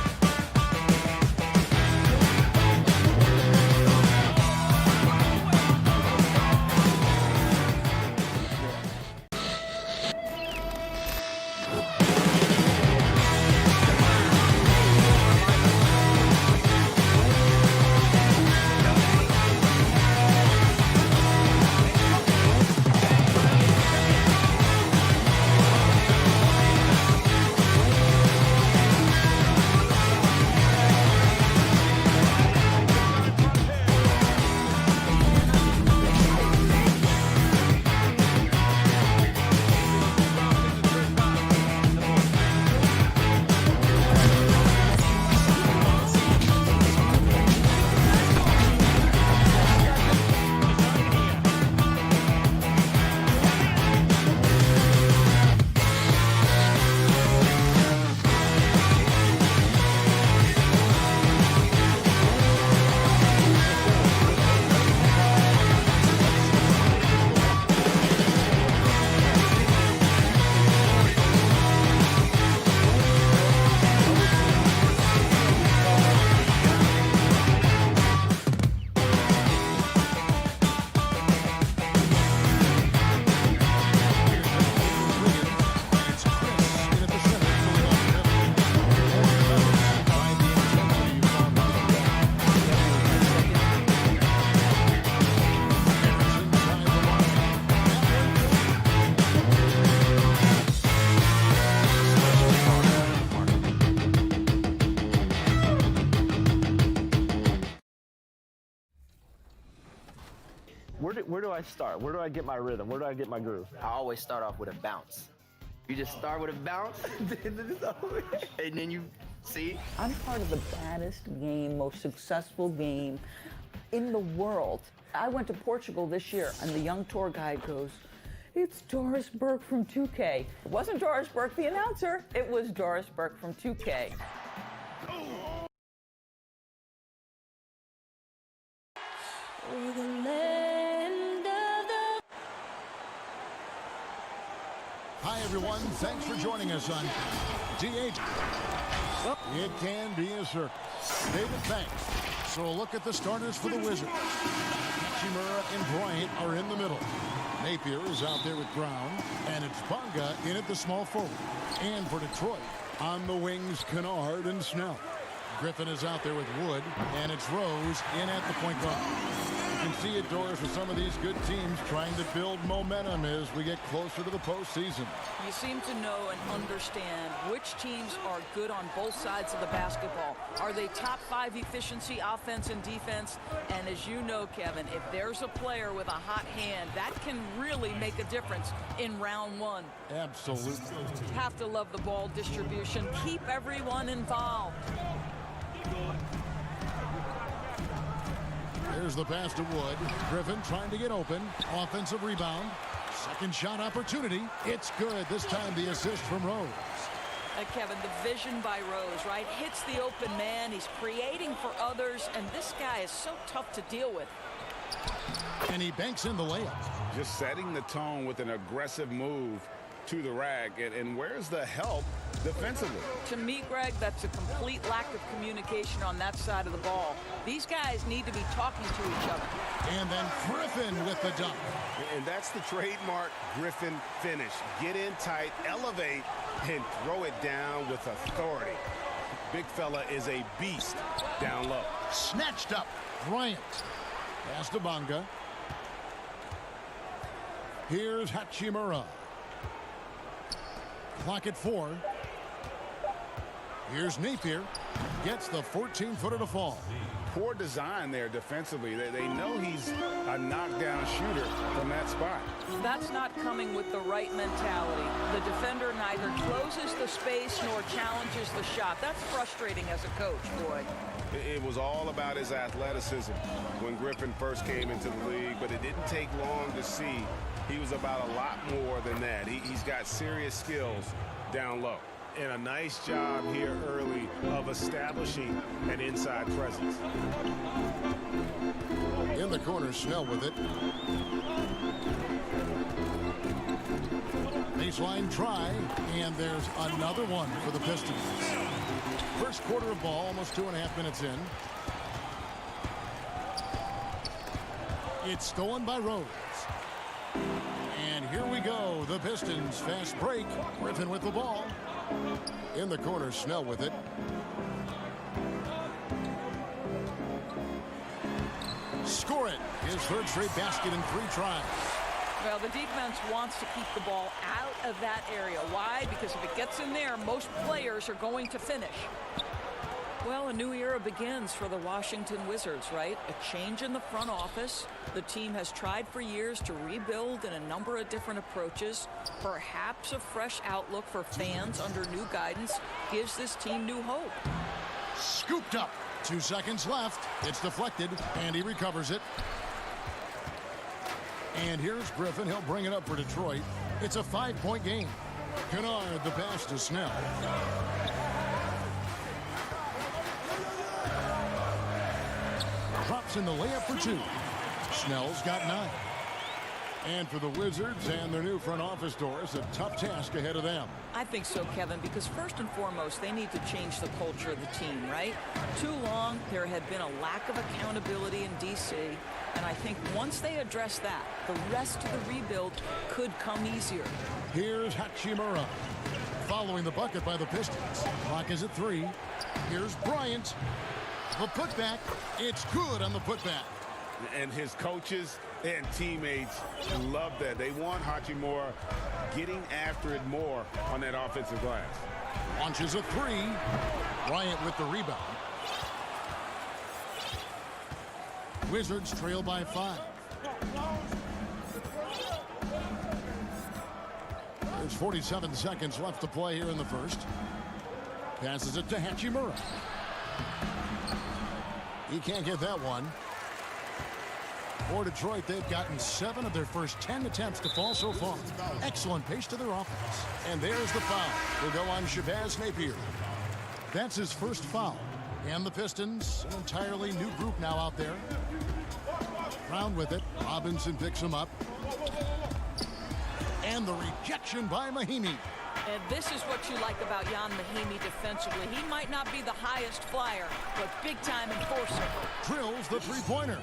where do I start? Where do I get my rhythm? Where do I get my groove? I always start off with a bounce. You just start with a bounce, and then you see. I'm part of the baddest game, most successful game in the world. I went to Portugal this year, and the young tour guide goes, "It's Doris Burke from 2K." It wasn't Doris Burke, the announcer. It was Doris Burke from 2K. Hi, everyone. Thanks for joining us on DH. It can be a circus. David Banks. So a look at the starters for the Wizards. Hachimura and Bryant are in the middle. Napier is out there with Brown. And it's Bonga in at the small forward. And for Detroit, on the wings, Kennard and Snell. Griffin is out there with Wood. And it's Rose in at the point guard. You can see it, Doris, with some of these good teams trying to build momentum as we get closer to the postseason. You seem to know and understand which teams are good on both sides of the basketball. Are they top 5 efficiency, offense and defense? And as you know, Kevin, if there's a player with a hot hand, that can really make a difference in round 1. Absolutely. Have to love the ball distribution. Keep everyone involved. There's the pass to Wood. Griffin trying to get open. Offensive rebound. Second shot opportunity. It's good. This time the assist from Rose. Kevin, the vision by Rose, right? Hits the open man. He's creating for others, and this guy is so tough to deal with. And he banks in the layup. Just setting the tone with an aggressive move to the rack. And where's the help defensively? To me, Greg, that's a complete lack of communication on that side of the ball. These guys need to be talking to each other. And then Griffin with the dunk. And that's the trademark Griffin finish. Get in tight, elevate, and throw it down with authority. Big fella is a beast down low. Snatched up. Bryant. Pass to Bonga. Here's Hachimura. Clock at 4. Here's Napier. Gets the 14-footer to fall. Poor design there defensively. They know he's a knockdown shooter from that spot. That's not coming with the right mentality. The defender neither closes the space nor challenges the shot. That's frustrating as a coach, boy. It was all about his athleticism when Griffin first came into the league, but it didn't take long to see he was about a lot more than that. He's got serious skills down low. And a nice job here early of establishing an inside presence. In the corner, Snell with it. Baseline try, and there's another one for the Pistons. First quarter of ball, almost 2.5 minutes in. It's stolen by Rose. And here we go, the Pistons fast break. Griffin with the ball. In the corner, Snell with it. Score it. His third straight basket in 3 tries. Well, the defense wants to keep the ball out of that area. Why? Because if it gets in there, most players are going to finish. Well, a new era begins for the Washington Wizards, right? A change in the front office. The team has tried for years to rebuild in a number of different approaches. Perhaps a fresh outlook for fans under new guidance gives this team new hope. Scooped up. 2 seconds left. It's deflected, and he recovers it. And here's Griffin. He'll bring it up for Detroit. It's a 5-point game. Kennard, the pass to Snell. Drops in the layup for 2. Snell's got 9. And for the Wizards and their new front office, Doris, a tough task ahead of them. I think so, Kevin, because first and foremost, they need to change the culture of the team, right? Too long, there had been a lack of accountability in D.C., and I think once they address that, the rest of the rebuild could come easier. Here's Hachimura. Following the bucket by the Pistons. Clock is at 3. Here's Bryant. The putback. It's good on the putback. And his coaches and teammates love that. They want Hachimura getting after it more on that offensive glass. Launches a 3. Bryant with the rebound. Wizards trail by 5. There's 47 seconds left to play here in the first. Passes it to Hachimura. He can't get that one. For Detroit, they've gotten 7 of their first 10 attempts to fall so far. Excellent pace to their offense. And there's the foul. Will go on Shabazz Napier. That's his first foul. And the Pistons, an entirely new group now out there. Brown with it. Robinson picks him up. And the rejection by Mahinmi. And this is what you like about Jan Mahinmi defensively. He might not be the highest flyer, but big-time enforcer. Drills the three-pointer.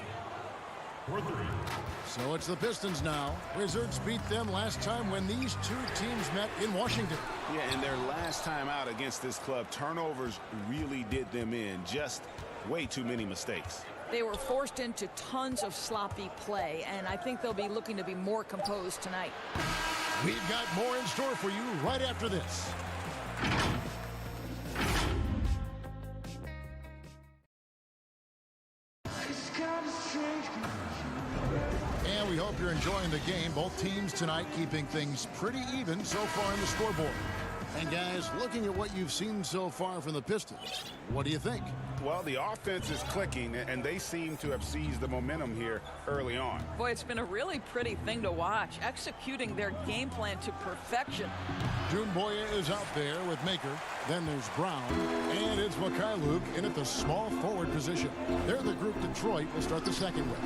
So it's the Pistons now. Wizards beat them last time when these two teams met in Washington. Yeah, and their last time out against this club, turnovers really did them in. Just way too many mistakes. They were forced into tons of sloppy play, and I think they'll be looking to be more composed tonight. We've got more in store for you right after this. And we hope you're enjoying the game. Both teams tonight keeping things pretty even so far in the scoreboard. And guys, looking at what you've seen so far from the Pistons, what do you think? Well, the offense is clicking, and they seem to have seized the momentum here early on. Boy, it's been a really pretty thing to watch, executing their game plan to perfection. Doumbouya is out there with Maker. Then there's Brown. And it's Mikhailuk in at the small forward position. They're the group Detroit will start the second with.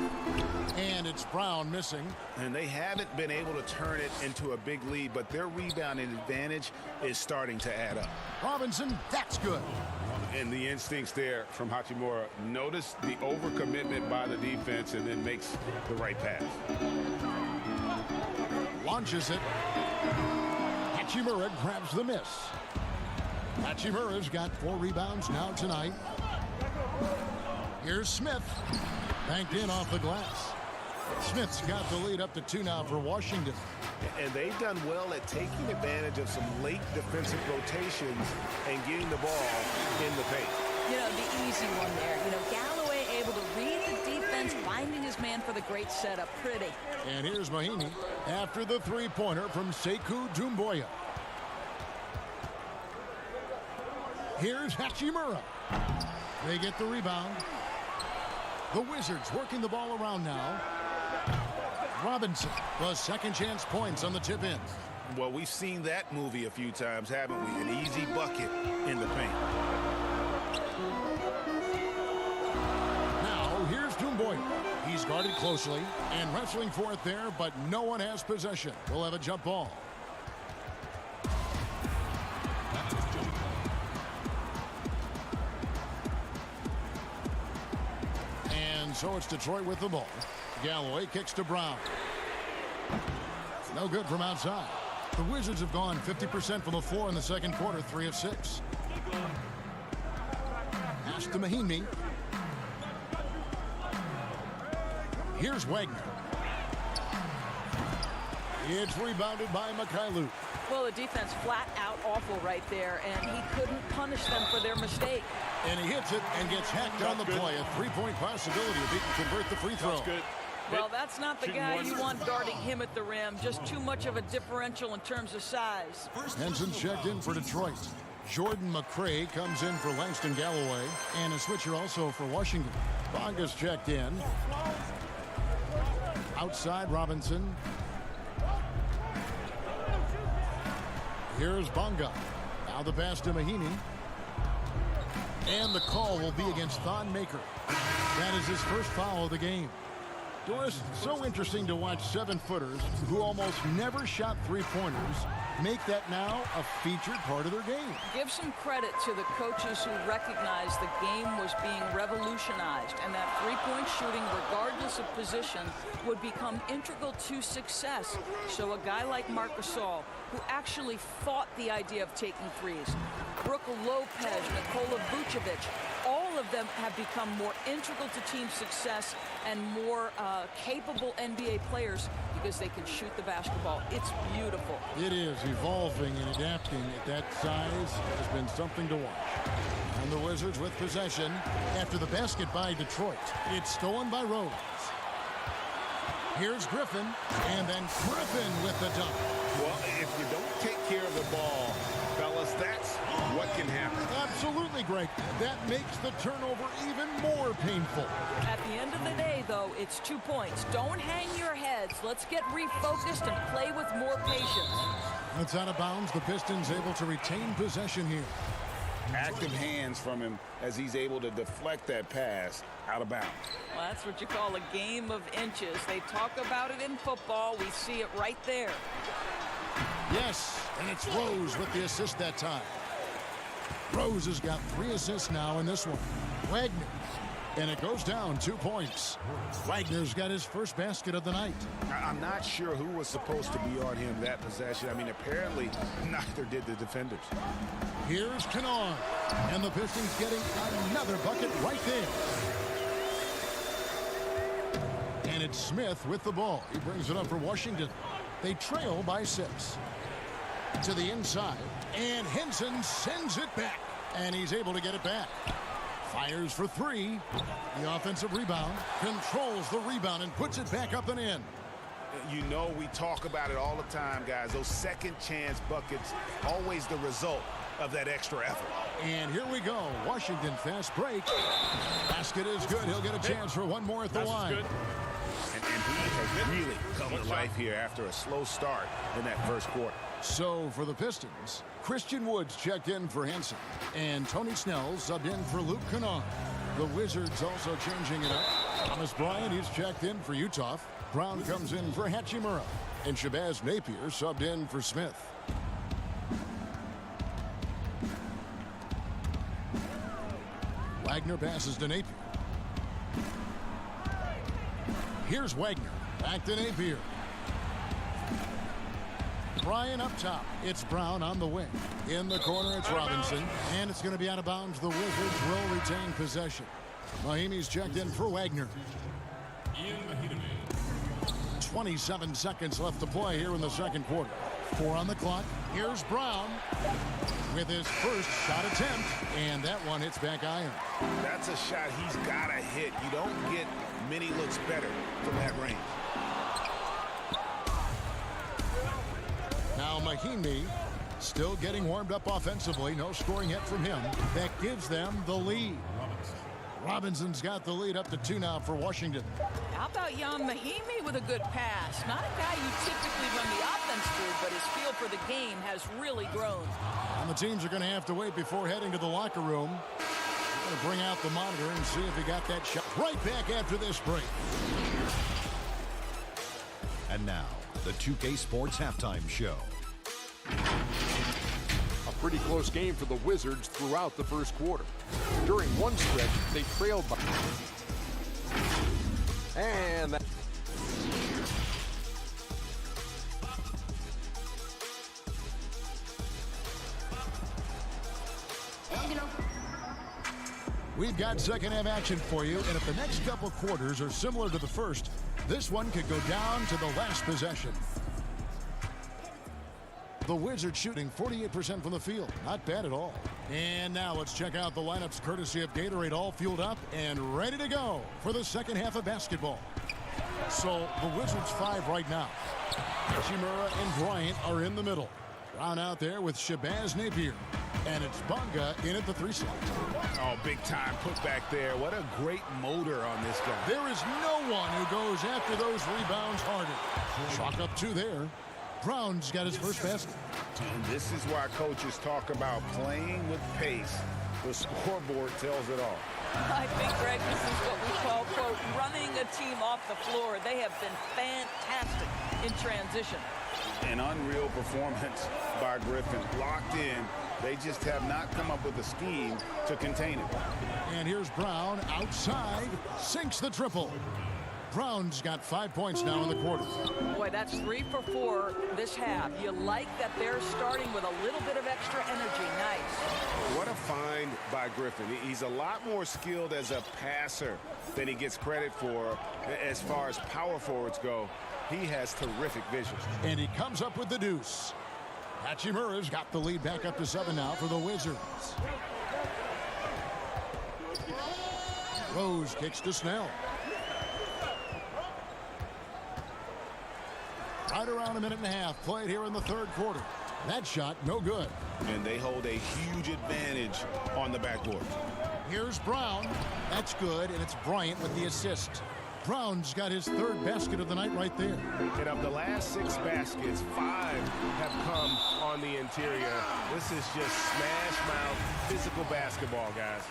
And it's Brown missing. And they haven't been able to turn it into a big lead, but their rebounding advantage is starting to add up. Robinson, that's good. And the instincts there from Hachimura. Notice the overcommitment by the defense and then makes the right pass. Launches it. Hachimura grabs the miss. Hachimura's got 4 rebounds now tonight. Here's Smith. Banked in off the glass. Smith's got the lead up to 2 now for Washington. And they've done well at taking advantage of some late defensive rotations and getting the ball in the paint. You know, the easy one there. You know, Galloway able to read the defense, finding his man for the great setup. Pretty. And here's Mahinmi after the three-pointer from Sekou Doumbouya. Here's Hachimura. They get the rebound. The Wizards working the ball around now. Robinson, the second chance points on the tip in. Well, we've seen that movie a few times, haven't we? An easy bucket in the paint. Now, here's Doumbouya. He's guarded closely and wrestling for it there, but no one has possession. We'll have a jump ball. And so it's Detroit with the ball. Galloway kicks to Brown. No good from outside. The Wizards have gone 50% from the floor in the second quarter, 3 of 6. Pass to Mahinmi. Here's Wagner. It's rebounded by Mikhailuk. Well, the defense flat out awful right there, and he couldn't punish them for their mistake. And he hits it and gets hacked on the play. A 3-point possibility if he can convert the free throw. That's good. Well, that's not the guy you want guarding him at the rim. Just too much of a differential in terms of size. Henson's checked in for Detroit. Jordan McRae comes in for Langston Galloway. And a switcher also for Washington. Bonga's checked in. Outside Robinson. Here's Bonga. Now the pass to Mahinmi. And the call will be against Thon Maker. That is his first foul of the game. Doris, so interesting to watch 7-footers who almost never shot three-pointers make that now a featured part of their game. Give some credit to the coaches who recognized the game was being revolutionized and that three-point shooting, regardless of position, would become integral to success. So a guy like Marc Gasol, who actually fought the idea of taking threes, Brooke Lopez, Nikola Vucevic, all of them have become more integral to team success and more capable NBA players because they can shoot the basketball. It's beautiful. It is. Evolving and adapting at that size has been something to watch. And the Wizards with possession after the basket by Detroit. It's stolen by Rose. Here's Griffin, and then Griffin with the dunk. Well, if you don't take care of the ball, fellas, that's what can happen. Absolutely, Greg. That makes the turnover even more painful. At the end of the day, though, it's 2 points. Don't hang your heads. Let's get refocused and play with more patience. That's out of bounds. The Pistons able to retain possession here. Active hands from him as he's able to deflect that pass out of bounds. Well, that's what you call a game of inches. They talk about it in football. We see it right there. Yes, and it's Rose with the assist that time. Rose has got 3 assists now in this one. Wagner, and it goes down 2 points. Wagner's got his first basket of the night. I'm not sure who was supposed to be on him that possession. I mean, apparently neither did the defenders. Here's Kennard, and the Pistons getting another bucket right there. And it's Smith with the ball. He brings it up for Washington. They trail by 6. To the inside, and Henson sends it back, and he's able to get it back. Fires for 3. The offensive rebound, controls the rebound and puts it back up and in. You know, we talk about it all the time, guys. Those second chance buckets, always the result of that extra effort. And here we go. Washington fast break. Basket is good. He'll get a chance for one more at the line. And he has really come to life here after a slow start in that first quarter. So for the Pistons, Christian Woods checked in for Henson, and Tony Snell subbed in for Luke Kennard. The Wizards also changing it up. Thomas Bryant, he's checked in for Utah. Brown comes in for Hachimura, and Shabazz Napier subbed in for Smith. Wagner passes to Napier. Here's Wagner. Back to Napier. Bryant up top. It's Brown on the wing. In the corner, it's Robinson. And it's going to be out of bounds. The Wizards will retain possession. Mahimi's checked in for Wagner. 27 seconds left to play here in the second quarter. 4 on the clock. Here's Brown with his first shot attempt. And that one hits back iron. That's a shot he's got to hit. You don't get many looks better from that range. Now Mahimi still getting warmed up offensively. No scoring yet from him. That gives them the lead. Robinson's got the lead up to 2 now for Washington. How about Jan Mahimi with a good pass? Not a guy you typically run the offense through, but his feel for the game has really grown. And the teams are going to have to wait before heading to the locker room. Going to bring out the monitor and see if he got that shot. Right back after this break. And now, the 2K Sports Halftime Show. A pretty close game for the Wizards throughout the first quarter. During one stretch, they trailed by... And that... We've got second half action for you, and if the next couple quarters are similar to the first, this one could go down to the last possession. The Wizards shooting 48% from the field. Not bad at all. And now let's check out the lineups courtesy of Gatorade, all fueled up and ready to go for the second half of basketball. So the Wizards 5 right now. Hachimura and Bryant are in the middle. Brown out there with Shabazz Napier. And it's Bonga in at the 3 slot. Oh, big time put back there. What a great motor on this guy. There is no one who goes after those rebounds harder. Chalk up 2 there. Brown's got his first basket. And this is why coaches talk about playing with pace. The scoreboard tells it all. I think, Greg, this is what we call, quote, running a team off the floor. They have been fantastic in transition. An unreal performance by Griffin. Locked in. They just have not come up with a scheme to contain it. And here's Brown outside. Sinks the triple. Brown's got 5 points now in the quarter. Boy, that's 3 for 4 this half. You like that they're starting with a little bit of extra energy. Nice. What a find by Griffin. He's a lot more skilled as a passer than he gets credit for as far as power forwards go. He has terrific vision. And he comes up with the deuce. Hachimura's got the lead back up to 7 now for the Wizards. Rose kicks to Snell. Right around a minute and a half played here in the third quarter. That shot, no good. And they hold a huge advantage on the backboard. Here's Brown. That's good, and it's Bryant with the assist. Brown's got his third basket of the night right there. And of the last 6 baskets, 5 have come on the interior. This is just smash mouth physical basketball, guys.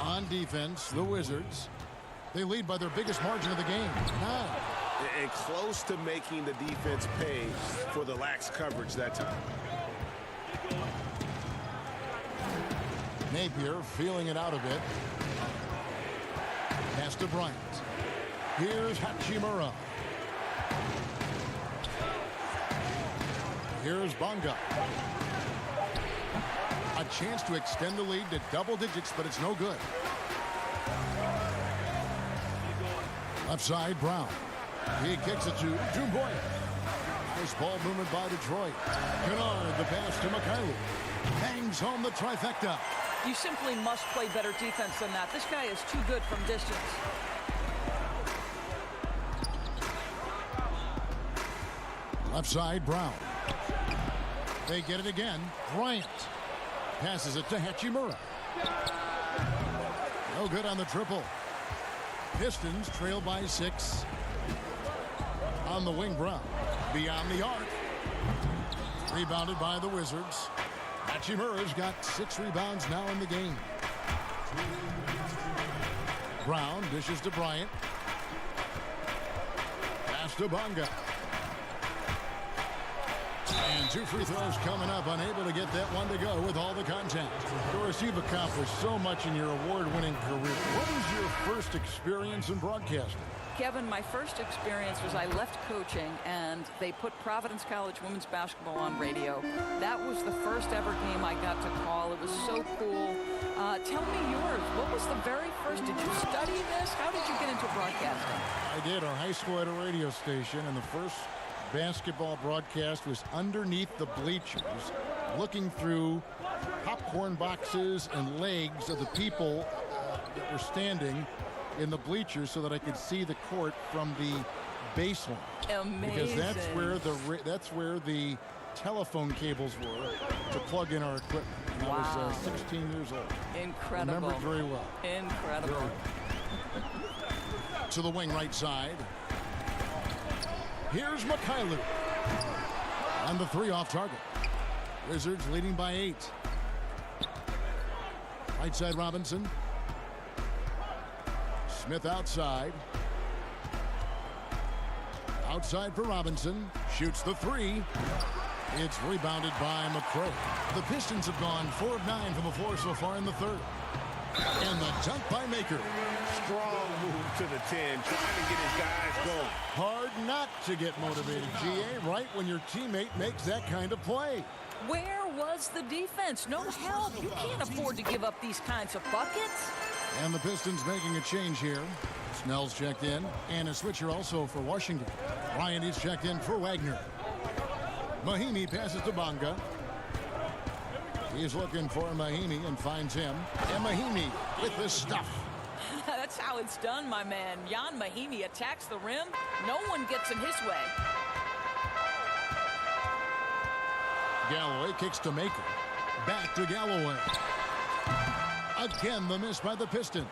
On defense, the Wizards. They lead by their biggest margin of the game, 9. And close to making the defense pay for the lax coverage that time. Napier feeling it out a bit. Pass to Bryant. Here's Hachimura. Here's Bonga. A chance to extend the lead to double digits, but it's no good. Left side, Brown. He kicks it to Dumboy. Nice ball movement by Detroit. Kennard, the pass to Mikhailuk. Bangs home the trifecta. You simply must play better defense than that. This guy is too good from distance. Left side, Brown. They get it again. Bryant passes it to Hachimura. No good on the triple. Pistons trail by 6. On the wing, Brown. Beyond the arc. Rebounded by the Wizards. Hachimura's got 6 rebounds now in the game. Brown dishes to Bryant. Pass to Bonga. And 2 free throws coming up. Unable to get that one to go with all the contact. Doris, you've accomplished so much in your award-winning career. What was your first experience in broadcasting? Kevin, my first experience was I left coaching and they put Providence College women's basketball on radio. That was the first ever game I got to call. It was so cool. Tell me yours. What was the very first? Did you study this? How did you get into broadcasting? I did. Our high school had a radio station, and the first basketball broadcast was underneath the bleachers, looking through popcorn boxes and legs of the people that were standing in the bleachers so that I could see the court from the baseline. Amazing. Because that's where the telephone cables were to plug in our equipment. And wow. I was 16 years old. Incredible. Remember it very well. Incredible. To the wing right side. Here's Mikhailuk. And the 3 off target. Wizards leading by 8. Right side Robinson. Smith outside. Outside for Robinson. Shoots the 3. It's rebounded by McCray. The Pistons have gone 4 of 9 from the floor so far in the third. And the dunk by Maker. Strong move to the 10, trying to get his guys going. Hard not to get motivated, GA, right when your teammate makes that kind of play. Where was the defense? No help. You can't afford to give up these kinds of buckets. And the Pistons making a change here. Snell's checked in, and a switcher also for Washington. Ryan is checked in for Wagner. Mahimi passes to Bonga. He's looking for Mahimi and finds him. And Mahimi with the stuff. That's how it's done, my man. Jan Mahimi attacks the rim. No one gets in his way. Galloway kicks to Maker. Back to Galloway. Again, the miss by the Pistons.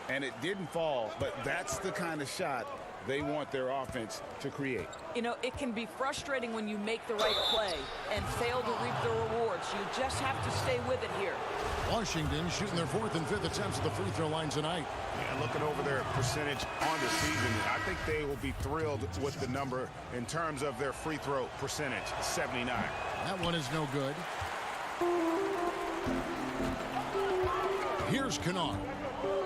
And it didn't fall, but that's the kind of shot they want their offense to create. You know, it can be frustrating when you make the right play and fail to reap the rewards. You just have to stay with it here. Washington shooting their 4th and 5th attempts at the free throw line tonight. Yeah, looking over their percentage on the season, I think they will be thrilled with the number in terms of their free throw percentage, 79. That one is no good. Here's Kennard.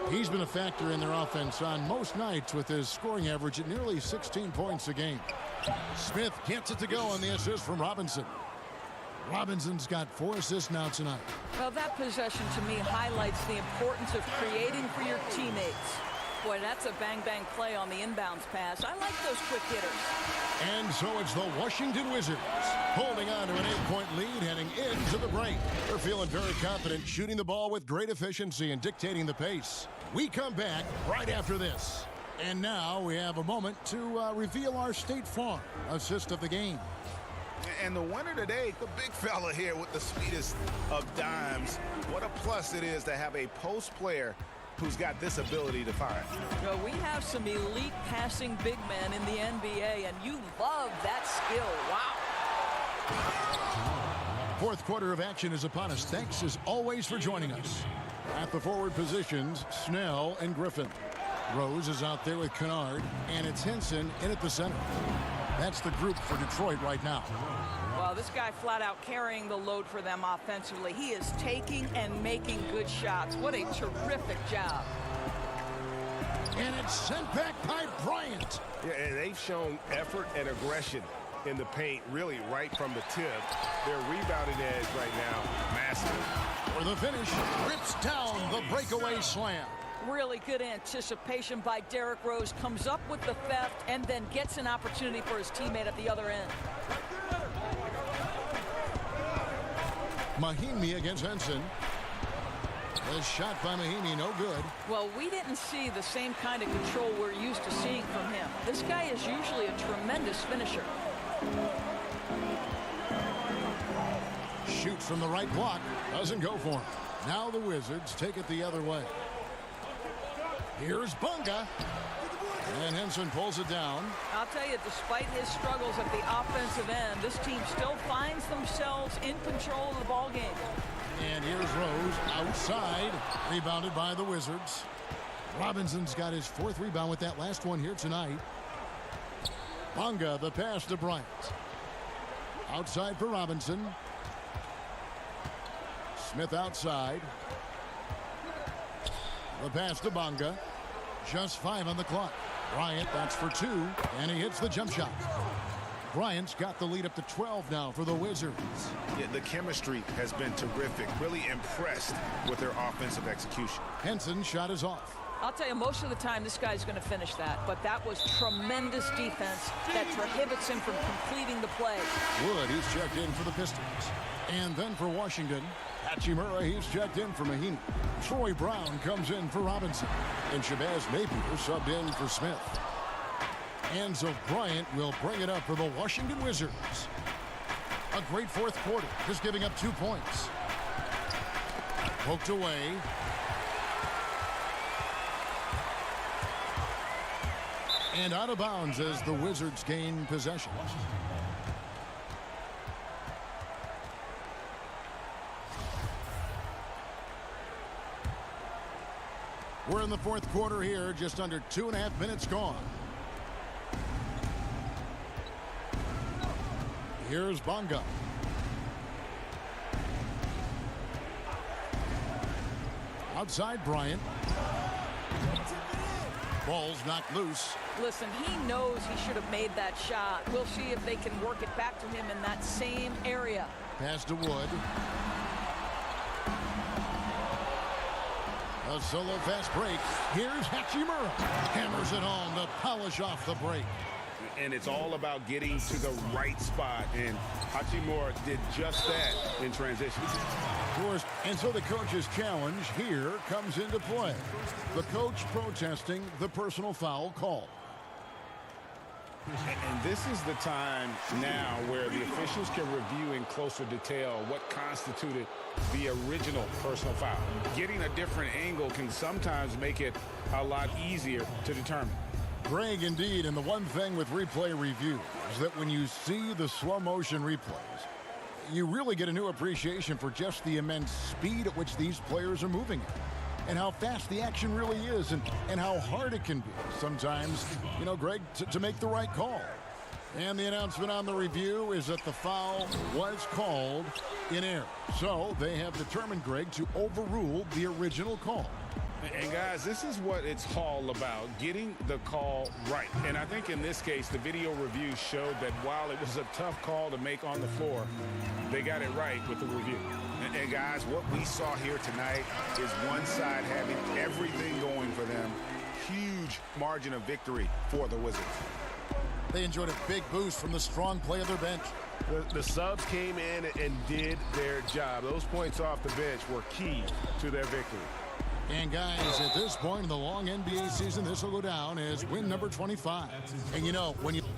He's been a factor in their offense on most nights with his scoring average at nearly 16 points a game. Smith gets it to go on the assist from Robinson. Robinson's got 4 assists now tonight. Well, that possession to me highlights the importance of creating for your teammates. Boy, that's a bang-bang play on the inbounds pass. I like those quick hitters. And so it's the Washington Wizards holding on to an 8-point lead heading into the break. They're feeling very confident, shooting the ball with great efficiency and dictating the pace. We come back right after this. And now we have a moment to reveal our State Farm assist of the game. And the winner today, the big fella here with the sweetest of dimes. What a plus it is to have a post player who's got this ability to find. Well, we have some elite passing big men in the NBA, and you love that skill. Wow. Fourth quarter of action is upon us. Thanks, as always, for joining us. At the forward positions, Snell and Griffin. Rose is out there with Kennard, and it's Henson in at the center. That's the group for Detroit right now. Well, this guy flat out carrying the load for them offensively. He is taking and making good shots. What a terrific job. And it's sent back by Bryant. Yeah, and they've shown effort and aggression in the paint, really right from the tip. Their rebounding edge right now, massive. For the finish, rips down the breakaway slam. Really good anticipation by Derrick Rose, comes up with the theft and then gets an opportunity for his teammate at the other end. Mahinmi against Henson. The shot by Mahinmi, no good. Well, we didn't see the same kind of control we're used to seeing from him. This guy is usually a tremendous finisher. Shoots from the right block, doesn't go for him. Now the Wizards take it the other way. Here's Bunga. And Henson pulls it down. I'll tell you, despite his struggles at the offensive end, this team still finds themselves in control of the ball game. And here's Rose outside, rebounded by the Wizards. Robinson's got his fourth rebound with that last one here tonight. Bunga, the pass to Bryant. Outside for Robinson. Smith outside. The pass to Bunga. Just 5 on the clock. Bryant, that's for 2, and he hits the jump shot. Bryant's got the lead up to 12 now for the Wizards. Yeah, the chemistry has been terrific. Really impressed with their offensive execution. Henson's shot is off. I'll tell you, most of the time this guy's going to finish that, but that was tremendous defense that prohibits him from completing the play. Wood, he's checked in for the Pistons. And then for Washington, Hachimura, he's checked in for Mahinmi. Troy Brown comes in for Robinson. And Shabazz Napier subbed in for Smith. Enzo Bryant will bring it up for the Washington Wizards. A great fourth quarter, just giving up 2 points. Poked away. And out of bounds as the Wizards gain possession. We're in the fourth quarter here, just under 2.5 minutes gone. Here's Bunga. Outside Bryant. Ball's knocked loose. Listen, he knows he should have made that shot. We'll see if they can work it back to him in that same area. Pass to Wood. A solo fast break. Here's Hachimura. Hammers it home to polish off the break. And it's all about getting to the right spot. And Hachimura did just that in transition. Of course, and so the coach's challenge here comes into play. The coach protesting the personal foul call. And this is the time now where the officials can review in closer detail what constituted the original personal foul. Getting a different angle can sometimes make it a lot easier to determine. Greg, indeed, and the one thing with replay review is that when you see the slow motion replays, you really get a new appreciation for just the immense speed at which these players are moving at. And how fast the action really is, and how hard it can be sometimes, you know, Greg, to make the right call. And the announcement on the review is that the foul was called in error. So they have determined, Greg, to overrule the original call. And guys, this is what it's all about, getting the call right. And I think in this case, the video review showed that while it was a tough call to make on the floor, they got it right with the review. And guys, what we saw here tonight is one side having everything going for them. Huge margin of victory for the Wizards. They enjoyed a big boost from the strong play of their bench. The subs came in and did their job. Those points off the bench were key to their victory. And guys, at this point in the long NBA season, this will go down as win number 25.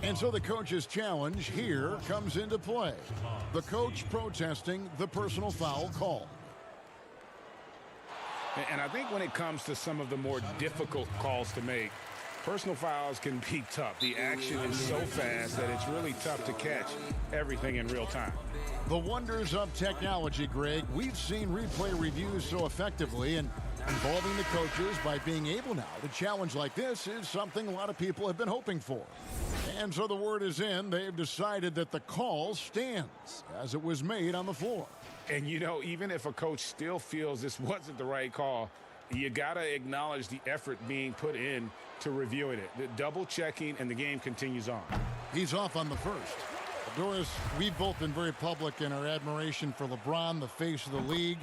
And so the coach's challenge here comes into play. The coach protesting the personal foul call. And I think when it comes to some of the more difficult calls to make, personal fouls can be tough. The action is so fast that it's really tough to catch everything in real time. The wonders of technology, Greg. We've seen replay reviews so effectively, and involving the coaches by being able now to challenge like this is something a lot of people have been hoping for. And so the word is in. They've decided that the call stands as it was made on the floor. And, even if a coach still feels this wasn't the right call, you got to acknowledge the effort being put in to reviewing it. The double checking, and the game continues on. He's off on the first. Doris, we've both been very public in our admiration for LeBron, the face of the league,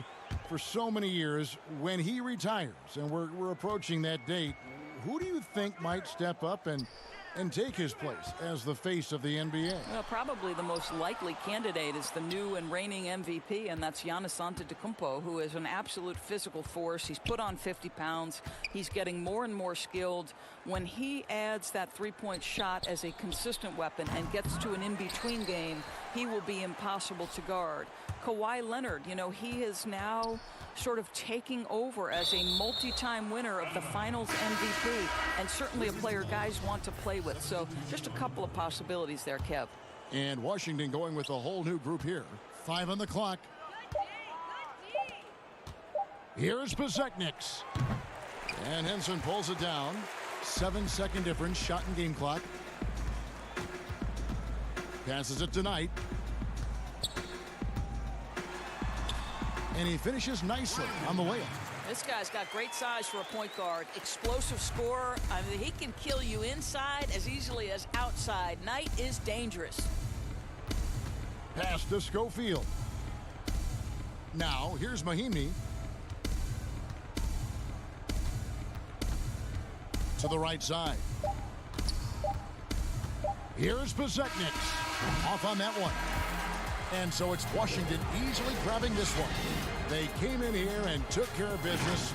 for so many years. When he retires, and we're approaching that date, who do you think might step up and take his place as the face of the NBA? Well, probably the most likely candidate is the new and reigning MVP, and that's Giannis Antetokounmpo, who is an absolute physical force. He's put on 50 pounds. He's getting more and more skilled. When he adds that three-point shot as a consistent weapon and gets to an in-between game, he will be impossible to guard. Kawhi Leonard, he is now sort of taking over as a multi-time winner of the Finals MVP, and certainly a player guys want to play with. So just a couple of possibilities there, Kev. And Washington going with a whole new group here. 5 on the clock. Here's Pizekniks. And Henson pulls it down. 7-second difference, shot and game clock. Passes it to Knight. And he finishes nicely on the layup. This guy's got great size for a point guard. Explosive scorer. I mean, he can kill you inside as easily as outside. Knight is dangerous. Pass to Schofield. Now, here's Mahinmi. To the right side. Here's Pizekniks. Off on that one. And so it's Washington easily grabbing this one. They came in here and took care of business.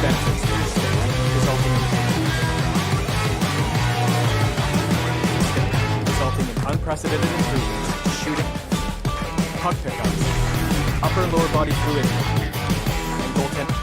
benefits to the stick, resulting in unprecedented improvements in shooting, puck pickups, upper and lower body fluidity, and goaltending.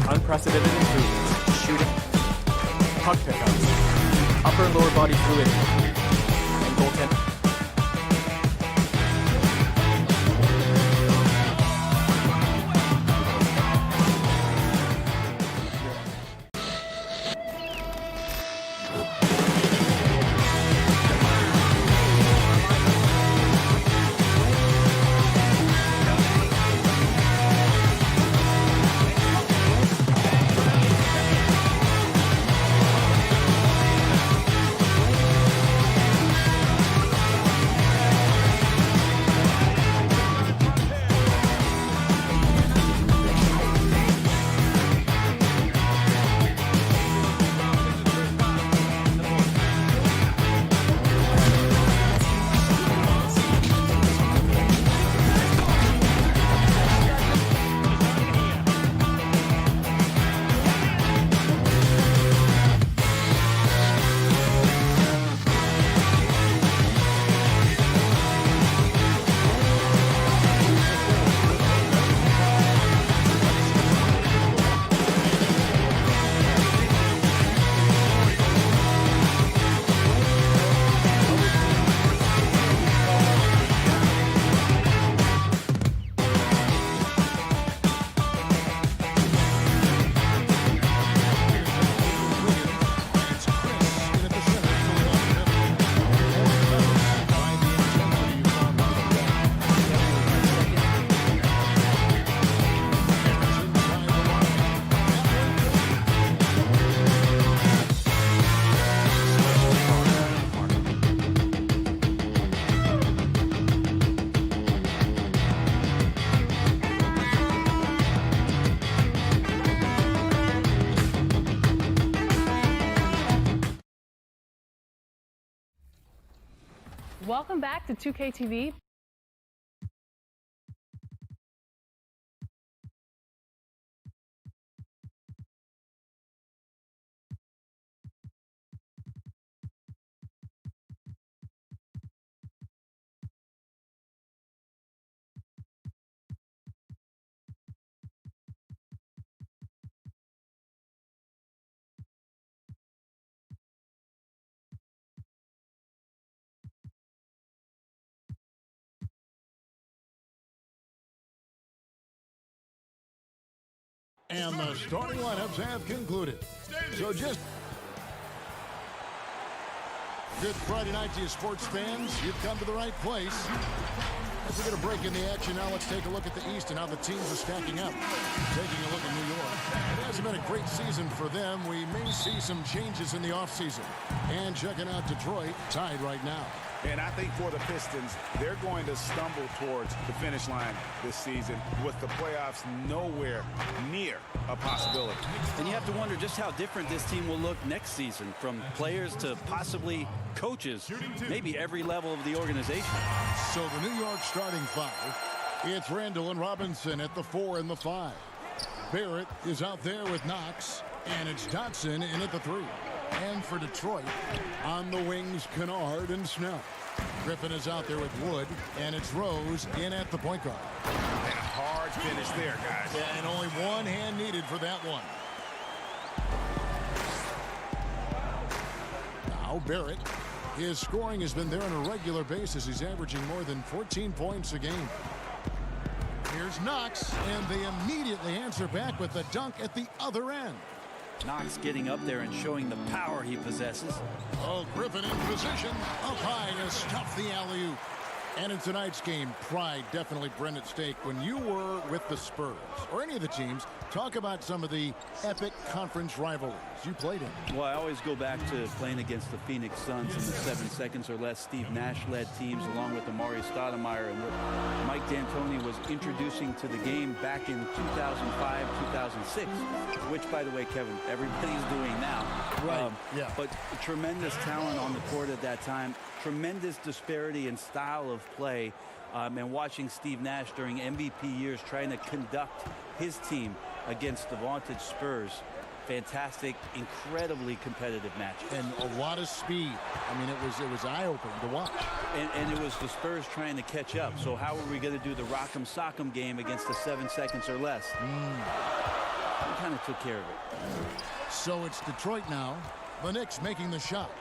Unprecedented improvements in shooting, puck pickups, upper and lower body fluidity, and goaltending. Welcome back to 2K TV. And the starting lineups have concluded. So just good Friday night to you sports fans. You've come to the right place. As we get a break in the action now, let's take a look at the East and how the teams are stacking up. Taking a look at New York. It hasn't been a great season for them. We may see some changes in the offseason. And checking out Detroit, tied right now. And I think for the Pistons, they're going to stumble towards the finish line this season with the playoffs nowhere near a possibility. And you have to wonder just how different this team will look next season, from players to possibly coaches, maybe every level of the organization. So the New York starting five, it's Randall and Robinson at the 4 and the 5. Barrett is out there with Knox, and it's Dotson in at the 3. And for Detroit, on the wings, Kennard and Snell. Griffin is out there with Wood, and it's Rose in at the point guard. And a hard finish there, guys. Yeah, and only one hand needed for that one. Now Barrett. His scoring has been there on a regular basis. He's averaging more than 14 points a game. Here's Knox, and they immediately answer back with a dunk at the other end. Knox getting up there and showing the power he possesses. Oh, Griffin in position, up high to stuff the alley-oop. And in tonight's game, pride definitely bred at stake. When you were with the Spurs, or any of the teams, talk about some of the epic conference rivalries you played in. Well, I always go back to playing against the Phoenix Suns in the 7 seconds or less Steve Nash-led teams, along with Amari Stoudemire, and what Mike D'Antoni was introducing to the game back in 2005, 2006, which, by the way, Kevin, everybody's doing now. Right, yeah. But tremendous talent on the court at that time. Tremendous disparity in style of play, and watching Steve Nash during MVP years trying to conduct his team against the vaunted Spurs. Fantastic, incredibly competitive match. And a lot of speed. I mean, it was eye-opening to watch. And it was the Spurs trying to catch up. So how are we going to do the rock'em sock'em game against the 7 seconds or less? We kind of took care of it. So it's Detroit now. The Knicks making the shot.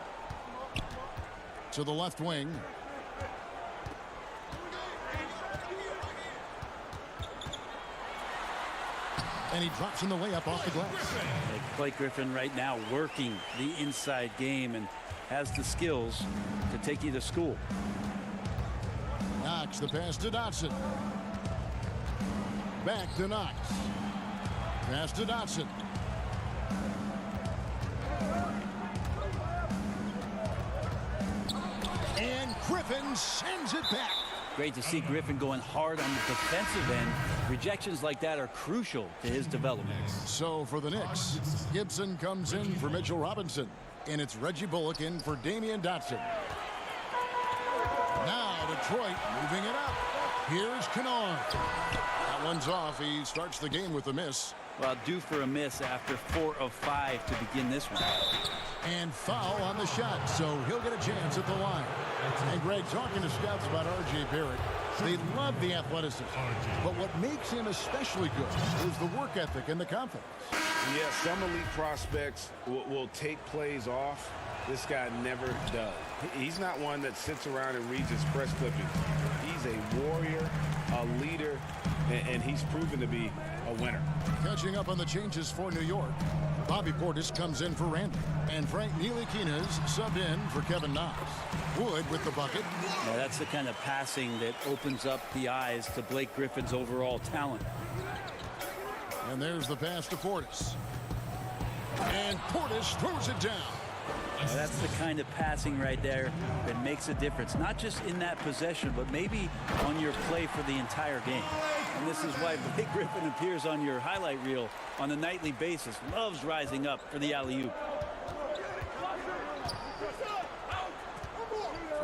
To the left wing. And he drops in the layup off the glass. Blake Griffin right now working the inside game and has the skills to take you to school. Knox, the pass to Dotson. Back to Knox. Pass to Dotson. And Griffin sends it back. Great to see Griffin going hard on the defensive end. Rejections like that are crucial to his development. So for the Knicks, Gibson comes in for Mitchell Robinson. And it's Reggie Bullock in for Damian Dotson. Now Detroit moving it up. Here's Kennard. That one's off. He starts the game with a miss. Well, due for a miss after 4 of 5 to begin this one. And foul on the shot, so he'll get a chance at the line. And Greg, talking to scouts about R.J. Barrett, they love the athleticism. But what makes him especially good is the work ethic and the confidence. Yeah, summer league prospects will take plays off. This guy never does. He's not one that sits around and reads his press clippings. He's a warrior, a leader, and he's proven to be a winner. Catching up on the changes for New York, Bobby Portis comes in for Randall. And Frank Ntilikina's subbed in for Kevin Knox. Wood with the bucket. Now that's the kind of passing that opens up the eyes to Blake Griffin's overall talent. And there's the pass to Portis. And Portis throws it down. Now that's the kind of passing right there that makes a difference, not just in that possession, but maybe on your play for the entire game. And this is why Blake Griffin appears on your highlight reel on a nightly basis. Loves rising up for the alley-oop.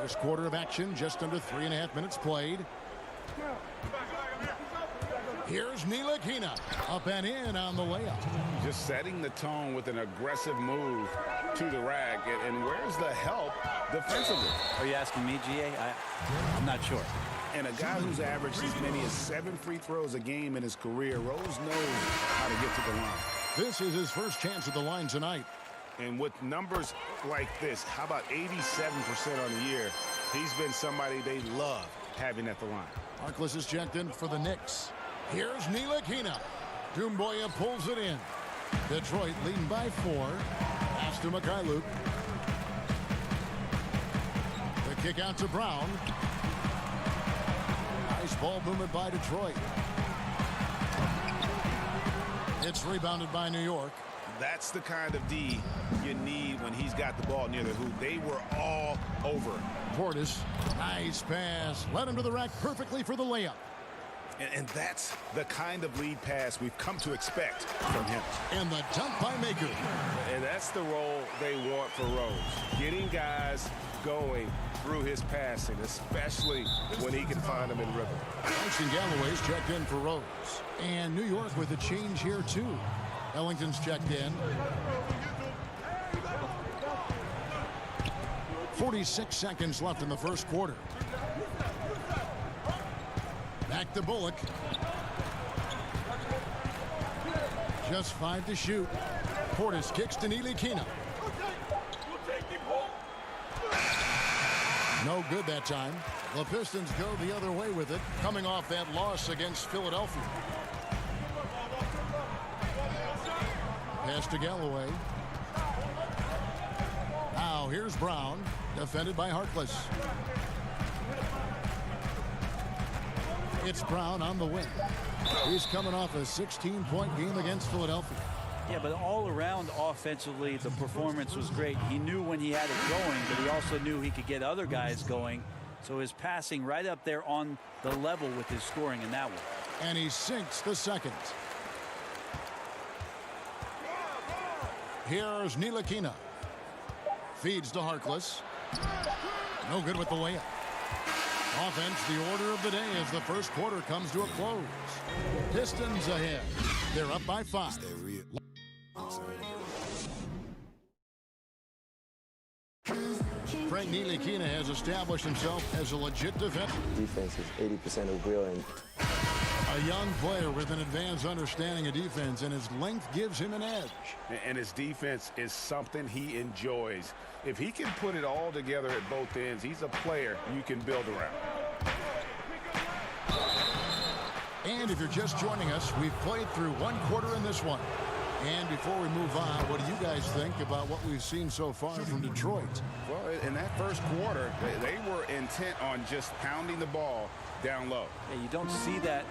First quarter of action, just under 3.5 minutes played. Here's Ntilikina, up and in on the layup. Just setting the tone with an aggressive move to the rack. And where's the help defensively? Are you asking me, GA? I'm not sure. And a guy who's averaged as many as 7 free throws a game in his career, Rose knows how to get to the line. This is his first chance at the line tonight. And with numbers like this, how about 87% on the year? He's been somebody they love having at the line. Harkless is checked in for the Knicks. Here's Ntilikina. Doumbouya pulls it in. Detroit leading by 4. Pass to Mikhailuk. The kick out to Brown. Nice ball movement by Detroit. It's rebounded by New York. That's the kind of D you need when he's got the ball near the hoop. They were all over. Portis, nice pass. Led him to the rack perfectly for the layup. And that's the kind of lead pass we've come to expect from him. And the dunk by Maker. And that's the role they want for Rose. Getting guys going through his passing, especially when he can find them in rhythm. Tyson Galloway's checked in for Rose. And New York with a change here, too. Ellington's checked in. 46 seconds left in the first quarter. Back to Bullock. Just 5 to shoot. Portis kicks to Ntilikina. No good that time. The Pistons go the other way with it, coming off that loss against Philadelphia. Pass to Galloway. Now here's Brown, defended by Harkless. It's Brown on the wing. He's coming off a 16-point game against Philadelphia. Yeah, but all around offensively, the performance was great. He knew when he had it going, but he also knew he could get other guys going. So his passing right up there on the level with his scoring in that one. And he sinks the second. Here's Ntilikina. Feeds to Harkless. No good with the layup. Offense, the order of the day as the first quarter comes to a close. Pistons ahead. They're up by 5. Frank Ntilikina has established himself as a legit defender. Defense is 80% of real. And a young player with an advanced understanding of defense, and his length gives him an edge. And his defense is something he enjoys. If he can put it all together at both ends, he's a player you can build around. And if you're just joining us, we've played through one quarter in this one. And before we move on, what do you guys think about what we've seen so far from Detroit? Well, in that first quarter, they were intent on just pounding the ball down low. Yeah, you don't see that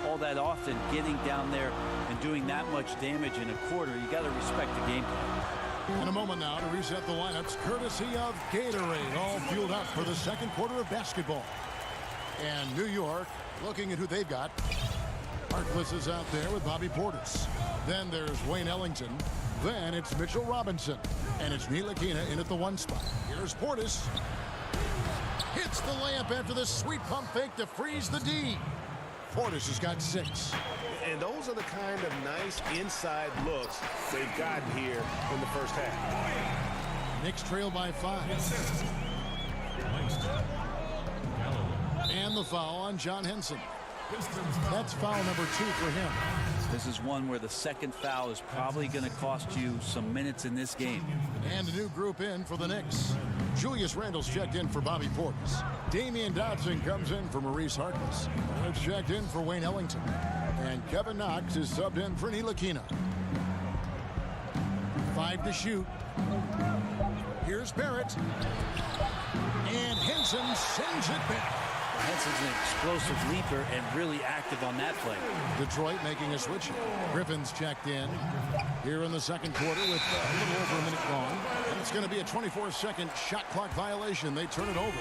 all that often, getting down there and doing that much damage in a quarter. You got to respect the game plan. In a moment now to reset the lineups, courtesy of Gatorade, all fueled up for the second quarter of basketball. And New York, looking at who they've got. Harkless is out there with Bobby Portis. Then there's Wayne Ellington. Then it's Mitchell Robinson. And it's Ntilikina in at the 1 spot. Here's Portis. Hits the layup after the sweet pump fake to freeze the D. Portis has got 6. And those are the kind of nice inside looks they've gotten here in the first half. Knicks trail by 5. And the foul on John Henson. That's foul number 2 for him. This is one where the second foul is probably going to cost you some minutes in this game. And a new group in for the Knicks. Julius Randle's checked in for Bobby Portis. Damian Dodson comes in for Maurice Harkless. It's checked in for Wayne Ellington. And Kevin Knox is subbed in for Ntilikina. 5 to shoot. Here's Barrett. And Henson sends it back. Henson's an explosive leaper and really active on that play. Detroit making a switch. Griffin's checked in here in the second quarter with a little over a minute gone. And it's going to be a 24-second shot clock violation. They turn it over.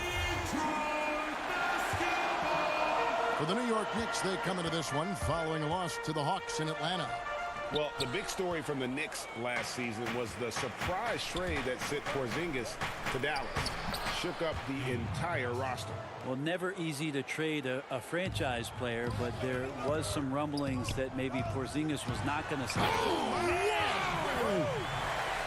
For the New York Knicks, they come into this one following a loss to the Hawks in Atlanta. Well, the big story from the Knicks last season was the surprise trade that sent Porzingis to Dallas. Shook up the entire roster. Well, never easy to trade a franchise player, but there was some rumblings that maybe Porzingis was not going to sign.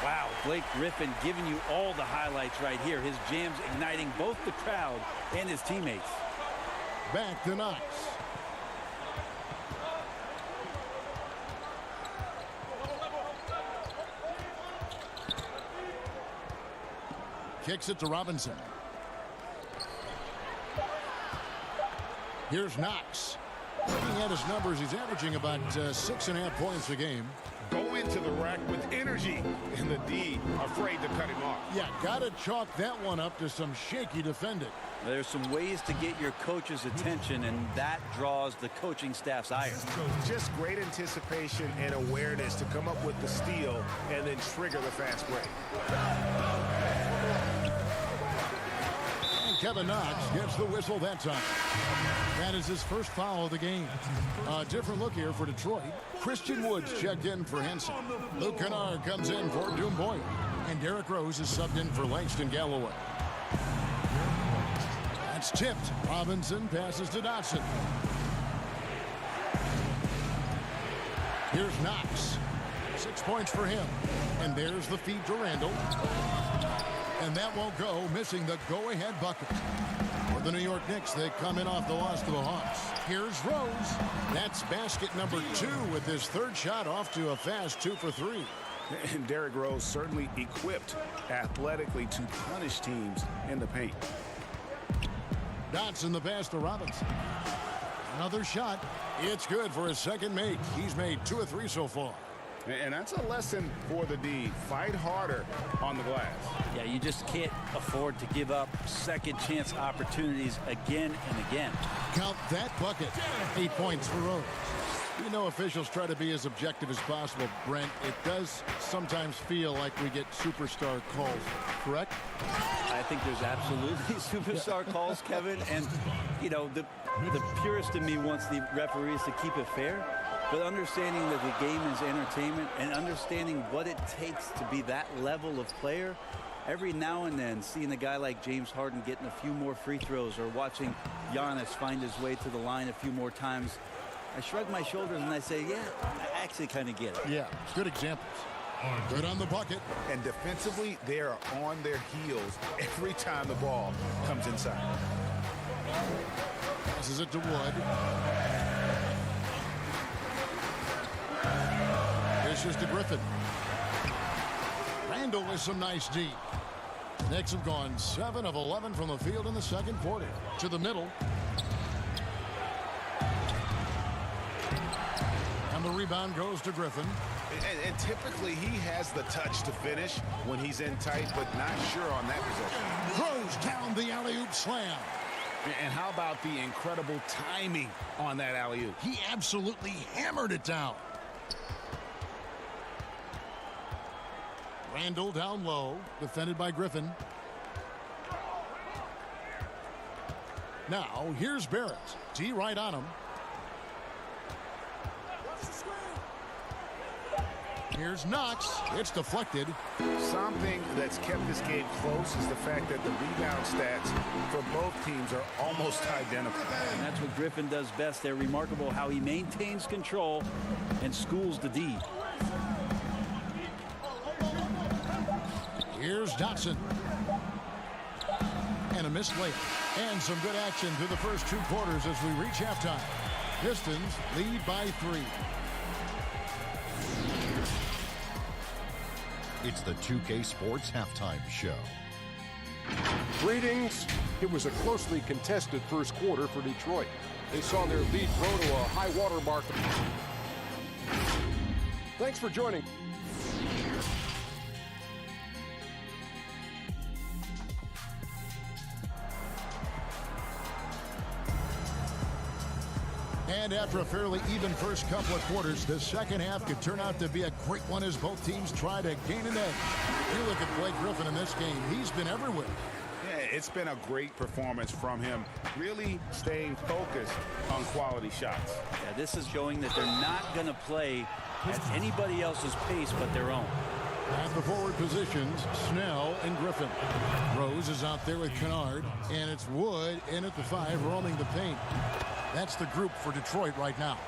Wow, Blake Griffin giving you all the highlights right here. His jams igniting both the crowd and his teammates. Back to Knox. Kicks it to Robinson. Here's Knox. Looking at his numbers, he's averaging about 6.5 points a game. Go into the rack with energy, and the D afraid to cut him off. Yeah, got to chalk that one up to some shaky defending. There's some ways to get your coach's attention, and that draws the coaching staff's ire. Just great anticipation and awareness to come up with the steal and then trigger the fast break. And Kevin Knox gets the whistle that time. That is his first foul of the game. A different look here for Detroit. Christian Woods checked in for Henson. Luke Kennard comes in for Doom Boyd. And Derrick Rose is subbed in for Langston Galloway. That's tipped. Robinson passes to Dotson. Here's Knox. 6 points for him. And there's the feed to Randall. And that won't go, missing the go-ahead bucket. For the New York Knicks, they come in off the loss to the Hawks. Here's Rose. That's basket number 2 with his third shot off to a fast 2 for 3. And Derrick Rose certainly equipped athletically to punish teams in the paint. Dotson the pass to Robinson. Another shot. It's good for his second make. He's made 2 of 3 so far. And that's a lesson for the D. Fight harder on the glass. Yeah, you just can't afford to give up second chance opportunities again and again. Count that bucket. 8 points for Rose. You know, officials try to be as objective as possible, Brent. It does sometimes feel like we get superstar calls, correct? I think there's absolutely superstar calls, Kevin. And, you know, the purist in me wants the referees to keep it fair. But understanding that the game is entertainment and understanding what it takes to be that level of player, every now and then seeing a guy like James Harden getting a few more free throws or watching Giannis find his way to the line a few more times, I shrug my shoulders and I say, yeah, I actually kind of get it. Yeah, good examples. Good on the bucket. And defensively, they are on their heels every time the ball comes inside. Passes it to Wood. Dishes to Griffin. Randall with some nice D. Knicks have gone 7 of 11 from the field in the second quarter. To the middle. And the rebound goes to Griffin. And typically he has the touch to finish when he's in tight, but not sure on that possession. Throws down the alley-oop slam. And how about the incredible timing on that alley-oop? He absolutely hammered it down. Randall down low, defended by Griffin. Now, here's Barrett. D right on him. Here's Knox. It's deflected. Something that's kept this game close is the fact that the rebound stats for both teams are almost identical. And that's what Griffin does best. They're remarkable how he maintains control and schools the D. Here's Dotson. And a missed layup. And some good action through the first 2 quarters as we reach halftime. Pistons lead by 3. It's the 2K Sports Halftime Show. Greetings. It was a closely contested first quarter for Detroit. They saw their lead grow to a high water mark. Thanks for joining. And after a fairly even first couple of quarters, the second half could turn out to be a great one as both teams try to gain an edge. You look at Blake Griffin in this game. He's been everywhere. Yeah, It's been a great performance from him, really staying focused on quality shots. Yeah, this is showing that they're not going to play at anybody else's pace but their own. At the forward positions, Snell and Griffin. Rose is out there with Kennard, and it's Wood in at the 5, roaming the paint. That's the group for Detroit right now.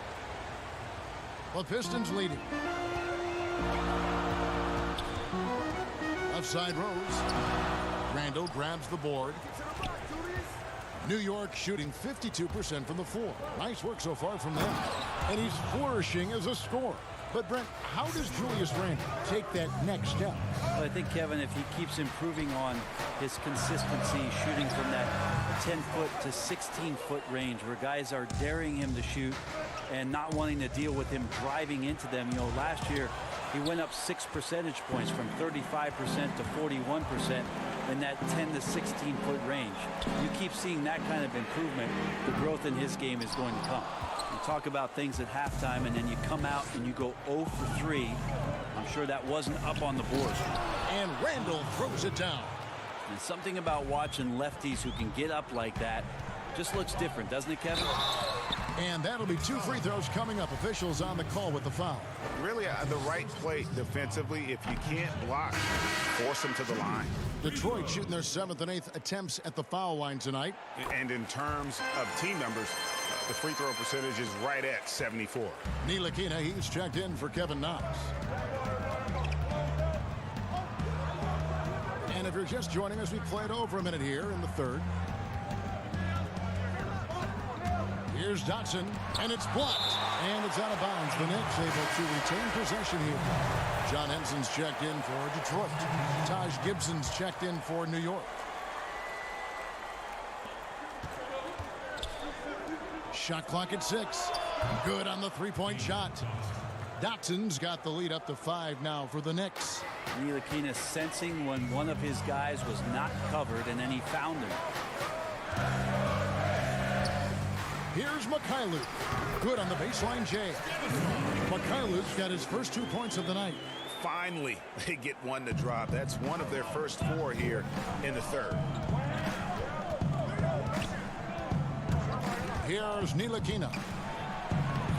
The Pistons leading. Left side Rose. Randall grabs the board. New York shooting 52% from the floor. Nice work so far from them. And he's flourishing as a scorer. But, Brent, how does Julius Randle take that next step? Well, I think, Kevin, if he keeps improving on his consistency, shooting from that 10-foot to 16-foot range where guys are daring him to shoot and not wanting to deal with him driving into them. You know, last year he went up 6 percentage points from 35% to 41% in that 10 to 16-foot range. You keep seeing that kind of improvement, the growth in his game is going to come. You talk about things at halftime, and then you come out and you go 0 for 3. I'm sure that wasn't up on the board. And Randall throws it down. And something about watching lefties who can get up like that just looks different, doesn't it, Kevin? And that'll be 2 free throws coming up. Officials on the call with the foul. Really the right play defensively. If you can't block, force them to the line. Detroit shooting their 7th and 8th attempts at the foul line tonight. And in terms of team members, the free throw percentage is right at 74. Ntilikina, he's checked in for Kevin Knox. And if you're just joining us, we played over a minute here in the third. Here's Dotson, and it's blocked, and it's out of bounds. The Knicks able to retain possession here. John Henson's checked in for Detroit. Taj Gibson's checked in for New York. Shot clock at 6. Good on the three-point shot. Dotson's got the lead up to 5 now for the Knicks. Ntilikina sensing when one of his guys was not covered, and then he found him. Here's Mikhailu. Good on the baseline, Jay. Mikhailu's got his first 2 points of the night. Finally, they get one to drop. That's one of their first 4 here in the third. Here's Ntilikina.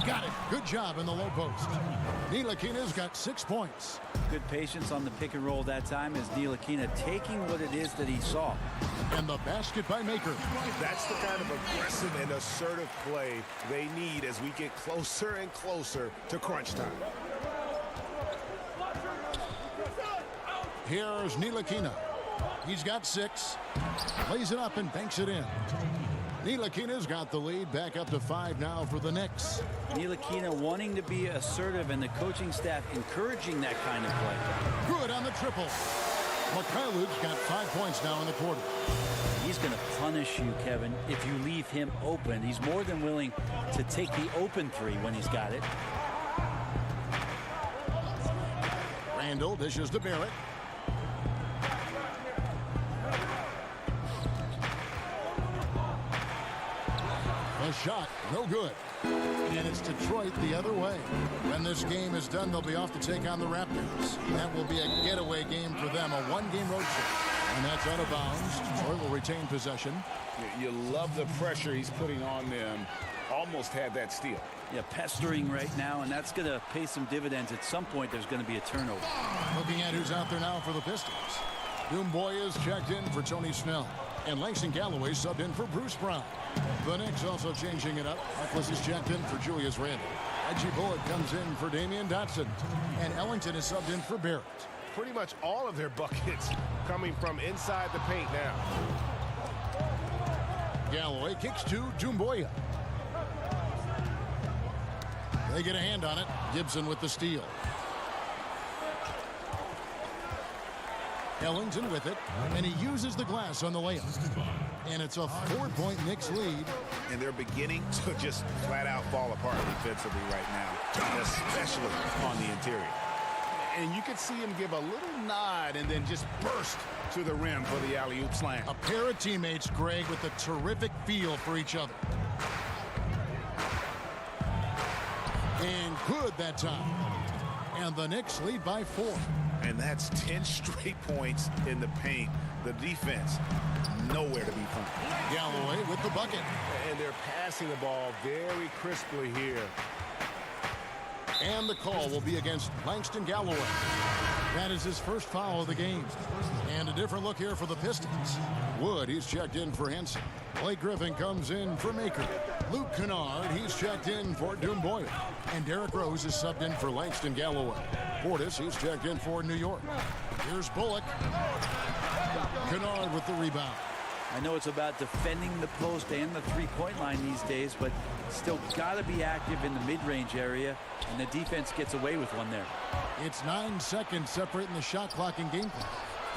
Got it. Good job in the low post. Ntilikina's got 6 points. Good patience on the pick and roll that time as Ntilikina taking what it is that he saw. And the basket by Maker. That's the kind of aggressive and assertive play they need as we get closer and closer to crunch time. Here's Ntilikina. He's got 6. Lays it up and banks it in. Ntilikina's got the lead back up to 5 now for the Knicks. Ntilikina wanting to be assertive and the coaching staff encouraging that kind of play. Good on the triple. Mikhailu's got 5 points now in the quarter. He's going to punish you, Kevin, if you leave him open. He's more than willing to take the open 3 when he's got it. Randall dishes to Barrett. A shot, no good. And it's Detroit the other way. When this game is done, they'll be off to take on the Raptors. That will be a getaway game for them, a 1-game road trip. And that's out of bounds. Detroit will retain possession. You love the pressure he's putting on them. Almost had that steal. Yeah, pestering right now, and that's going to pay some dividends. At some point, there's going to be a turnover. Looking at who's out there now for the Pistons. Doomboy is checked in for Tony Snell. And Langston Galloway subbed in for Bruce Brown. The Knicks also changing it up. Harkless is checked in for Julius Randle. Reggie Bullock comes in for Damian Dotson. And Ellington is subbed in for Barrett. Pretty much all of their buckets coming from inside the paint now. Galloway kicks to Doomboy. They get a hand on it. Gibson with the steal. Ellington with it, and he uses the glass on the layup. And it's a 4-point Knicks lead. And they're beginning to just flat out fall apart defensively right now, especially on the interior. And you could see him give a little nod and then just burst to the rim for the alley-oop slam. A pair of teammates, Greg, with a terrific feel for each other. And good that time. And the Knicks lead by 4. And that's 10 straight points in the paint. The defense, nowhere to be found. Galloway with the bucket. And they're passing the ball very crisply here. And the call will be against Langston Galloway. That is his first foul of the game. And a different look here for the Pistons. Wood, he's checked in for Henson. Blake Griffin comes in for Maker. Luke Kennard, he's checked in for Dumboya. And Derrick Rose is subbed in for Langston Galloway. Portis, he's checked in for New York. Here's Bullock. Kennard with the rebound. I know it's about defending the post and the three-point line these days, but still got to be active in the mid-range area, and the defense gets away with one there. It's 9 seconds separating the shot clock and game clock.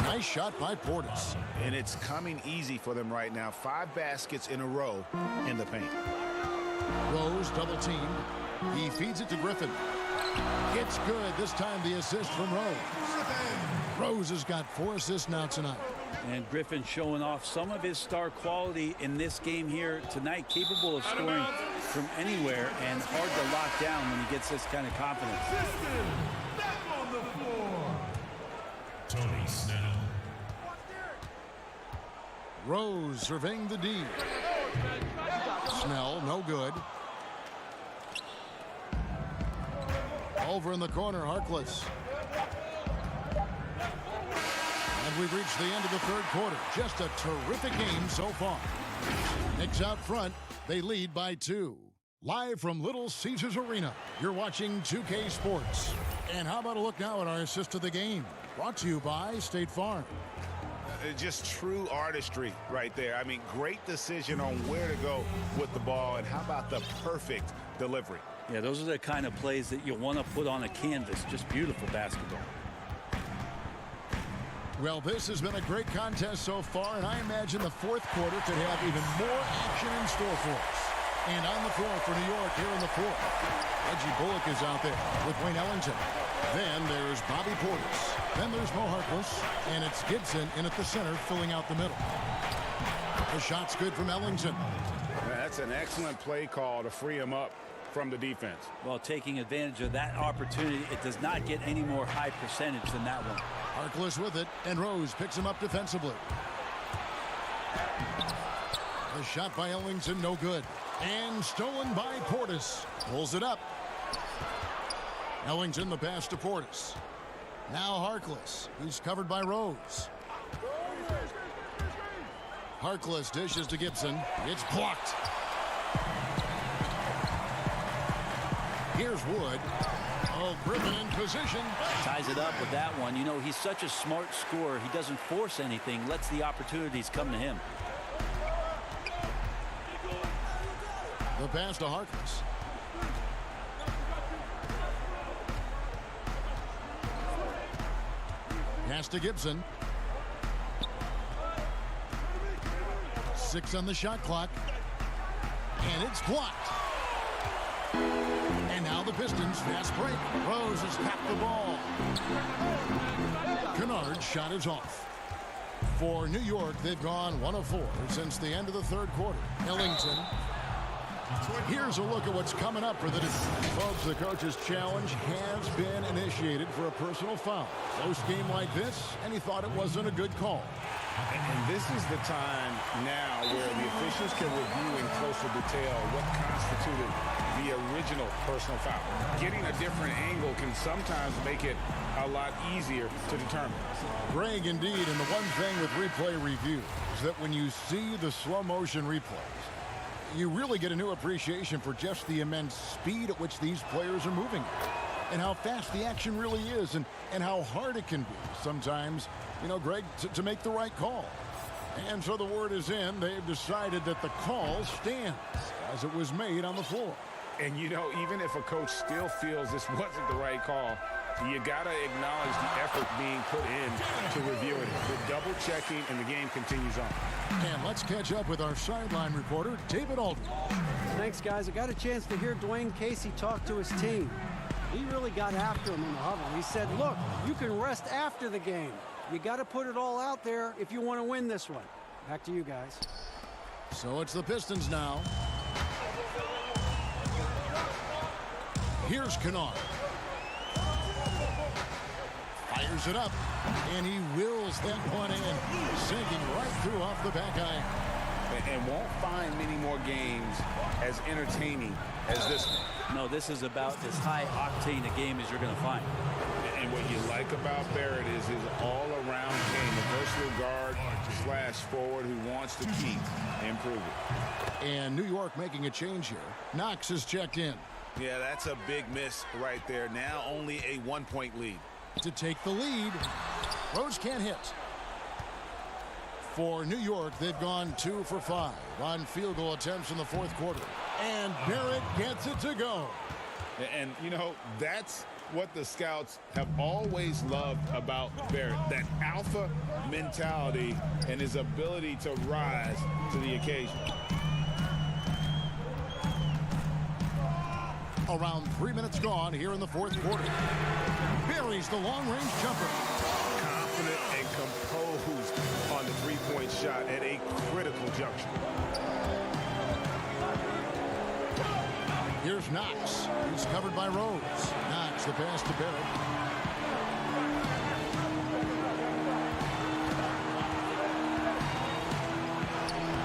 Nice shot by Portis. And it's coming easy for them right now. 5 baskets in a row in the paint. Rose double teamed. He feeds it to Griffin. It's good. This time the assist from Rose. Rose has got 4 assists now tonight. And Griffin showing off some of his star quality in this game here tonight, capable of scoring from anywhere and hard to lock down when he gets this kind of confidence. Back on the floor. Tony Snell. Rose surveying the D. Snell, no good. Over in the corner, Harkless. And we've reached the end of the third quarter. Just a terrific game so far. Knicks out front. They lead by 2. Live from Little Caesars Arena, you're watching 2K Sports. And how about a look now at our assist of the game? Brought to you by State Farm. Just true artistry right there. I mean, great decision on where to go with the ball. And how about the perfect delivery? Yeah, those are the kind of plays that you want to put on a canvas. Just beautiful basketball. Well, this has been a great contest so far, and I imagine the fourth quarter could have even more action in store for us. And on the floor for New York here in the fourth, Reggie Bullock is out there with Wayne Ellington. Then there's Bobby Portis. Then there's Mo Harkless, and it's Gibson in at the center, filling out the middle. The shot's good from Ellington. That's an excellent play call to free him up from the defense. Well, taking advantage of that opportunity, it does not get any more high percentage than that one. Harkless with it, and Rose picks him up defensively. The shot by Ellington, no good. And stolen by Portis. Pulls it up. Ellington, the pass to Portis. Now Harkless. He's covered by Rose. Harkless dishes to Gibson. It's blocked. Here's Wood. Oh, Griffin in position. Ties it up with that one. You know, he's such a smart scorer. He doesn't force anything, lets the opportunities come to him. The pass to Harkless. Pass to Gibson. 6 on the shot clock. And it's blocked. And now the Pistons fast break. Rose has tapped the ball. Kennard's shot is off. For New York, they've gone 1 of 4 since the end of the third quarter. Ellington. Here's a look at what's coming up for the defense. Folks, the coach's challenge has been initiated for a personal foul. Close game like this, and he thought it wasn't a good call. And this is the time now where the officials can review in closer detail what constituted the original personal foul. Getting a different angle can sometimes make it a lot easier to determine. Greg, indeed, and the one thing with replay review is that when you see the slow motion replays, you really get a new appreciation for just the immense speed at which these players are moving and how fast the action really is and how hard it can be sometimes, you know, Greg, to make the right call. And so the word is in. They've decided that the call stands as it was made on the floor. And, you know, even if a coach still feels this wasn't the right call, you got to acknowledge the effort being put in to review it. The double checking, and the game continues on. And let's catch up with our sideline reporter, David Aldridge. Thanks, guys. I got a chance to hear Dwayne Casey talk to his team. He really got after him in the huddle. He said, look, you can rest after the game. You got to put it all out there if you want to win this one. Back to you guys. So it's the Pistons now. Here's Kennard. Fires Fires it up, and he wills that one in, sinking right through off the back iron. And won't find many more games as entertaining as this one. No, this is about as high octane a game as you're going to find. And what you like about Barrett is his all-around game, a versatile guard / forward who wants to keep improving. And New York making a change here. Knox is checked in. Yeah, that's a big miss right there. Now only a 1-point lead. To take the lead, Rose can't hit. For New York, they've gone 2 for 5 on field goal attempts in the fourth quarter. And Barrett gets it to go. And, you know, that's what the scouts have always loved about Barrett, that alpha mentality and his ability to rise to the occasion. Around 3 minutes gone here in the fourth quarter. Buries the long-range jumper. Confident and composed on the three-point shot at a critical juncture. Here's Knox. He's covered by Rose. Knox, the pass to Barrett.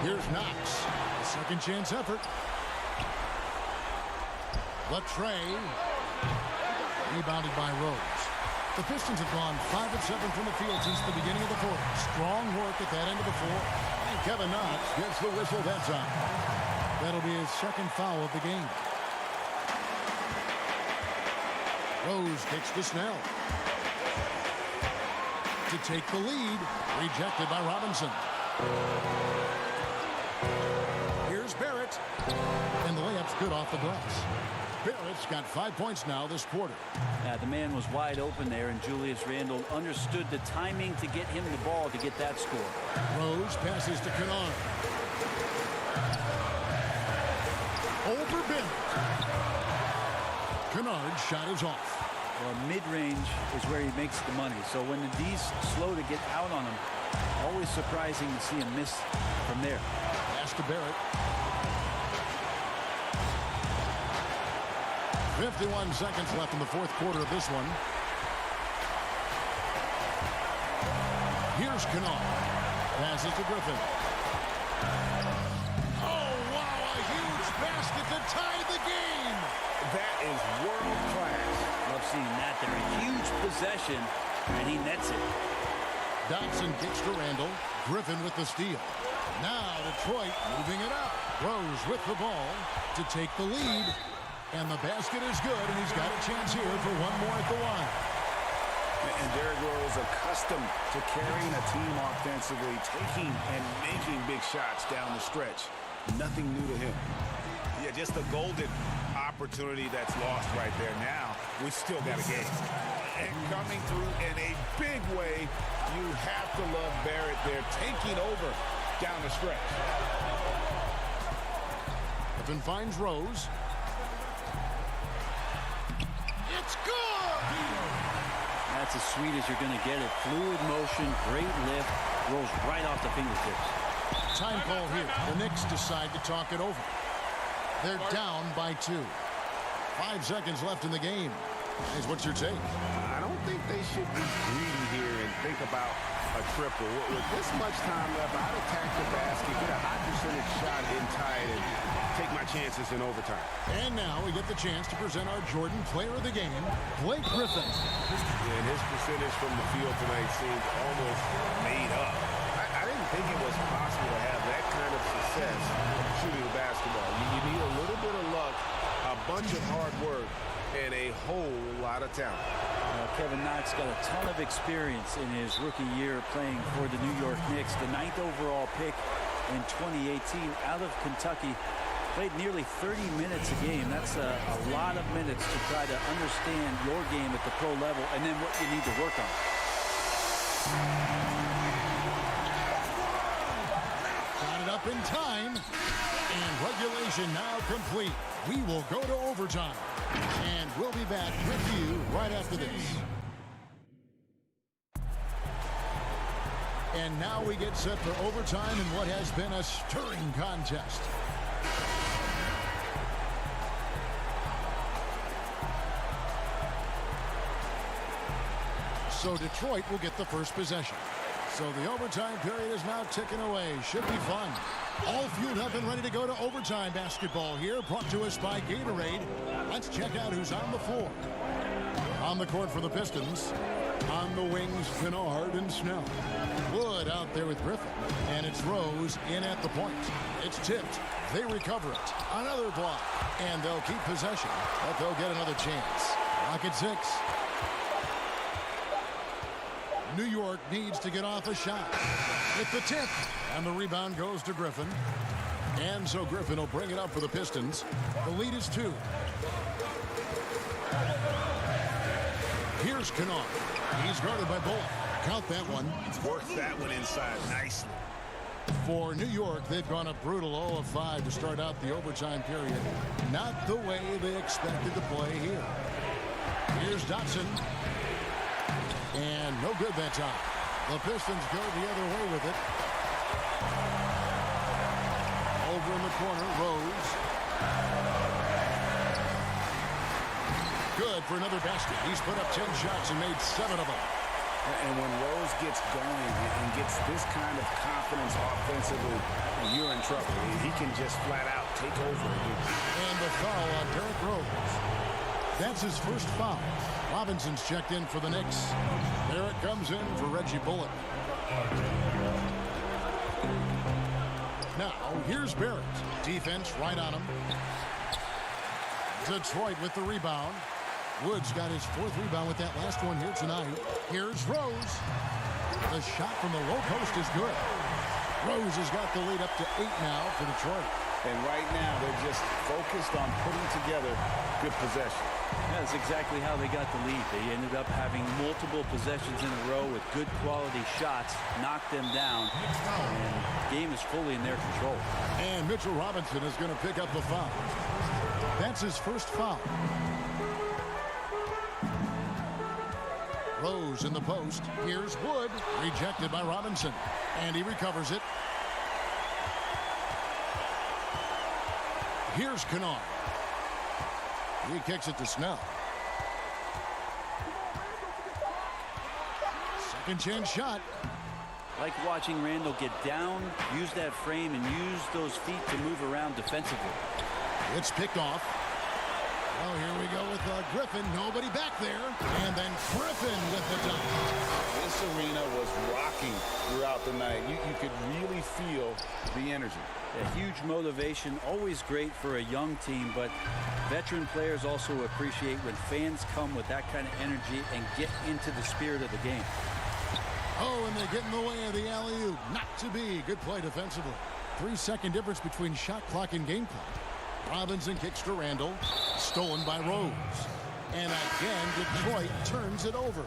Here's Knox. Second chance effort. Latre. Rebounded by Rose. The Pistons have gone 5 of 7 from the field since the beginning of the fourth. Strong work at that end of the fourth. And Kevin Knox gets the whistle that time. That'll be his second foul of the game. Rose kicks to Snell. To take the lead. Rejected by Robinson. Here's Barrett. And the layup's good off the glass. Barrett's got 5 points now this quarter. The man was wide open there, and Julius Randle understood the timing to get him the ball to get that score. Rose passes to Kennard. Over Bennett. Kennard's shot is off. Well, mid-range is where he makes the money. So when the D's slow to get out on him, always surprising to see him miss from there. Pass to Barrett. 51 seconds left in the fourth quarter of this one. Here's Kennard. Passes to Griffin. Oh, wow, a huge basket to tie the game. That is world class. Love seeing that. They're a huge possession, and he nets it. Dotson kicks to Randle. Griffin with the steal. Now Detroit moving it up. Rose with the ball to take the lead. And the basket is good, and he's got a chance here for one more at the line. And Derrick Rose accustomed to carrying a team offensively, taking and making big shots down the stretch. Nothing new to him. Yeah, just a golden opportunity that's lost right there. Now, we still got a game. And coming through in a big way, you have to love Barrett there, taking over down the stretch. Griffin finds Rose. It's good! That's as sweet as you're going to get it. Fluid motion, great lift, rolls right off the fingertips. Time call here. The Knicks decide to talk it over. They're down by 2. 5 seconds left in the game. Guys, what's your take? I don't think they should be greedy here and think about a triple. With this much time left, I'd attack the basket, get a high percentage shot in tight, and take my chances in overtime. And now we get the chance to present our Jordan Player of the Game, Blake Griffin. And his percentage from the field tonight seemed almost made up. I didn't think it was possible to have that kind of success shooting the basketball. You need a little bit of luck, a bunch of hard work, and a whole lot of talent. Kevin Knox got a ton of experience in his rookie year playing for the New York Knicks. The 9th overall pick in 2018 out of Kentucky. Played nearly 30 minutes a game. That's a lot of minutes to try to understand your game at the pro level and then what you need to work on. Got it up in time. And regulation now complete. We will go to overtime. And we'll be back with you right after this. And now we get set for overtime in what has been a stirring contest. So Detroit will get the first possession. So the overtime period is now ticking away. Should be fun. All fueled up and ready to go to overtime basketball here. Brought to us by Gatorade. Let's check out who's on the floor. On the court for the Pistons. On the wings, Kennard and Snell. Wood out there with Griffin. And it's Rose in at the point. It's tipped. They recover it. Another block. And they'll keep possession. But they'll get another chance. Lock at 6. New York needs to get off a shot. With the tip. And the rebound goes to Griffin. And so Griffin will bring it up for the Pistons. The lead is 2. Here's Kennard. He's guarded by Bullock. Count that one. Worked that one inside nicely. For New York, they've gone a brutal 0 of 5 to start out the overtime period. Not the way they expected to play here. Here's Dotson. And no good that time. The Pistons go the other way with it. Over in the corner, Rose. Good for another basket. He's put up 10 shots and made 7 of them. And when Rose gets going and gets this kind of confidence offensively, you're in trouble. He can just flat out take over. And the foul on Derrick Rose. That's his first foul. Robinson's checked in for the Knicks. There it comes in for Reggie Bullock. Now, here's Barrett. Defense right on him. Detroit with the rebound. Woods got his 4th rebound with that last one here tonight. Here's Rose. The shot from the low post is good. Rose has got the lead up to 8 now for Detroit. And right now, they're just focused on putting together good possession. That's exactly how they got the lead. They ended up having multiple possessions in a row with good quality shots, knocked them down, and the game is fully in their control. And Mitchell Robinson is going to pick up the foul. That's his first foul. Rose in the post. Here's Wood. Rejected by Robinson. And he recovers it. Here's Kennard. He kicks it to Snell. Second chance shot. Like watching Randall get down, use that frame, and use those feet to move around defensively. It's picked off. Well, here we go with Griffin. Nobody back there. And then Griffin with the dunk. This arena was rocking throughout the night. You could really feel the energy. A huge motivation, always great for a young team, but veteran players also appreciate when fans come with that kind of energy and get into the spirit of the game. Oh, and they get in the way of the alley-oop. Not to be. Good play defensively. 3-second difference between shot clock and game clock. Robinson kicks to Randall. Stolen by Rose. And again, Detroit turns it over.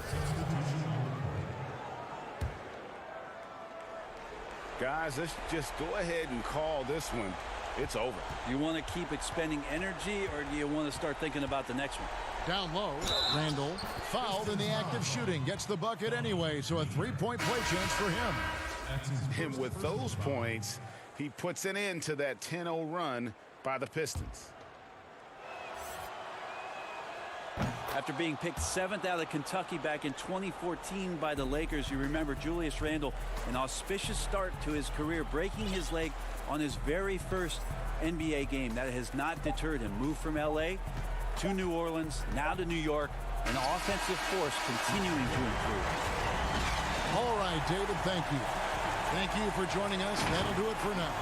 Guys, let's just go ahead and call this one. It's over. You want to keep expending energy, or do you want to start thinking about the next one? Down low, Randall fouled in the act of shooting. Gets the bucket anyway, so a 3-point play chance for him. And with those points, he puts an end to that 10-0 run by the Pistons. After being picked 7th out of Kentucky back in 2014 by the Lakers, you remember Julius Randle, an auspicious start to his career, breaking his leg on his very first NBA game. That has not deterred him. Moved from LA to New Orleans, now to New York, an offensive force continuing to improve. All right, David, thank you. Thank you for joining us. That'll do it for now.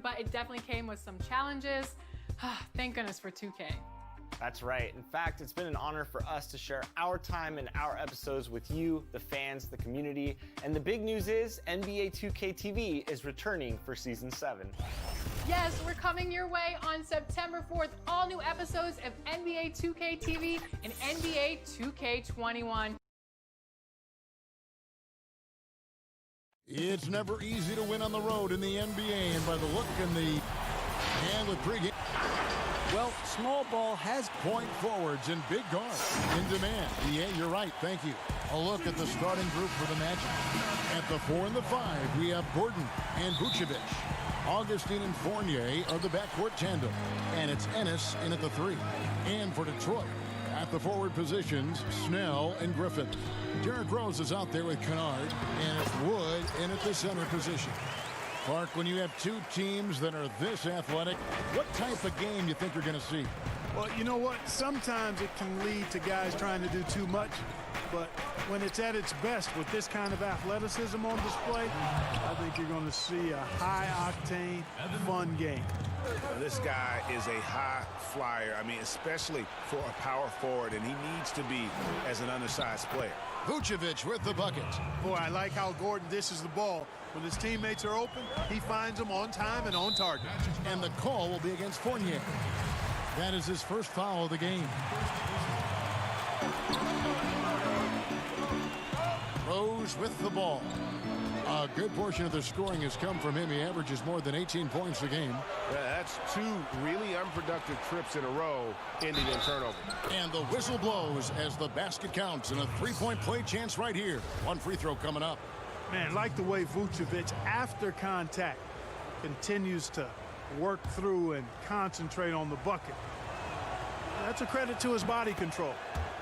but it definitely came with some challenges. Thank goodness for 2K. That's right. In fact, it's been an honor for us to share our time and our episodes with you, the fans, the community. And the big news is NBA 2K TV is returning for Season 7. Yes, we're coming your way on September 4th. All new episodes of NBA 2K TV and NBA 2K21. It's never easy to win on the road in the NBA, and by the look in the hand with pregame. Well, small ball has point forwards and big guards in demand. Yeah, you're right. Thank you. A look at the starting group for the Magic. At the 4 and the 5, we have Gordon and Vucevic. Augustine and Fournier are the backcourt tandem, and it's Ennis in at the 3. And for Detroit, at the forward positions, Snell and Griffin. Derrick Rose is out there with Kennard, and it's Wood in at the center position. Clark, when you have two teams that are this athletic, what type of game you think you're going to see? Well, you know what? Sometimes it can lead to guys trying to do too much. But when it's at its best with this kind of athleticism on display, I think you're going to see a high-octane, fun game. This guy is a high flyer. I mean, especially for a power forward, and he needs to be as an undersized player. Vucevic with the bucket. Boy, I like how Gordon dishes the ball. When his teammates are open, he finds them on time and on target. And the call will be against Fournier. That is his first foul of the game. Rose with the ball. A good portion of the scoring has come from him. He averages more than 18 points a game. That's two really unproductive trips in a row, ending in turnover. And the whistle blows as the basket counts, and a three-point play chance right here. One free throw coming up. Man, like the way Vucevic, after contact, continues to work through and concentrate on the bucket. That's a credit to his body control.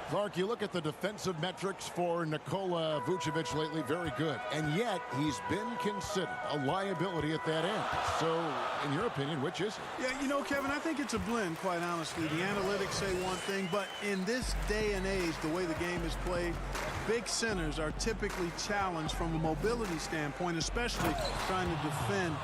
Clark, you look at the defensive metrics for Nikola Vucevic lately, very good. And yet, he's been considered a liability at that end. So, in your opinion, which is it? Yeah, you know, Kevin, I think it's a blend, quite honestly. The analytics say one thing, but in this day and age, the way the game is played, big centers are typically challenged from a mobility standpoint, especially trying to defend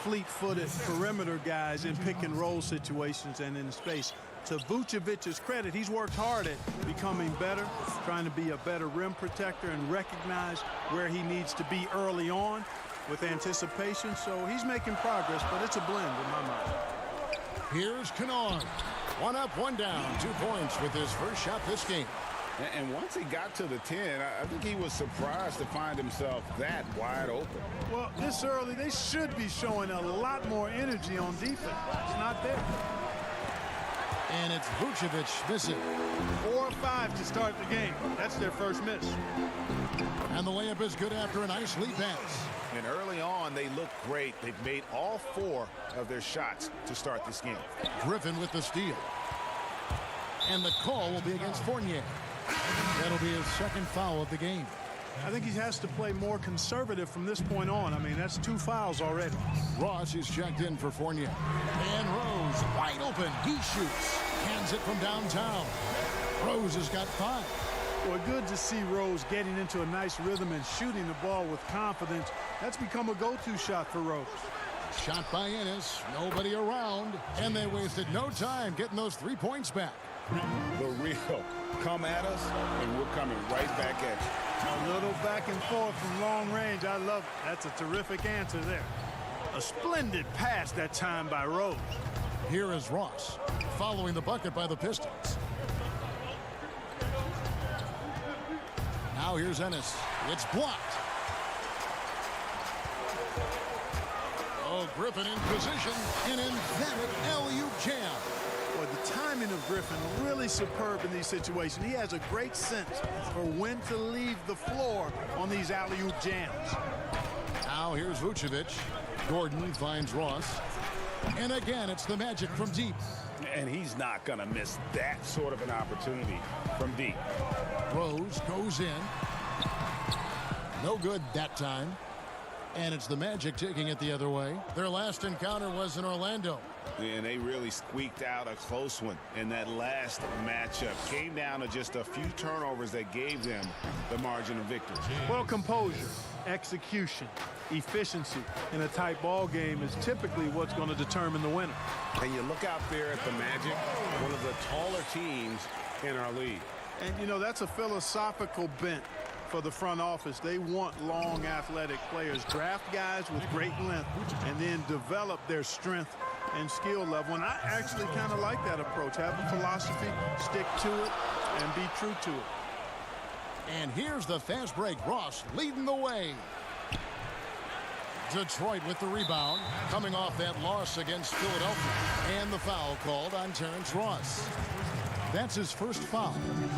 fleet-footed perimeter guys in pick-and-roll situations and in space. To Vucevic's credit, he's worked hard at becoming better, trying to be a better rim protector and recognize where he needs to be early on with anticipation. So he's making progress, but it's a blend in my mind. Here's Kennard. One up, one down, 2 points with his first shot this game. And once he got to the 10, I think he was surprised to find himself that wide open. Well, this early, they should be showing a lot more energy on defense. It's not there. And it's Vucevic missing. 4 or 5 to start the game. That's their first miss. And the layup is good after a nice lead pass. And early on, they look great. They've made all 4 of their shots to start this game. Griffin with the steal. And the call will be against Fournier. That'll be his second foul of the game. I think he has to play more conservative from this point on. I mean, that's 2 fouls already. Ross is checked in for Fournier. And Rose wide open. He shoots. Hands it from downtown. Rose has got 5. Well, good to see Rose getting into a nice rhythm and shooting the ball with confidence. That's become a go-to shot for Rose. Shot by Ennis. Nobody around. And they wasted no time getting those 3 points back. The real come at us, and we're coming right back at you. A little back and forth from long range. I love it. That's a terrific answer there. A splendid pass that time by Rose. Here is Ross, following the bucket by the Pistons. Now here's Ennis. It's blocked. Oh, Griffin in position. An emphatic alley-oop jam. Boy, the timing of Griffin really superb in these situations. He has a great sense for when to leave the floor on these alley-oop jams. Now here's Vucevic. Gordon finds Ross. And again, it's the Magic from deep. And he's not going to miss that sort of an opportunity from deep. Rose goes in. No good that time. And it's the Magic taking it the other way. Their last encounter was in Orlando. And they really squeaked out a close one in that last matchup. Came down to just a few turnovers that gave them the margin of victory. Well, composure, execution, efficiency in a tight ball game is typically what's going to determine the winner. And you look out there at the Magic, one of the taller teams in our league. And, you know, that's a philosophical bent for the front office. They want long, athletic players, draft guys with great length, and then develop their strength and skill level. And I actually kind of like that approach. Have a philosophy, stick to it, and be true to it. And here's the fast break. Ross leading the way. Detroit with the rebound, coming off that loss against Philadelphia. And the foul called on Terrence Ross. That's his first foul.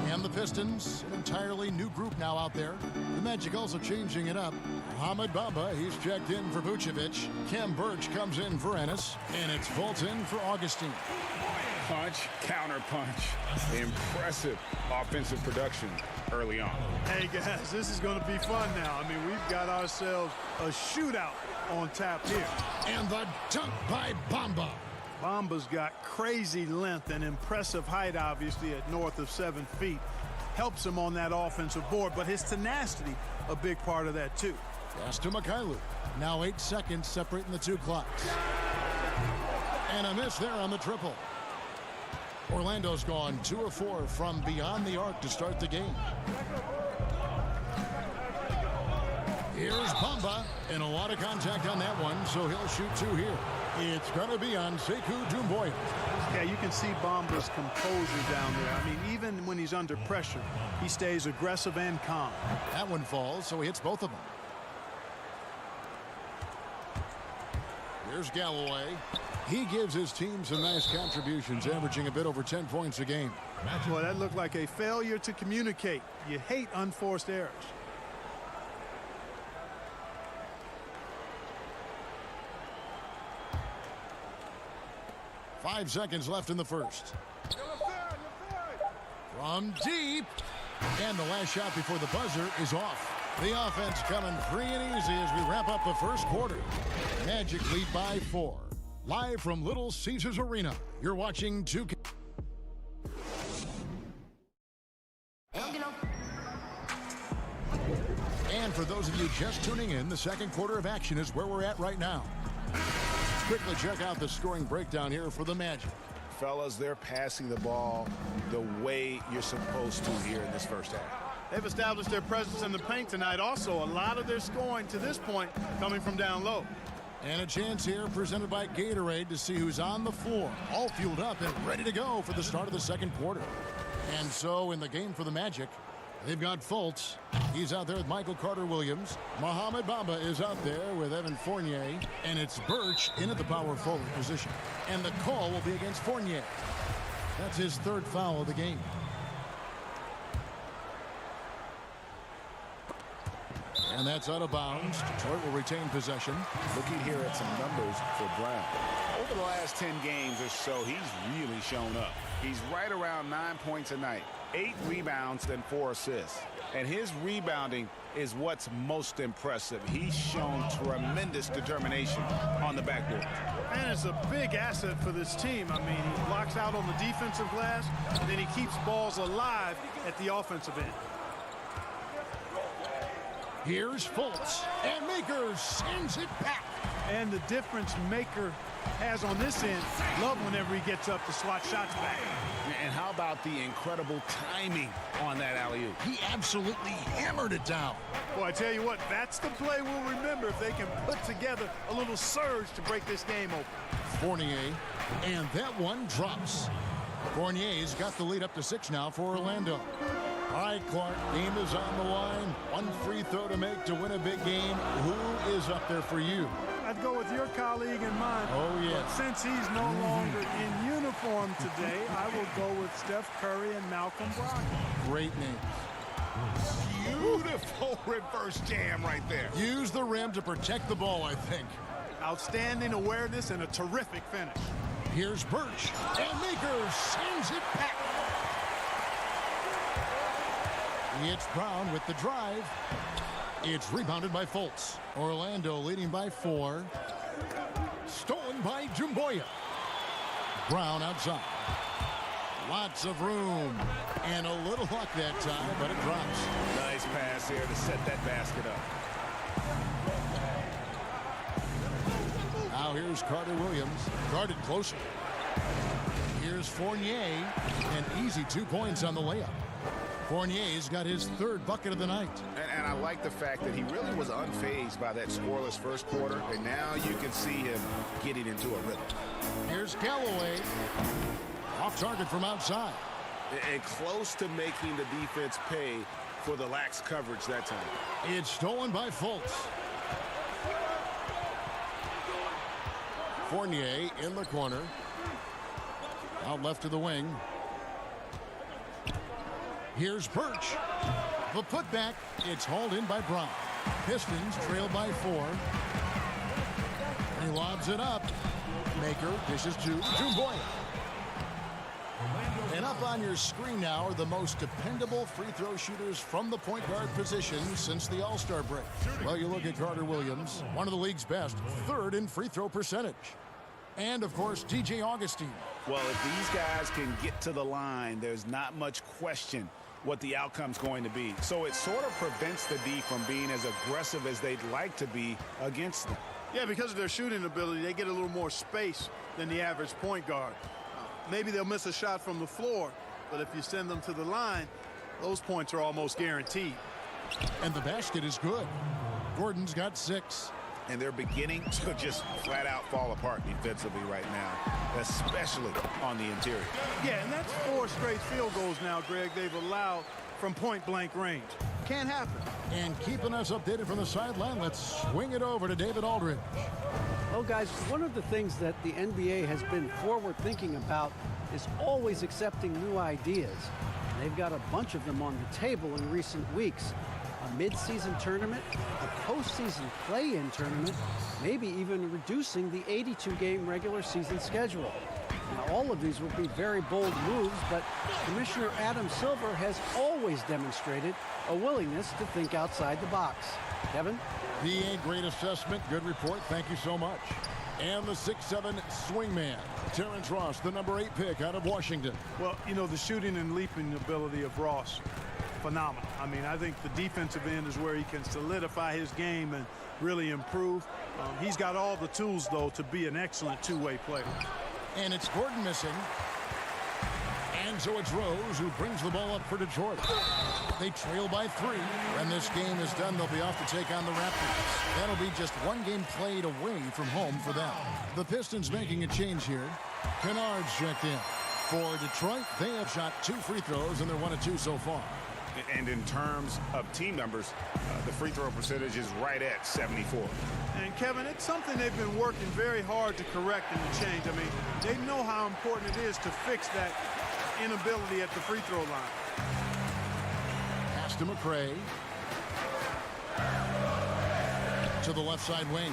And the Pistons, an entirely new group now out there. The Magic also changing it up. Mohamed Bamba, he's checked in for Vucevic. Kem Birch comes in for Ennis. And it's Fulton for Augustine. Punch, counter punch. Impressive offensive production early on. Hey, guys, this is going to be fun now. I mean, we've got ourselves a shootout on tap here. And the dunk by Bamba. Bamba's got crazy length and impressive height, obviously, at north of 7 feet. Helps him on that offensive board, but his tenacity, a big part of that, too. Pass to Mikhailuk. Now 8 seconds separating the two clocks. And a miss there on the triple. Orlando's gone 2 of 4 from beyond the arc to start the game. Here's Bamba, and a lot of contact on that one, so he'll shoot 2 here. It's going to be on Sekou Doumbouya. Yeah, you can see Bamba's composure down there. I mean, even when he's under pressure, he stays aggressive and calm. That one falls, so he hits both of them. Here's Galloway. He gives his team some nice contributions, averaging a bit over 10 points a game. Boy, that looked like a failure to communicate. You hate unforced errors. Five seconds left in the first. From deep. And the last shot before the buzzer is off. The offense coming free and easy as we wrap up the first quarter. Magic lead by 4. Live from Little Caesars Arena, you're watching 2K. And for those of you just tuning in, the second quarter of action is where we're at right now. Let's quickly check out the scoring breakdown here for the Magic. Fellas, they're passing the ball the way you're supposed to here in this first half. They've established their presence in the paint tonight. Also, a lot of their scoring to this point coming from down low. And a chance here presented by Gatorade to see who's on the floor. All fueled up and ready to go for the start of the second quarter. And so in the game for the Magic, they've got Fultz. He's out there with Michael Carter-Williams. Mohamed Bamba is out there with Evan Fournier. And it's Birch in at the power forward position. And the call will be against Fournier. That's his third foul of the game. And that's out of bounds. Detroit will retain possession. Looking here at some numbers for Brown. Over the last 10 games or so, he's really shown up. He's right around 9 points a night, 8 rebounds, and 4 assists. And his rebounding is what's most impressive. He's shown tremendous determination on the backboard. And it's a big asset for this team. I mean, he blocks out on the defensive glass, and then he keeps balls alive at the offensive end. Here's Fultz, and Maker sends it back. And the difference Maker has on this end, love whenever he gets up to slot shots back. And how about the incredible timing on that alley-oop? He absolutely hammered it down. Well, I tell you what, that's the play we'll remember if they can put together a little surge to break this game open. Fournier, and that one drops. Fournier's got the lead up to 6 now for Orlando. All right, Clark, game is on the line. One free throw to make to win a big game. Who is up there for you? I'd go with your colleague and mine. Oh, yeah. But since he's no longer in uniform today, I will go with Steph Curry and Malcolm Brogdon. Great names. Beautiful reverse jam right there. Use the rim to protect the ball, I think. Outstanding awareness and a terrific finish. Here's Birch, and Maker sends it back. It's Brown with the drive. It's rebounded by Fultz. Orlando leading by 4. Stolen by Doumbouya. Brown outside. Lots of room. And a little luck that time, but it drops. Nice pass here to set that basket up. Now here's Carter Williams. Guarded closer. Here's Fournier. An easy 2 points on the layup. Fournier's got his third bucket of the night. And I like the fact that he really was unfazed by that scoreless first quarter. And now you can see him getting into a rhythm. Here's Galloway. Off target from outside. And close to making the defense pay for the lax coverage that time. It's stolen by Fultz. Fournier in the corner. Out left to the wing. Here's Birch. The putback. It's hauled in by Brown. Pistons trail by 4. He lobs it up. Maker dishes to Doumbouya. And up on your screen now are the most dependable free throw shooters from the point guard position since the All-Star break. Well, you look at Carter Williams, one of the league's best, 3rd in free throw percentage. And, of course, TJ Augustine. Well, if these guys can get to the line, there's not much question what the outcome's going to be. So it sort of prevents the D from being as aggressive as they'd like to be against them. Yeah, because of their shooting ability, they get a little more space than the average point guard. Maybe they'll miss a shot from the floor, but if you send them to the line, those points are almost guaranteed. And the basket is good. Gordon's got 6. And they're beginning to just flat out fall apart defensively right now, especially on the interior. Yeah, and that's 4 straight field goals now, Greg, they've allowed from point-blank range. Can't happen. And keeping us updated from the sideline, let's swing it over to David Aldridge. Well, guys, one of the things that the NBA has been forward-thinking about is always accepting new ideas. They've got a bunch of them on the table in recent weeks. A mid-season tournament, a postseason play-in tournament, maybe even reducing the 82-game regular season schedule. Now, all of these will be very bold moves, but Commissioner Adam Silver has always demonstrated a willingness to think outside the box. Kevin? The great assessment, good report, thank you so much. And the 6'7" swingman, Terrence Ross, the number 8 pick out of Washington. Well, you know, the shooting and leaping ability of Ross, phenomenal. I mean, I think the defensive end is where he can solidify his game and really improve. He's got all the tools, though, to be an excellent two-way player. And it's Gordon missing. And so it's Rose who brings the ball up for Detroit. They trail by 3. When this game is done, they'll be off to take on the Raptors. That'll be just one game played away from home for them. The Pistons making a change here. Kennard's checked in. For Detroit, they have shot 2 free throws, and they're 1 of 2 so far. And in terms of team numbers, the free throw percentage is right at 74. And Kevin, it's something they've been working very hard to correct and to change. I mean, they know how important it is to fix that inability at the free throw line. Pass to McRae. To the left side wing.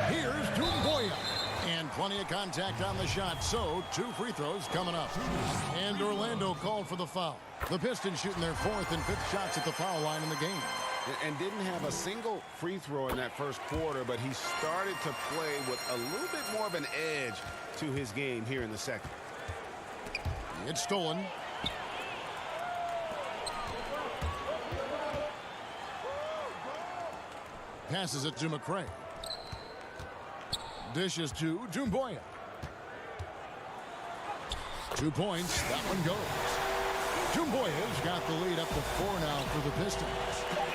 Here's Doumbouya. And plenty of contact on the shot, so 2 free throws coming up. And Orlando called for the foul. The Pistons shooting their 4th and 5th shots at the foul line in the game. And didn't have a single free throw in that first quarter, but he started to play with a little bit more of an edge to his game here in the second. It's stolen. Passes it to McRae. Dishes to Doumbouya. 2 points. That one goes. Doumbouya's got the lead up to 4 now for the Pistons.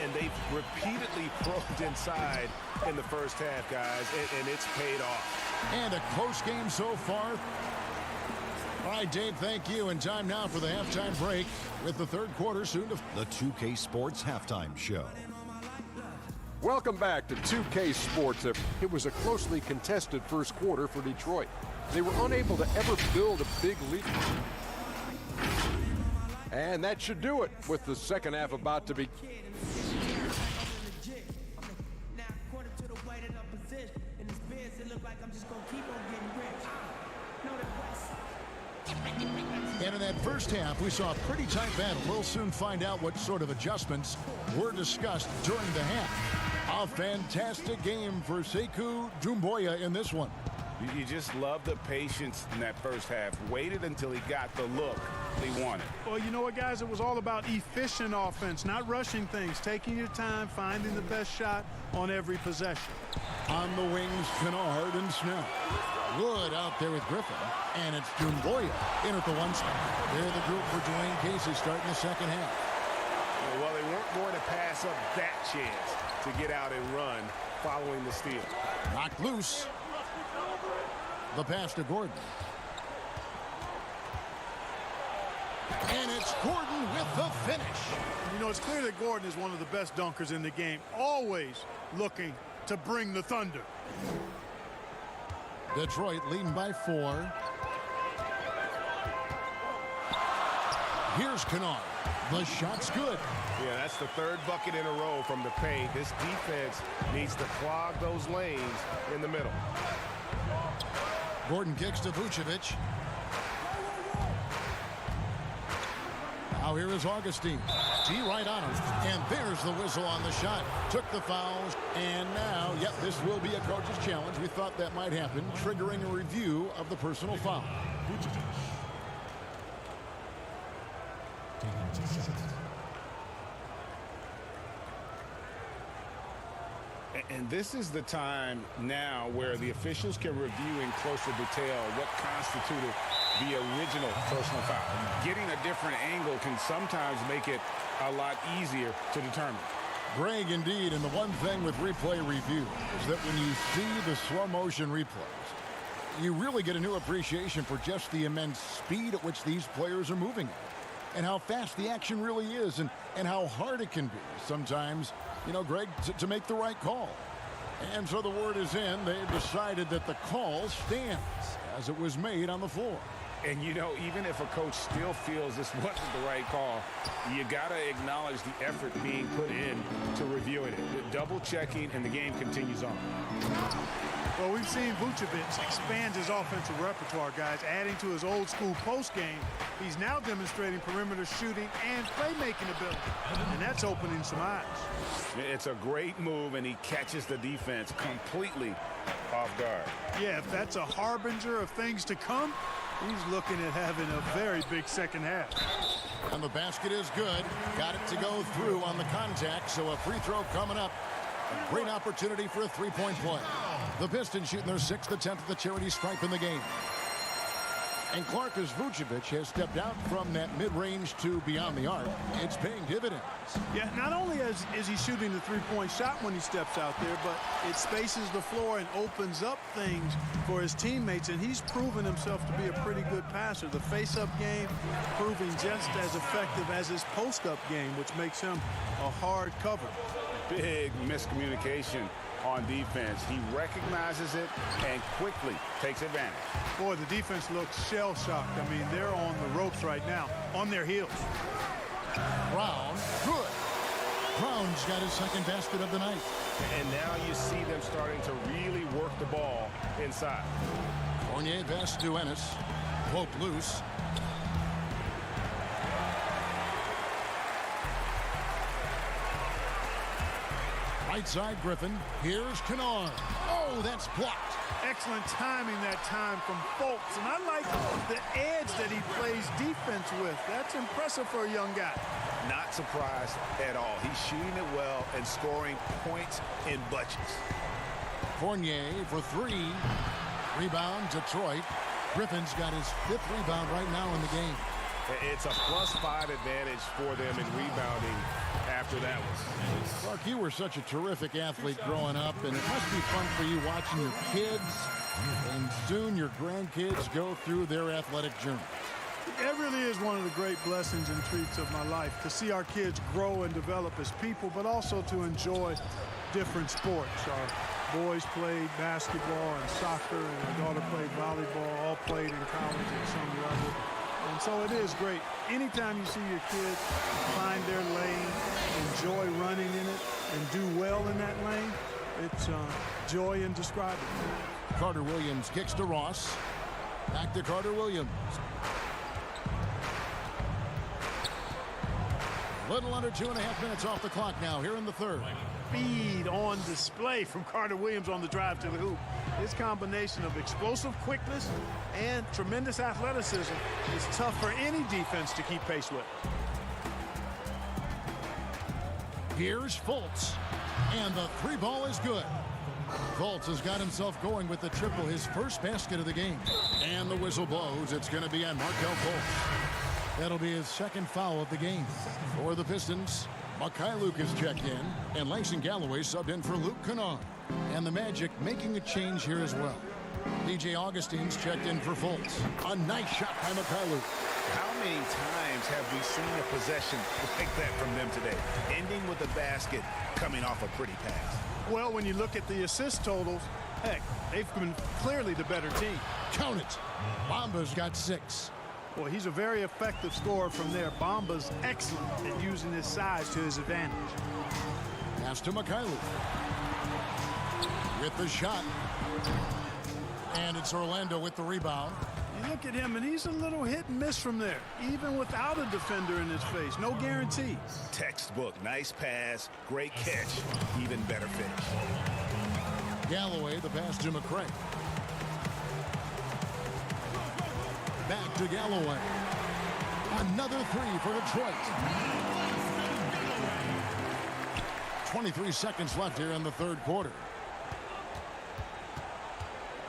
And they've repeatedly probed inside in the first half, guys, and it's paid off. And a close game so far. All right, Dave, thank you. And time now for the halftime break with the 3rd quarter soon to... The 2K Sports Halftime Show. Welcome back to 2K Sports. It was a closely contested first quarter for Detroit. They were unable to ever build a big lead. And that should do it with the second half about to be. And in that first half, we saw a pretty tight battle. We'll soon find out what sort of adjustments were discussed during the half. A fantastic game for Sekou Doumbouya in this one. You just love the patience in that first half. Waited until he got the look he wanted. Well, you know what, guys? It was all about efficient offense, not rushing things, taking your time, finding the best shot on every possession. On the wings, Kennard and Snell. Wood out there with Griffin, and it's Jumboya in at the one spot. They're the group for Dwayne Casey starting the second half. Well, they weren't going to pass up that chance to get out and run following the steal. Knocked loose. The pass to Gordon. And it's Gordon with the finish. You know, it's clear that Gordon is one of the best dunkers in the game, always looking to bring the thunder. Detroit leading by 4. Here's Kennard. The shot's good. Yeah, that's the third bucket in a row from the paint. This defense needs to clog those lanes in the middle. Gordon kicks to Vucevic. Now here is Augustine. T right on him. And there's the whistle on the shot. Took the fouls. And now, yep, this will be a coach's challenge. We thought that might happen, triggering a review of the personal foul. And this is the time now where the officials can review in closer detail what constituted the original personal foul. Getting a different angle can sometimes make it a lot easier to determine. Greg, indeed, and the one thing with replay review is that when you see the slow motion replays, you really get a new appreciation for just the immense speed at which these players are moving at, and how fast the action really is, and how hard it can be sometimes, you know, Greg, to make the right call. And so the word is in. They've decided that the call stands as it was made on the floor. And, you know, even if a coach still feels this wasn't the right call, you got to acknowledge the effort being put in to reviewing it. Double checking, and the game continues on. Well, we've seen Vucevic expand his offensive repertoire, guys, adding to his old school post game. He's now demonstrating perimeter shooting and playmaking ability, and that's opening some eyes. It's a great move, and he catches the defense completely off guard. Yeah, if that's a harbinger of things to come, he's looking at having a very big second half. And the basket is good. Got it to go through on the contact, so a free throw coming up. A great opportunity for a three-point play. The Pistons shooting their 6th attempt at the charity stripe in the game. And Clark, as Vucevic has stepped out from that mid-range to beyond the arc, it's paying dividends. Yeah, not only is he shooting the three-point shot when he steps out there, but it spaces the floor and opens up things for his teammates, and he's proven himself to be a pretty good passer. The face-up game proving just as effective as his post-up game, which makes him a hard cover. Big miscommunication on defense. He recognizes it and quickly takes advantage. Boy, the defense looks shell-shocked. I mean, they're on the ropes right now, on their heels. Brown, good. Brown's got his second basket of the night. And now you see them starting to really work the ball inside. Fournier pass to Ennis. Pope loose. Right side, Griffin. Here's Kennard. Oh, that's blocked. Excellent timing that time from Fultz. And I like the edge that he plays defense with. That's impressive for a young guy. Not surprised at all. He's shooting it well and scoring points in bunches. Fournier for 3. Rebound, Detroit. Griffin's got his 5th rebound right now in the game. It's a +5 advantage for them in rebounding after that one. Clark, you were such a terrific athlete growing up, and it must be fun for you watching your kids and soon your grandkids go through their athletic journey. It really is one of the great blessings and treats of my life, to see our kids grow and develop as people, but also to enjoy different sports. Our boys played basketball and soccer, and our daughter played volleyball, all played in college at some level. And so it is great. Anytime you see your kids find their lane, enjoy running in it, and do well in that lane, it's joy indescribable. Carter Williams kicks to Ross. Back to Carter Williams. Little under 2.5 minutes off the clock now here in the third. Speed on display from Carter Williams on the drive to the hoop. His combination of explosive quickness and tremendous athleticism is tough for any defense to keep pace with. Here's Fultz, and the three ball is good. Fultz has got himself going with the triple, his first basket of the game. And the whistle blows. It's going to be on Markelle Fultz. That'll be his second foul of the game. For the Pistons, Mikhailuk is checked in, and Langston Galloway subbed in for Luke Kennard. And the Magic making a change here as well. DJ Augustine's checked in for Fultz. A nice shot by Mikhailuk. How many times have we seen a possession like that from them today? Ending with a basket, coming off a pretty pass. Well, when you look at the assist totals, heck, they've been clearly the better team. Count it. Bamba's got 6. Well, he's a very effective scorer from there. Bamba's excellent at using his size to his advantage. Pass to Mikhailuk. With the shot. And it's Orlando with the rebound. You look at him, and he's a little hit and miss from there, even without a defender in his face. No guarantees. Textbook. Nice pass. Great catch. Even better finish. Galloway, the pass to McCray. Back to Galloway. Another three for Detroit. 23 seconds left here in the third quarter.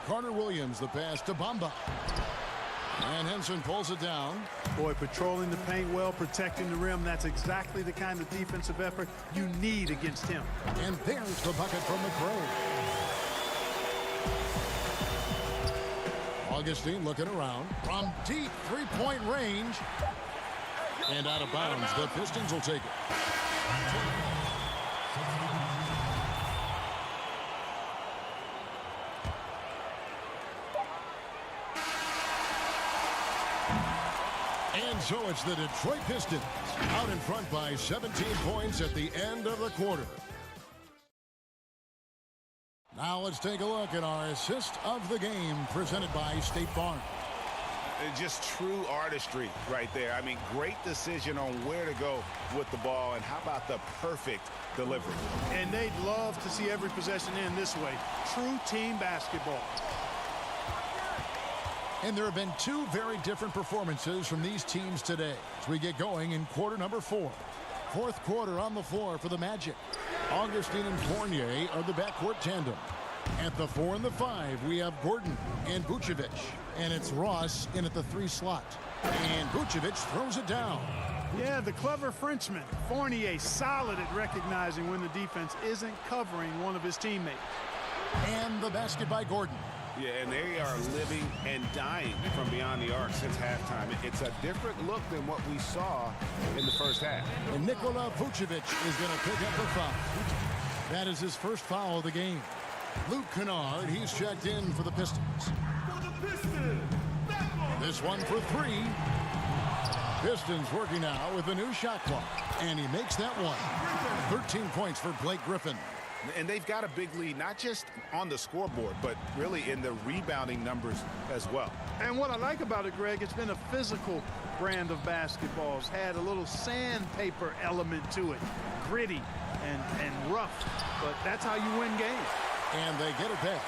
Carter Williams, the pass to Bamba. And Henson pulls it down. Boy, patrolling the paint well, protecting the rim. That's exactly the kind of defensive effort you need against him. And there's the bucket from McCray. Augustine looking around from deep three-point range. And out of bounds. The Pistons will take it. And so it's the Detroit Pistons out in front by 17 points at the end of the quarter. Now let's take a look at our assist of the game presented by State Farm. Just true artistry right there. I mean, great decision on where to go with the ball, and how about the perfect delivery. And they'd love to see every possession end this way. True team basketball. And there have been two very different performances from these teams today as we get going in quarter number 4. Fourth quarter on the floor for the Magic. Augustine and Fournier are the backcourt tandem. At the 4 and the 5, we have Gordon and Vucevic. And it's Ross in at the 3 slot. And Vucevic throws it down. Yeah, the clever Frenchman. Fournier solid at recognizing when the defense isn't covering one of his teammates. And the basket by Gordon. Yeah, and they are living and dying from beyond the arc since halftime. It's a different look than what we saw in the first half. And Nikola Vucevic is going to pick up the foul. That is his first foul of the game. Luke Kennard, he's checked in for the Pistons. This one for 3. Pistons working now with a new shot clock. And he makes that one. 13 points for Blake Griffin. And they've got a big lead, not just on the scoreboard, but really in the rebounding numbers as well. And what I like about it, Greg, it's been a physical brand of basketball. It's had a little sandpaper element to it. Gritty and rough. But that's how you win games. And they get it back.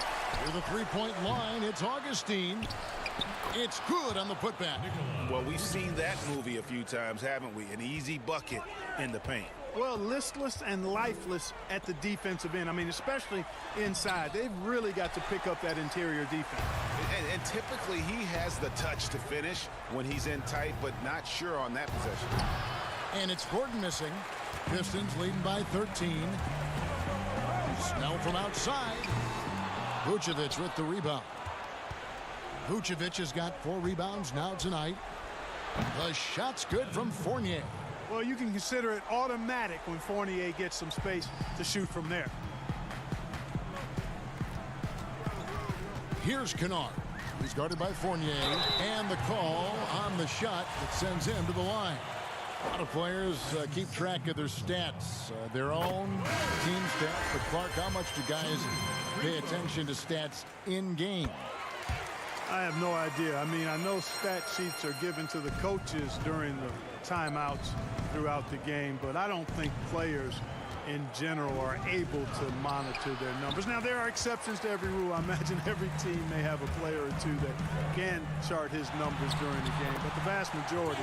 To the three-point line, it's Augustine. It's good on the putback. Well, we've seen that movie a few times, haven't we? An easy bucket in the paint. Well, listless and lifeless at the defensive end. I mean, especially inside. They've really got to pick up that interior defense. And typically he has the touch to finish when he's in tight, but not sure on that possession. And it's Gordon missing. Pistons leading by 13. Snell from outside. Vucevic with the rebound. Vucevic has got 4 rebounds now tonight. The shot's good from Fournier. Well, you can consider it automatic when Fournier gets some space to shoot from there. Here's Kennard. He's guarded by Fournier. And the call on the shot that sends him to the line. A lot of players keep track of their stats, their own team stats. But Clark, how much do guys pay attention to stats in game? I have no idea. I mean, I know stat sheets are given to the coaches during the timeouts throughout the game, but I don't think players in general are able to monitor their numbers. Now, there are exceptions to every rule. I imagine every team may have a player or two that can chart his numbers during the game, but the vast majority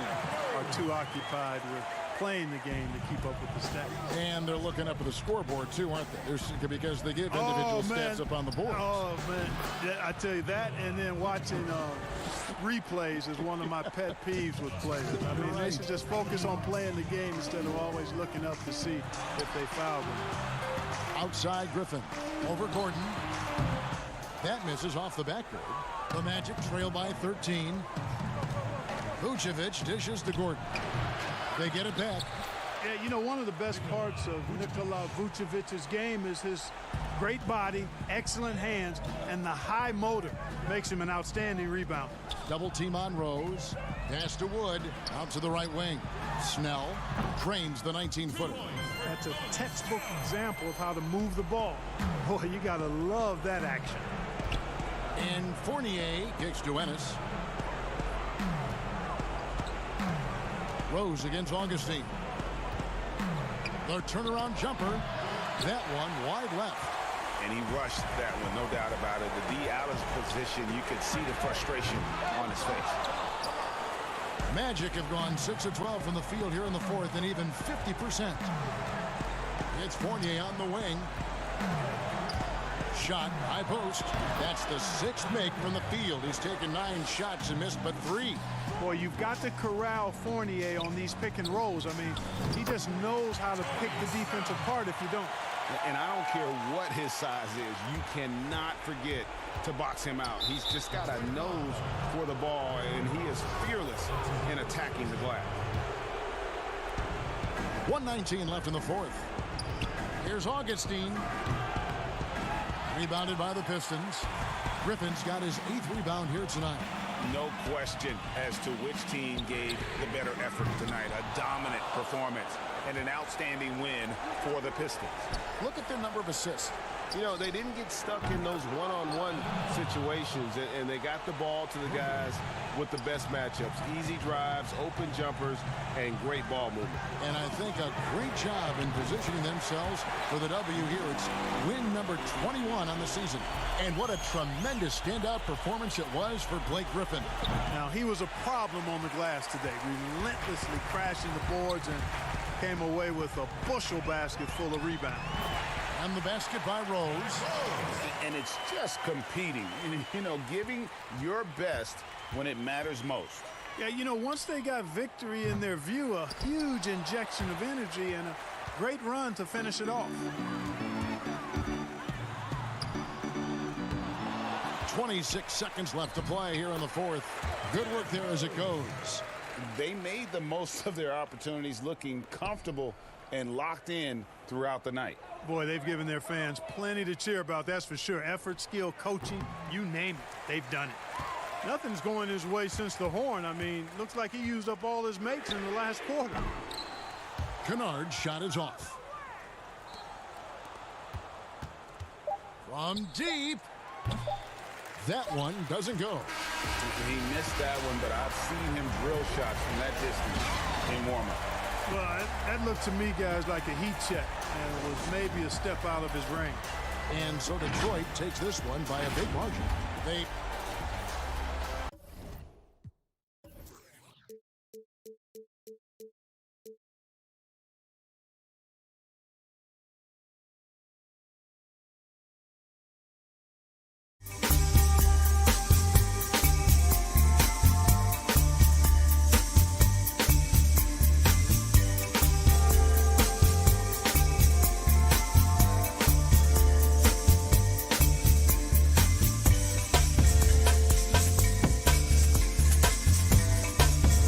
are too occupied with playing the game to keep up with the stats. And they're looking up at the scoreboard, too, aren't they? Because they give individual stats up on the board. Oh, man. Yeah, I tell you that, and then watching replays is one of my pet peeves with players. I mean, they should just focus on playing the game instead of always looking up to see if they fouled them. Outside Griffin. Over Gordon. That misses off the backboard. The Magic trail by 13. Vucevic dishes to Gordon. They get it back. Yeah, you know, one of the best parts of Nikola Vucevic's game is his great body, excellent hands, and the high motor makes him an outstanding rebounder. Double team on Rose. Pass to Wood. Out to the right wing. Snell trains the 19-footer. That's a textbook example of how to move the ball. Boy, you got to love that action. And Fournier kicks to Ennis. Rose against Augustine. The turnaround jumper. That one wide left. And he rushed that one, no doubt about it. The D out of position, you could see the frustration on his face. Magic have gone 6 of 12 from the field here in the fourth, and even 50%. It's Fournier on the wing. Shot, high post. That's the sixth make from the field. He's taken 9 shots and missed but 3. Boy, you've got to corral Fournier on these pick and rolls. I mean, he just knows how to pick the defense apart if you don't. And I don't care what his size is. You cannot forget to box him out. He's just got a nose for the ball, and he is fearless in attacking the glass. 1:19 left in the fourth. Here's Augustine. Rebounded by the Pistons. Griffin's got his 8th rebound here tonight. No question as to which team gave the better effort tonight. A dominant performance and an outstanding win for the Pistons. Look at their number of assists. You know, they didn't get stuck in those one-on-one situations, and they got the ball to the guys with the best matchups. Easy drives, open jumpers, and great ball movement. And I think a great job in positioning themselves for the W here. It's win number 21 on the season. And what a tremendous standout performance it was for Blake Griffin. Now, he was a problem on the glass today, relentlessly crashing the boards and came away with a bushel basket full of rebounds. And the basket by Rose. And it's just competing, you know, giving your best when it matters most. Yeah, you know, once they got victory in their view, a huge injection of energy and a great run to finish it off. 26 seconds left to play here in the fourth. Good work there as it goes. They made the most of their opportunities, looking comfortable and locked in throughout the night. Boy, they've given their fans plenty to cheer about, that's for sure. Effort, skill, coaching, you name it, they've done it. Nothing's going his way since the horn. I mean, looks like he used up all his mates in the last quarter. Kennard's shot is off. From deep. That one doesn't go. He missed that one, but I've seen him drill shots from that distance in warm-up. Well, that looked to me, guys, like a heat check, and it was maybe a step out of his range. And so Detroit takes this one by a big margin. They